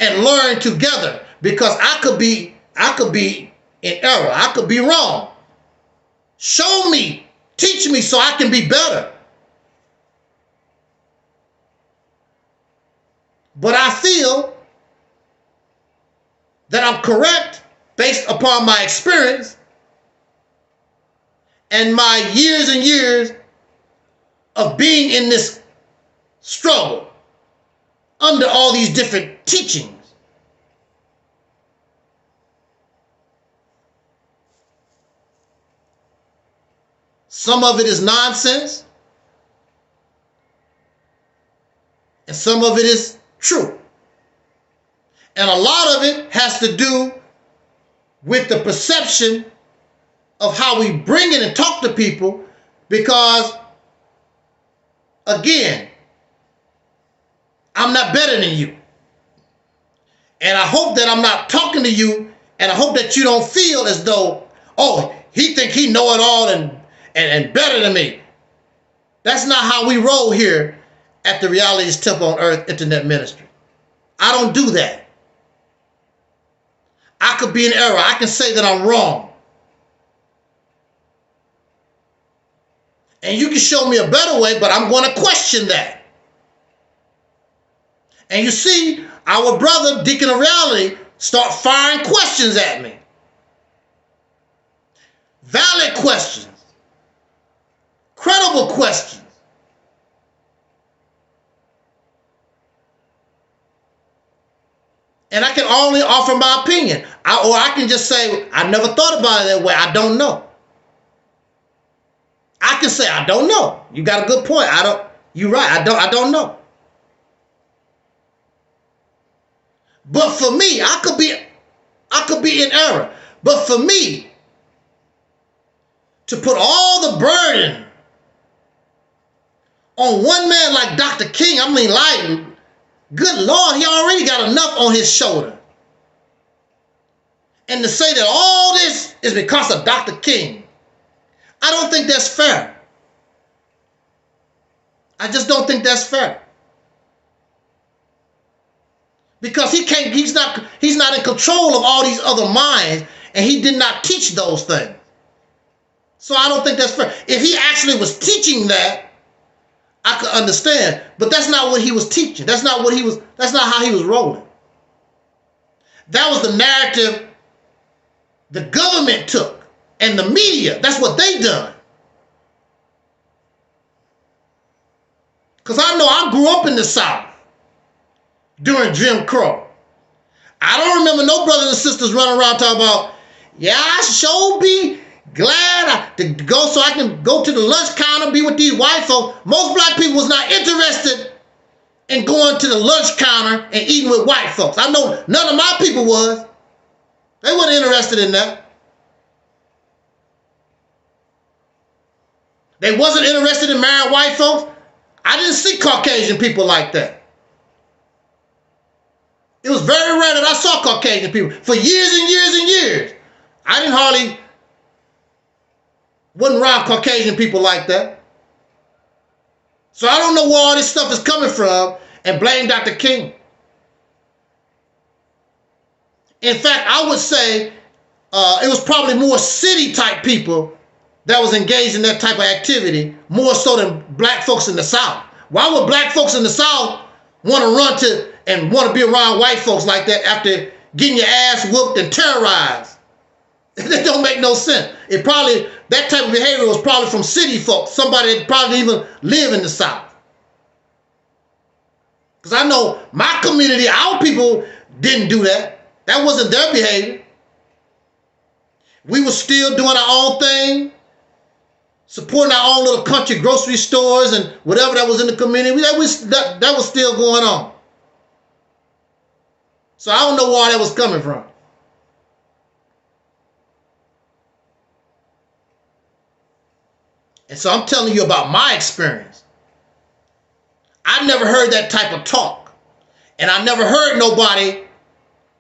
and learn together, because I could be in error. I could be wrong. Show me, teach me so I can be better. But I feel that I'm correct based upon my experience and my years and years of being in this struggle under all these different teachings. Some of it is nonsense, and some of it is true. And a lot of it has to do with the perception of how we bring it and talk to people, because, again, I'm not better than you. And I hope that I'm not talking to you, and I hope that you don't feel as though, oh, he think he know it all and better than me. That's not how we roll here at the Reality's Temple on Earth Internet Ministry. I don't do that. I could be in error. I can say that I'm wrong. And you can show me a better way, but I'm going to question that. And you see, our brother, Deacon of Reality, start firing questions at me. Valid questions. Credible questions. And I can only offer my opinion. Or I can just say, I never thought about it that way. I don't know. I can say, I don't know. You got a good point. You're right. I don't know. But for me, I could be in error. But for me to put all the burden on one man like Dr. King, like, good Lord, he already got enough on his shoulder. And to say that all this is because of Dr. King, I don't think that's fair. I just don't think that's fair. Because he's not in control of all these other minds, and he did not teach those things. So I don't think that's fair. If he actually was teaching that, I could understand, but that's not what he was teaching. That's not how he was rolling. That was the narrative the government took, and the media. That's what they done. Because I know I grew up in the South during Jim Crow. I don't remember no brothers and sisters running around talking about, yeah, I sure be glad to go so I can go to the lunch counter, be with these white folks. Most black people was not interested in going to the lunch counter and eating with white folks. I know none of my people was. They weren't interested in that. They wasn't interested in marrying white folks. I didn't see Caucasian people like that. It was very rare that I saw Caucasian people for years and years and years. I wasn't around Caucasian people like that. So I don't know where all this stuff is coming from and blame Dr. King. In fact, I would say it was probably more city type people that was engaged in that type of activity, more so than black folks in the South. Why would black folks in the South want to run to and want to be around white folks like that after getting your ass whooped and terrorized? That don't make no sense. That type of behavior was probably from city folks, somebody that probably even live in the South. Because I know my community, our people didn't do that. That wasn't their behavior. We were still doing our own thing, supporting our own little country grocery stores and whatever that was in the community. That was still going on. So I don't know where that was coming from. And so I'm telling you about my experience. I never heard that type of talk. And I never heard nobody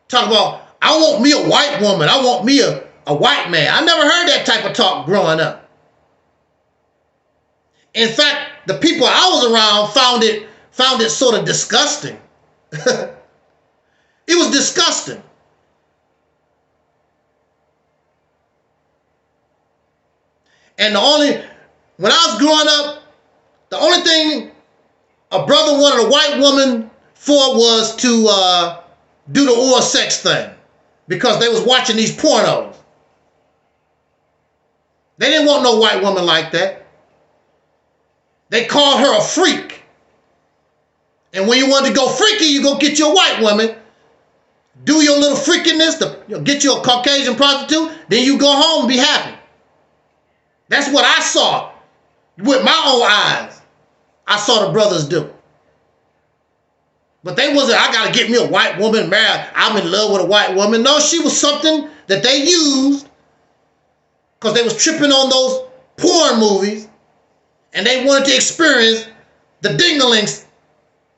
talk about, I want me a white woman. I want me a a white man. I never heard that type of talk growing up. In fact, the people I was around found it sort of disgusting. It was disgusting. And when I was growing up, the only thing a brother wanted a white woman for was to do the oral sex thing, because they was watching these pornos. They didn't want no white woman like that. They called her a freak. And when you wanted to go freaky, you go get your white woman, do your little freakiness, get you a Caucasian prostitute, then you go home and be happy. That's what I saw with my own eyes. I saw the brothers do. But they wasn't, I got to get me a white woman, married, I'm in love with a white woman. No, she was something that they used because they was tripping on those porn movies and they wanted to experience the ding-a-ling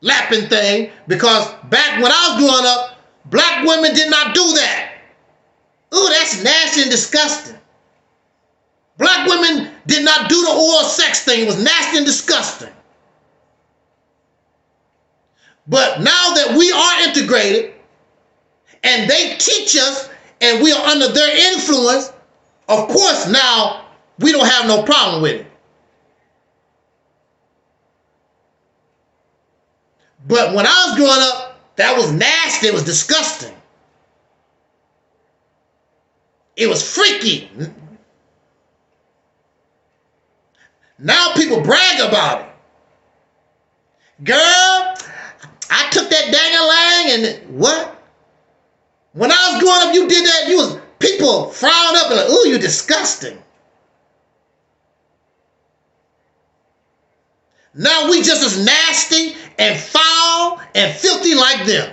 lapping thing, because back when I was growing up, black women did not do that. Ooh, that's nasty and disgusting. Black women did not do the oral sex thing. It was nasty and disgusting. But now that we are integrated and they teach us and we are under their influence, of course now we don't have no problem with it. But when I was growing up, that was nasty. It was disgusting. It was freaky. Now people brag about it. Girl, I took that dang-a-lang and what? When I was growing up, you did that, people frowned up and like, ooh, you disgusting. Now we just as nasty and foul and filthy like them.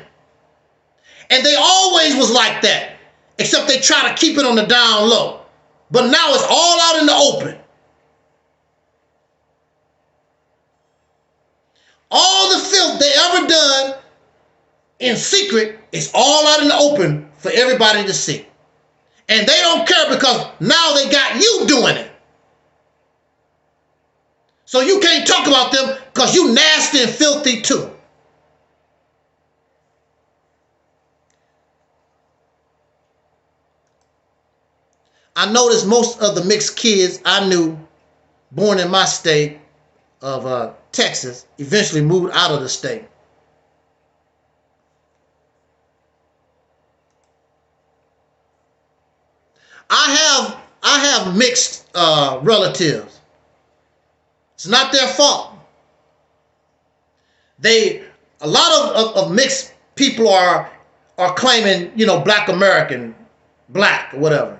And they always was like that, except they try to keep it on the down low. But now it's all out in the open. All the filth they ever done in secret is all out in the open for everybody to see. And they don't care because now they got you doing it. So you can't talk about them because you nasty and filthy too. I noticed most of the mixed kids I knew born in my state of Texas eventually moved out of the state. I have mixed relatives. It's not their fault. A lot of mixed people are claiming, Black American, black, or whatever.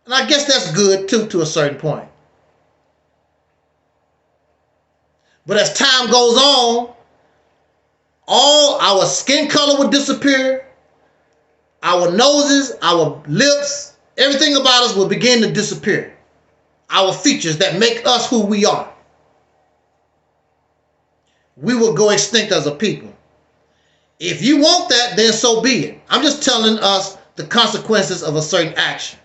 And I guess that's good too, to a certain point. But as time goes on, all our skin color would disappear. Our noses, our lips, everything about us will begin to disappear. Our features that make us who we are. We will go extinct as a people. If you want that, then so be it. I'm just telling us the consequences of a certain action.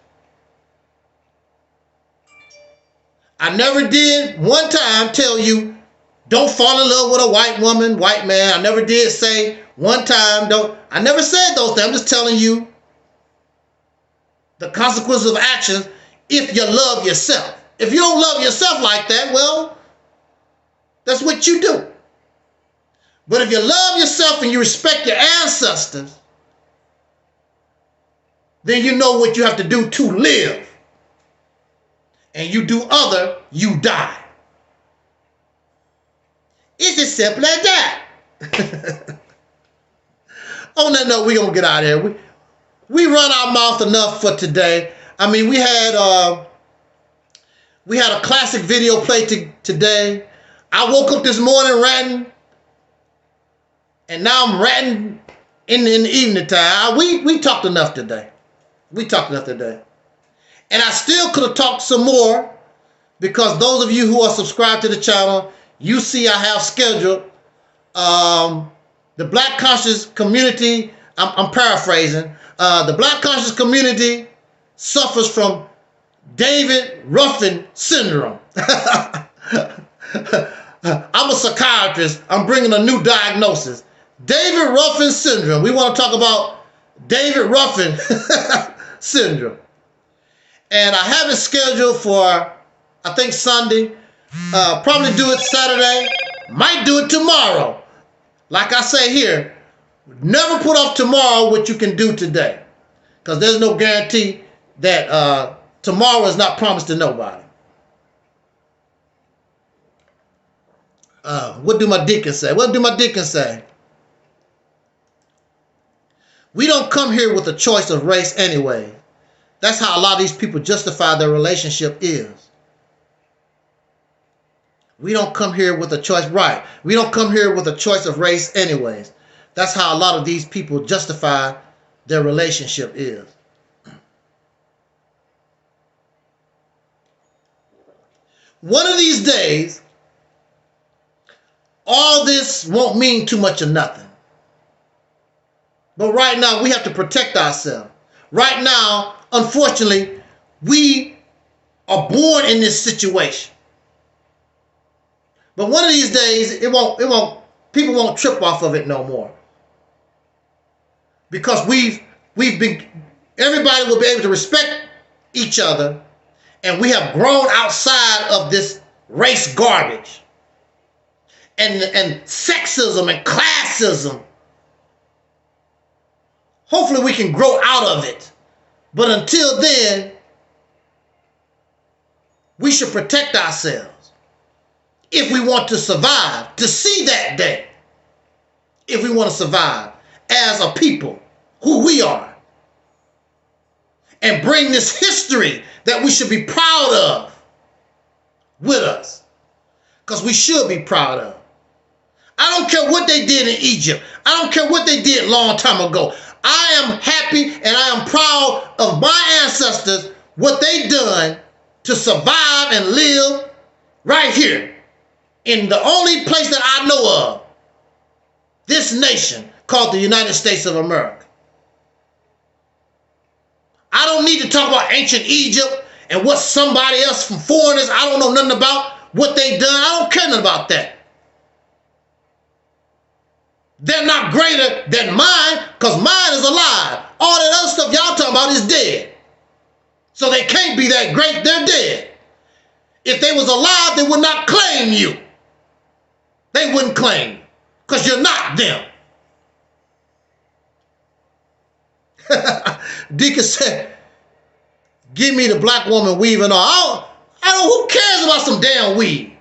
I never did one time tell you, don't fall in love with a white woman, white man. I never did say one time, I never said those things. I'm just telling you the consequences of actions if you love yourself. If you don't love yourself like that, well, that's what you do. But if you love yourself and you respect your ancestors, then you know what you have to do to live. And you do other, you die. It's as simple as that. On that note, we're going to get out of here. We run our mouth enough for today. I mean, we had a classic video play today. I woke up this morning ranting, and now I'm ranting in the evening time. We talked enough today. And I still could have talked some more, because those of you who are subscribed to the channel, you see I have scheduled the Black Conscious Community I'm paraphrasing. The black conscious community suffers from David Ruffin syndrome. I'm a psychiatrist. I'm bringing a new diagnosis. David Ruffin syndrome. We want to talk about David Ruffin syndrome. And I have it scheduled for, I think, Sunday. Probably do it Saturday. Might do it tomorrow. Like I say here, never put off tomorrow what you can do today. Because there's no guarantee that tomorrow is not promised to nobody. What do my deacons say? What do my deacons say? We don't come here with a choice of race anyway. That's how a lot of these people justify their relationship is. We don't come here with a choice, right? We don't come here with a choice of race anyways. That's how a lot of these people justify their relationship is. One of these days, all this won't mean too much of nothing. But right now, we have to protect ourselves. Right now, unfortunately, we are born in this situation. But one of these days, people won't trip off of it no more. Because everybody will be able to respect each other, and we have grown outside of this race garbage and sexism and classism. Hopefully we can grow out of it. But until then, we should protect ourselves if we want to survive, to see that day. If we want to survive as a people, who we are, and bring this history that we should be proud of with us. Because we should be proud of. I don't care what they did in Egypt. I don't care what they did a long time ago. I am happy and I am proud of my ancestors, what they done to survive and live right here in the only place that I know of, this nation called the United States of America. I don't need to talk about ancient Egypt and what somebody else from foreigners, I don't know nothing about what they done. I don't care nothing about that. They're not greater than mine because mine is alive. All that other stuff y'all talking about is dead. So they can't be that great. They're dead. If they was alive, they would not claim you. They wouldn't claim you because you're not them. Deacon said, give me the black woman weaving on. I don't, who cares about some damn weave?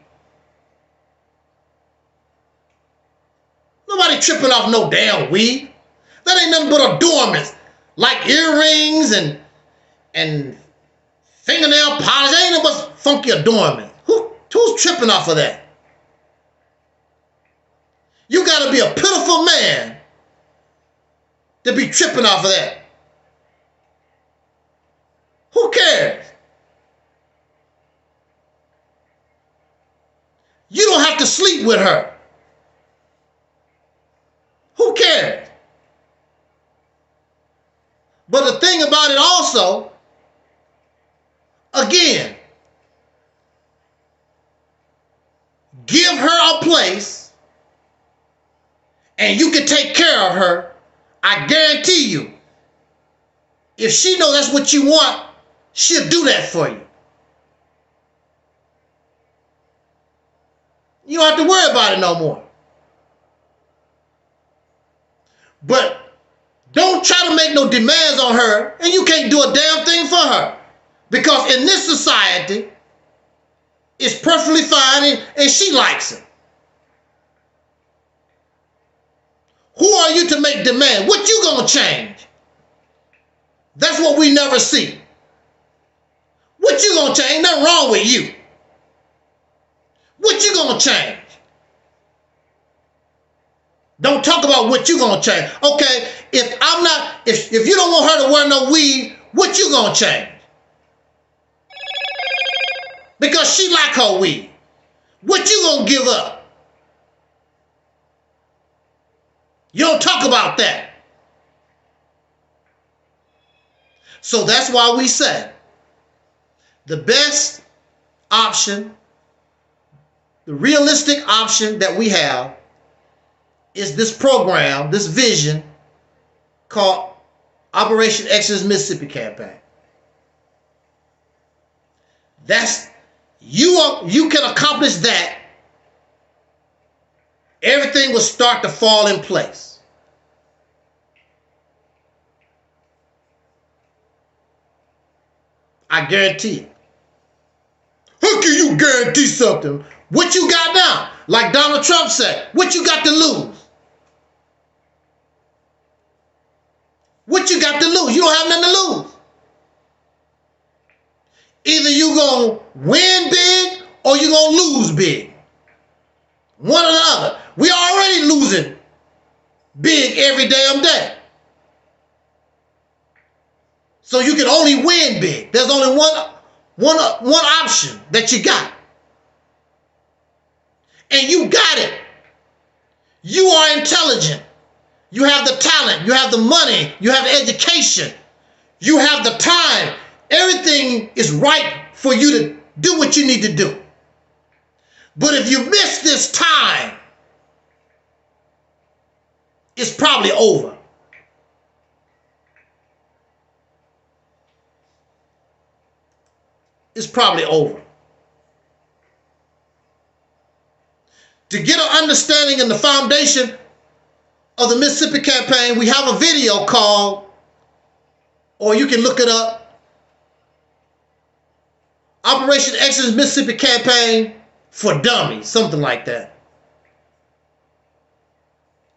Nobody tripping off no damn weave. That ain't nothing but adornments, like earrings and fingernail polish. That ain't nothing but funky adornment. Who's tripping off of that? You got to be a pitiful man to be tripping off of that. Who cares? You don't have to sleep with her. Who cares? But the thing about it also, again, give her a place and you can take care of her. I guarantee you, if she knows that's what you want, she'll do that for you. You don't have to worry about it no more. But don't try to make no demands on her and you can't do a damn thing for her. Because in this society, it's perfectly fine and she likes it. Who are you to make demands? What you gonna change? That's what we never see. What you gonna change? Ain't nothing wrong with you. What you gonna change? Don't talk about what you gonna change. Okay, if you don't want her to wear no weave, what you gonna change? Because she like her weave. What you gonna give up? You don't talk about that. So that's why we say the best option, the realistic option that we have is this program, this vision called Operation Exodus Mississippi Campaign. That's you can accomplish that. Everything will start to fall in place. I guarantee it. How can you guarantee something? What you got now? Like Donald Trump said, what you got to lose? What you got to lose? You don't have nothing to lose. Either you gonna win big or you gonna lose big. One or the other. We already losing big every damn day. So you can only win big. There's only one option that you got. And you got it. You are intelligent. You have the talent. You have the money. You have the education. You have the time. Everything is right for you to do what you need to do. But if you miss this time, it's probably over. It's probably over. To get an understanding and the foundation of the Mississippi campaign, we have a video called, or you can look it up, Operation Exodus Mississippi Campaign for Dummies, something like that.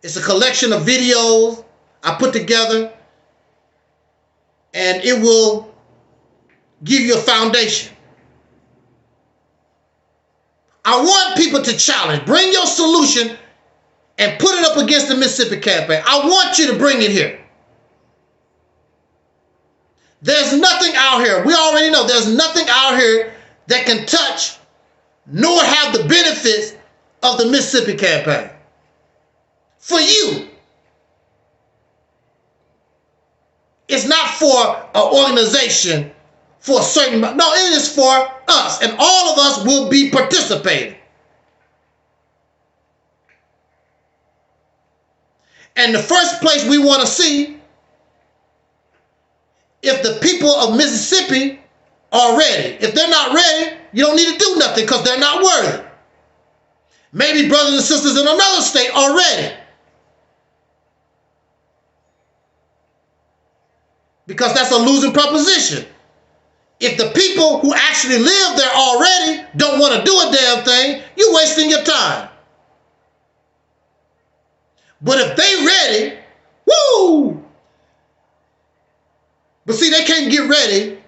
It's a collection of videos I put together, and it will give you a foundation. I want people to challenge. Bring your solution and put it up against the Mississippi campaign. I want you to bring it here. There's nothing out here. We already know there's nothing out here that can touch nor have the benefits of the Mississippi campaign. For you. It's not for an organization for a certain, no, it is for us, and all of us will be participating. And the first place we want to see if the people of Mississippi are ready. If they're not ready, you don't need to do nothing because they're not worthy. Maybe brothers and sisters in another state are ready, because that's a losing proposition. If the people who actually live there already don't want to do a damn thing, you're wasting your time. But if they ready, woo! But see, they can't get ready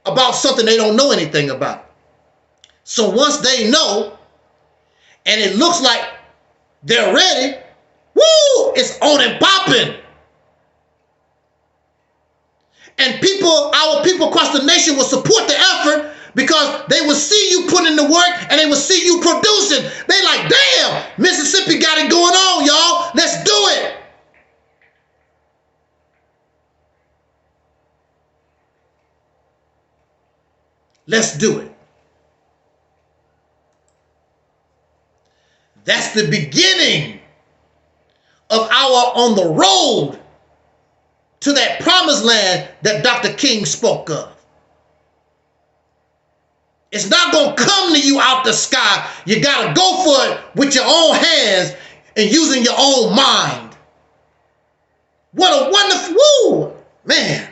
about something they don't know anything about. So once they know, and it looks like they're ready, woo! It's on and popping. And our people across the nation will support the effort because they will see you put in the work and they will see you producing. They like, damn, Mississippi got it going on, y'all. Let's do it. Let's do it. That's the beginning of our on the road to that promised land that Dr. King spoke of. It's not going to come to you out the sky. You got to go for it with your own hands and using your own mind. What a wonderful, woo, man.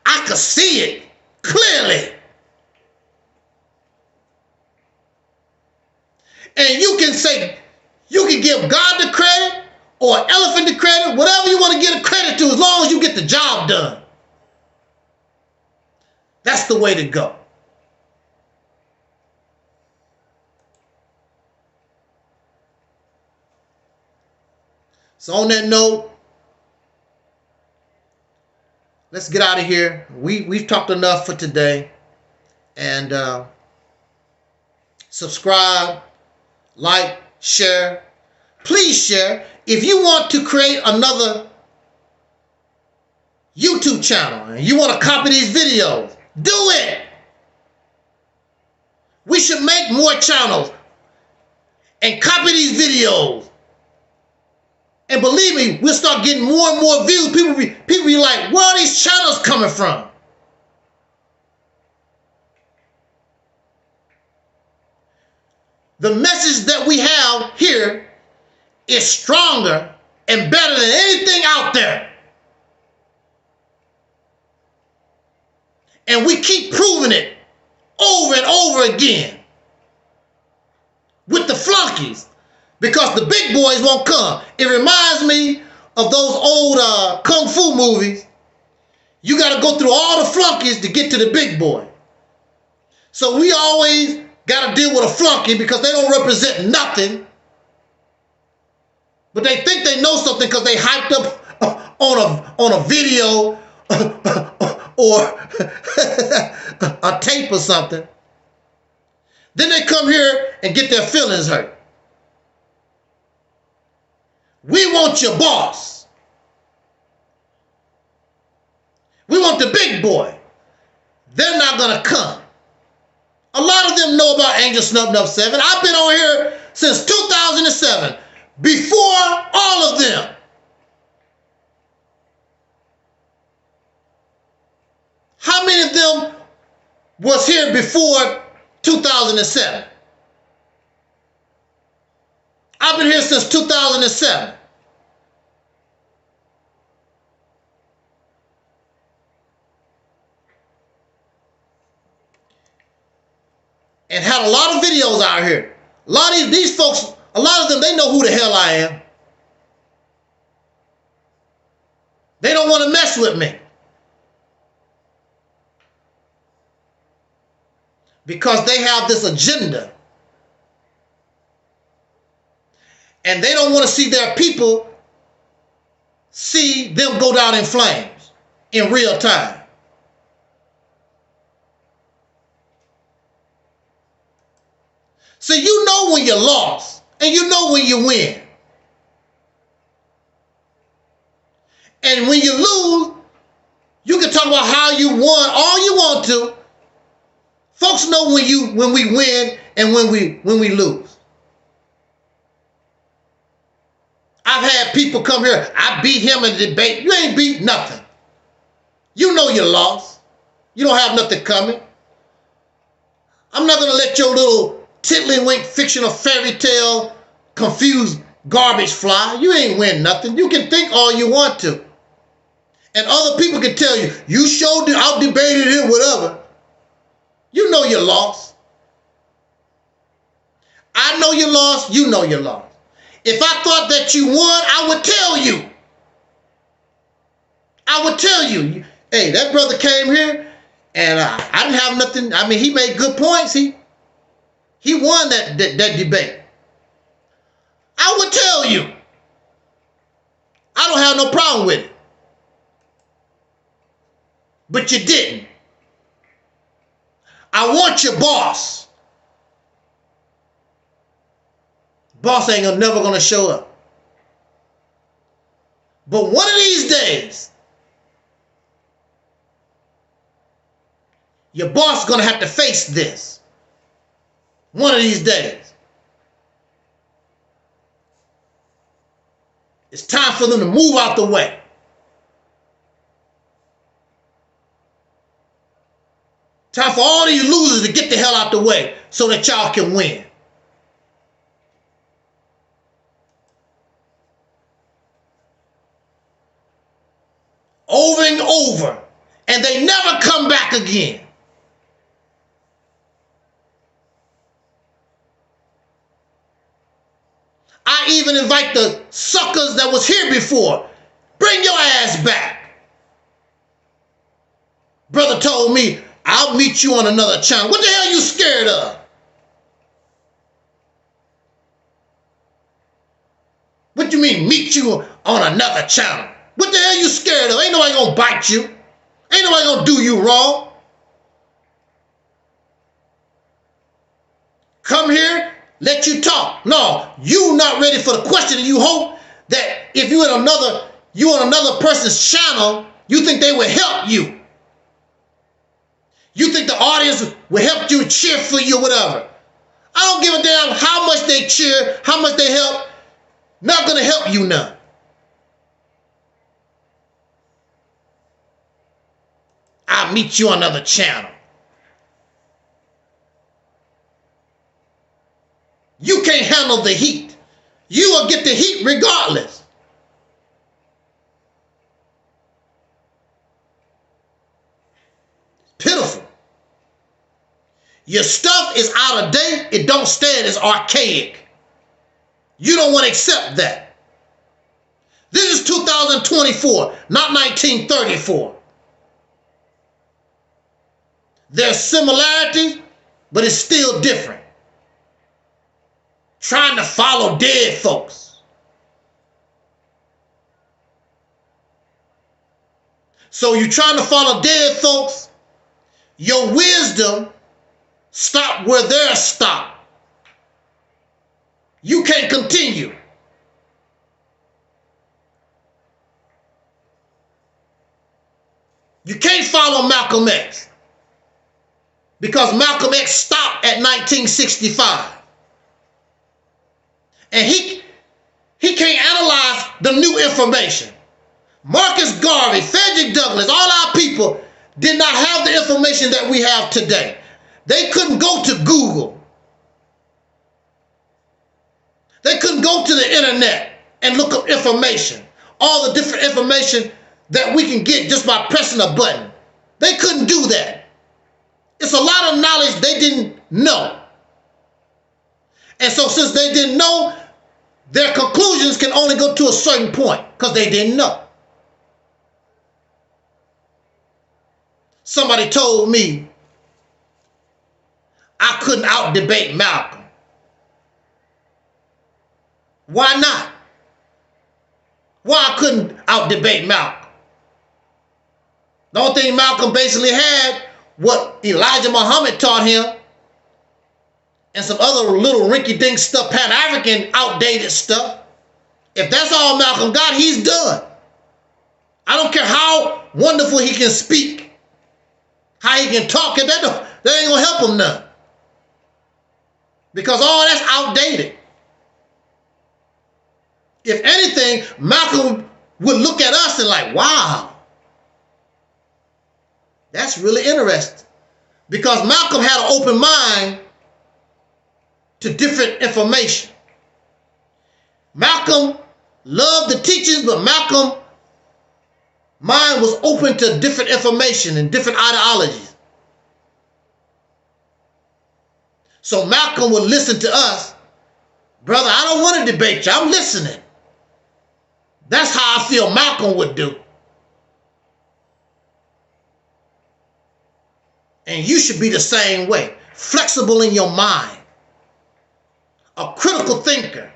I could see it clearly. And you can say, you can give God the credit or an elephant the credit, whatever you want to give the credit to, as long as you get the job done. That's the way to go. So on that note, let's get out of here. We've talked enough for today. And subscribe, like, share. Please share. If you want to create another YouTube channel and you want to copy these videos, do it. We should make more channels and copy these videos. And believe me, we'll start getting more and more views. People be like, where are these channels coming from? The message that we have here is stronger and better than anything out there. And we keep proving it over and over again with the flunkies because the big boys won't come. It reminds me of those old kung fu movies. You got to go through all the flunkies to get to the big boy. So we always got to deal with a flunky because they don't represent nothing. But they think they know something because they hyped up on a video or a tape or something. Then they come here and get their feelings hurt. We want your boss. We want the big boy. They're not going to come. A lot of them know about Angel Snub Nub 7. I've been on here since 2007. Before all of them. How many of them was here before 2007? I've been here since 2007. And had a lot of videos out here. A lot of these folks, a lot of them, they know who the hell I am. They don't want to mess with me. Because they have this agenda. And they don't want to see their people see them go down in flames in real time. So you know when you're lost and you know when you win. And when you lose, you can talk about how you won all you want to. Folks know when we win and when we lose. I've had people come here, I beat him in a debate. You ain't beat nothing. You know you lost. You don't have nothing coming. I'm not going to let your little tiddlywink fictional fairy tale confused garbage fly. You ain't win nothing. You can think all you want to. And other people can tell you, you showed it, out debated it, whatever. You know you lost. I know you lost. You know you lost. If I thought that you won, I would tell you. I would tell you. Hey, that brother came here and I didn't have nothing. I mean, he made good points. He won that debate. I would tell you. I don't have no problem with it. But you didn't. I want your boss. Boss ain't never gonna show up. But one of these days, your boss is gonna have to face this. One of these days. It's time for them to move out the way. Time for all these losers to get the hell out the way so that y'all can win. Over and over. And they never come back again. I even invite the suckers that was here before. Bring your ass back. Brother told me, I'll meet you on another channel. What the hell are you scared of? What do you mean, meet you on another channel? What the hell are you scared of? Ain't nobody gonna bite you. Ain't nobody gonna do you wrong. Come here, let you talk. No, you not ready for the question, and you hope that if you on another person's channel You think they will help you. You think the audience will help you, cheer for you, whatever. I don't give a damn how much they cheer, how much they help. Not going to help you none. I'll meet you on another channel. You can't handle the heat. You will get the heat regardless. Pitiful. Your stuff is out of date. It don't stand. It's archaic. You don't want to accept that. This is 2024, not 1934. There's similarities, but it's still different. Trying to follow dead folks. So you're trying to follow dead folks. Your wisdom stop where theirs stop. You can't continue. You can't follow Malcolm X because Malcolm X stopped at 1965. And he can't analyze the new information. Marcus Garvey, Frederick Douglass, all our people did not have the information that we have today. They couldn't go to Google. They couldn't go to the internet and look up information. All the different information that we can get just by pressing a button. They couldn't do that. It's a lot of knowledge they didn't know. And so since they didn't know, their conclusions can only go to a certain point because they didn't know. Somebody told me I couldn't out-debate Malcolm. Why not? Why I couldn't out-debate Malcolm? The only thing Malcolm basically had, what Elijah Muhammad taught him, and some other little rinky-dink stuff, Pan-African outdated stuff. If that's all Malcolm got, he's done. I don't care how wonderful he can speak, how he can talk, that ain't gonna help him none. Because all that's outdated. If anything, Malcolm would look at us and like, wow, that's really interesting. Because Malcolm had an open mind to different information. Malcolm loved the teachings, but Malcolm's mind was open to different information and different ideologies. So Malcolm would listen to us. Brother, I don't want to debate you. I'm listening. That's how I feel Malcolm would do. And you should be the same way. Flexible in your mind. A critical thinker.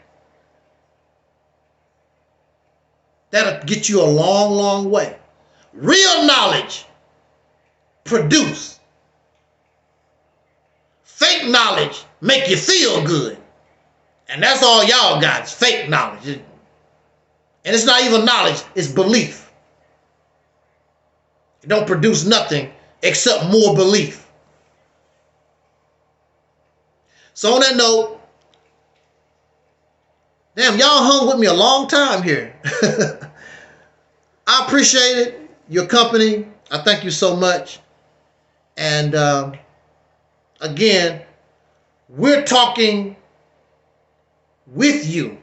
That'll get you a long, long way. Real knowledge produce. Fake knowledge make you feel good. And that's all y'all got is fake knowledge. And it's not even knowledge, it's belief. It don't produce nothing except more belief. So on that note, damn, y'all hung with me a long time here. I appreciate it, your company. I thank you so much. And again, we're talking with you.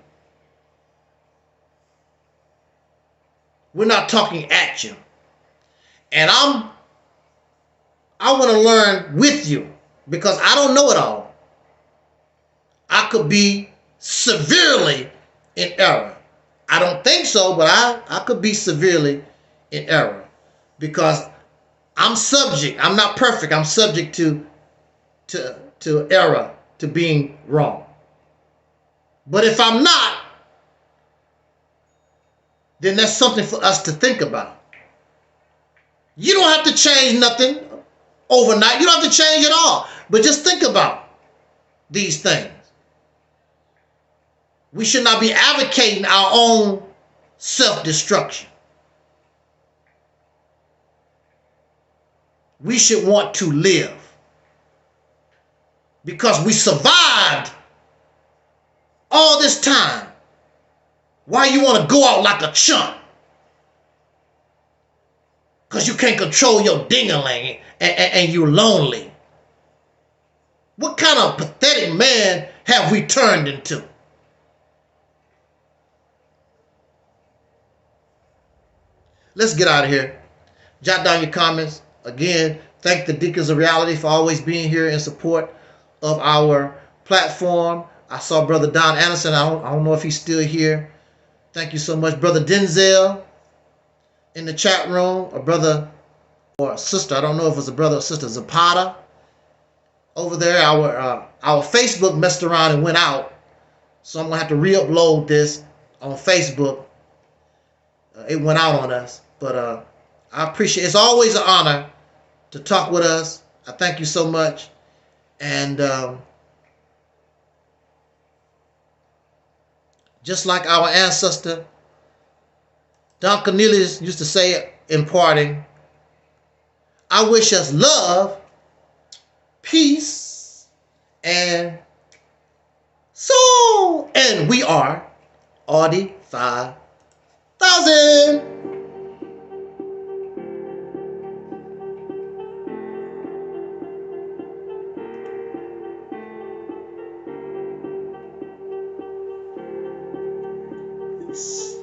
We're not talking at you. And I want to learn with you because I don't know it all. I could be severely in error. I don't think so, but I could be severely in error because I'm subject. I'm not perfect. I'm subject to error, to being wrong. But if I'm not, then that's something for us to think about. You don't have to change nothing overnight. You don't have to change it all. But just think about these things. We should not be advocating our own self-destruction. we should want to live. Because we survived all this time. Why you want to go out like a chump? Because you can't control your ding-a-ling and you're lonely. What kind of pathetic man have we turned into? Let's get out of here. Jot down your comments. Again, thank the Deacons of Reality for always being here in support of our platform. I saw Brother Don Anderson. I don't know if he's still here. Thank you so much. Brother Denzel in the chat room. A brother or a sister. I don't know if it's a brother or sister. Zapata over there. Our Facebook messed around and went out. So I'm going to have to re-upload this on Facebook. It went out on us. But I appreciate it. It's always an honor to talk with us. I thank you so much. And just like our ancestor, Don Cornelius used to say in parting, I wish us love, peace, and soul. And we are Audi 5000. Peace.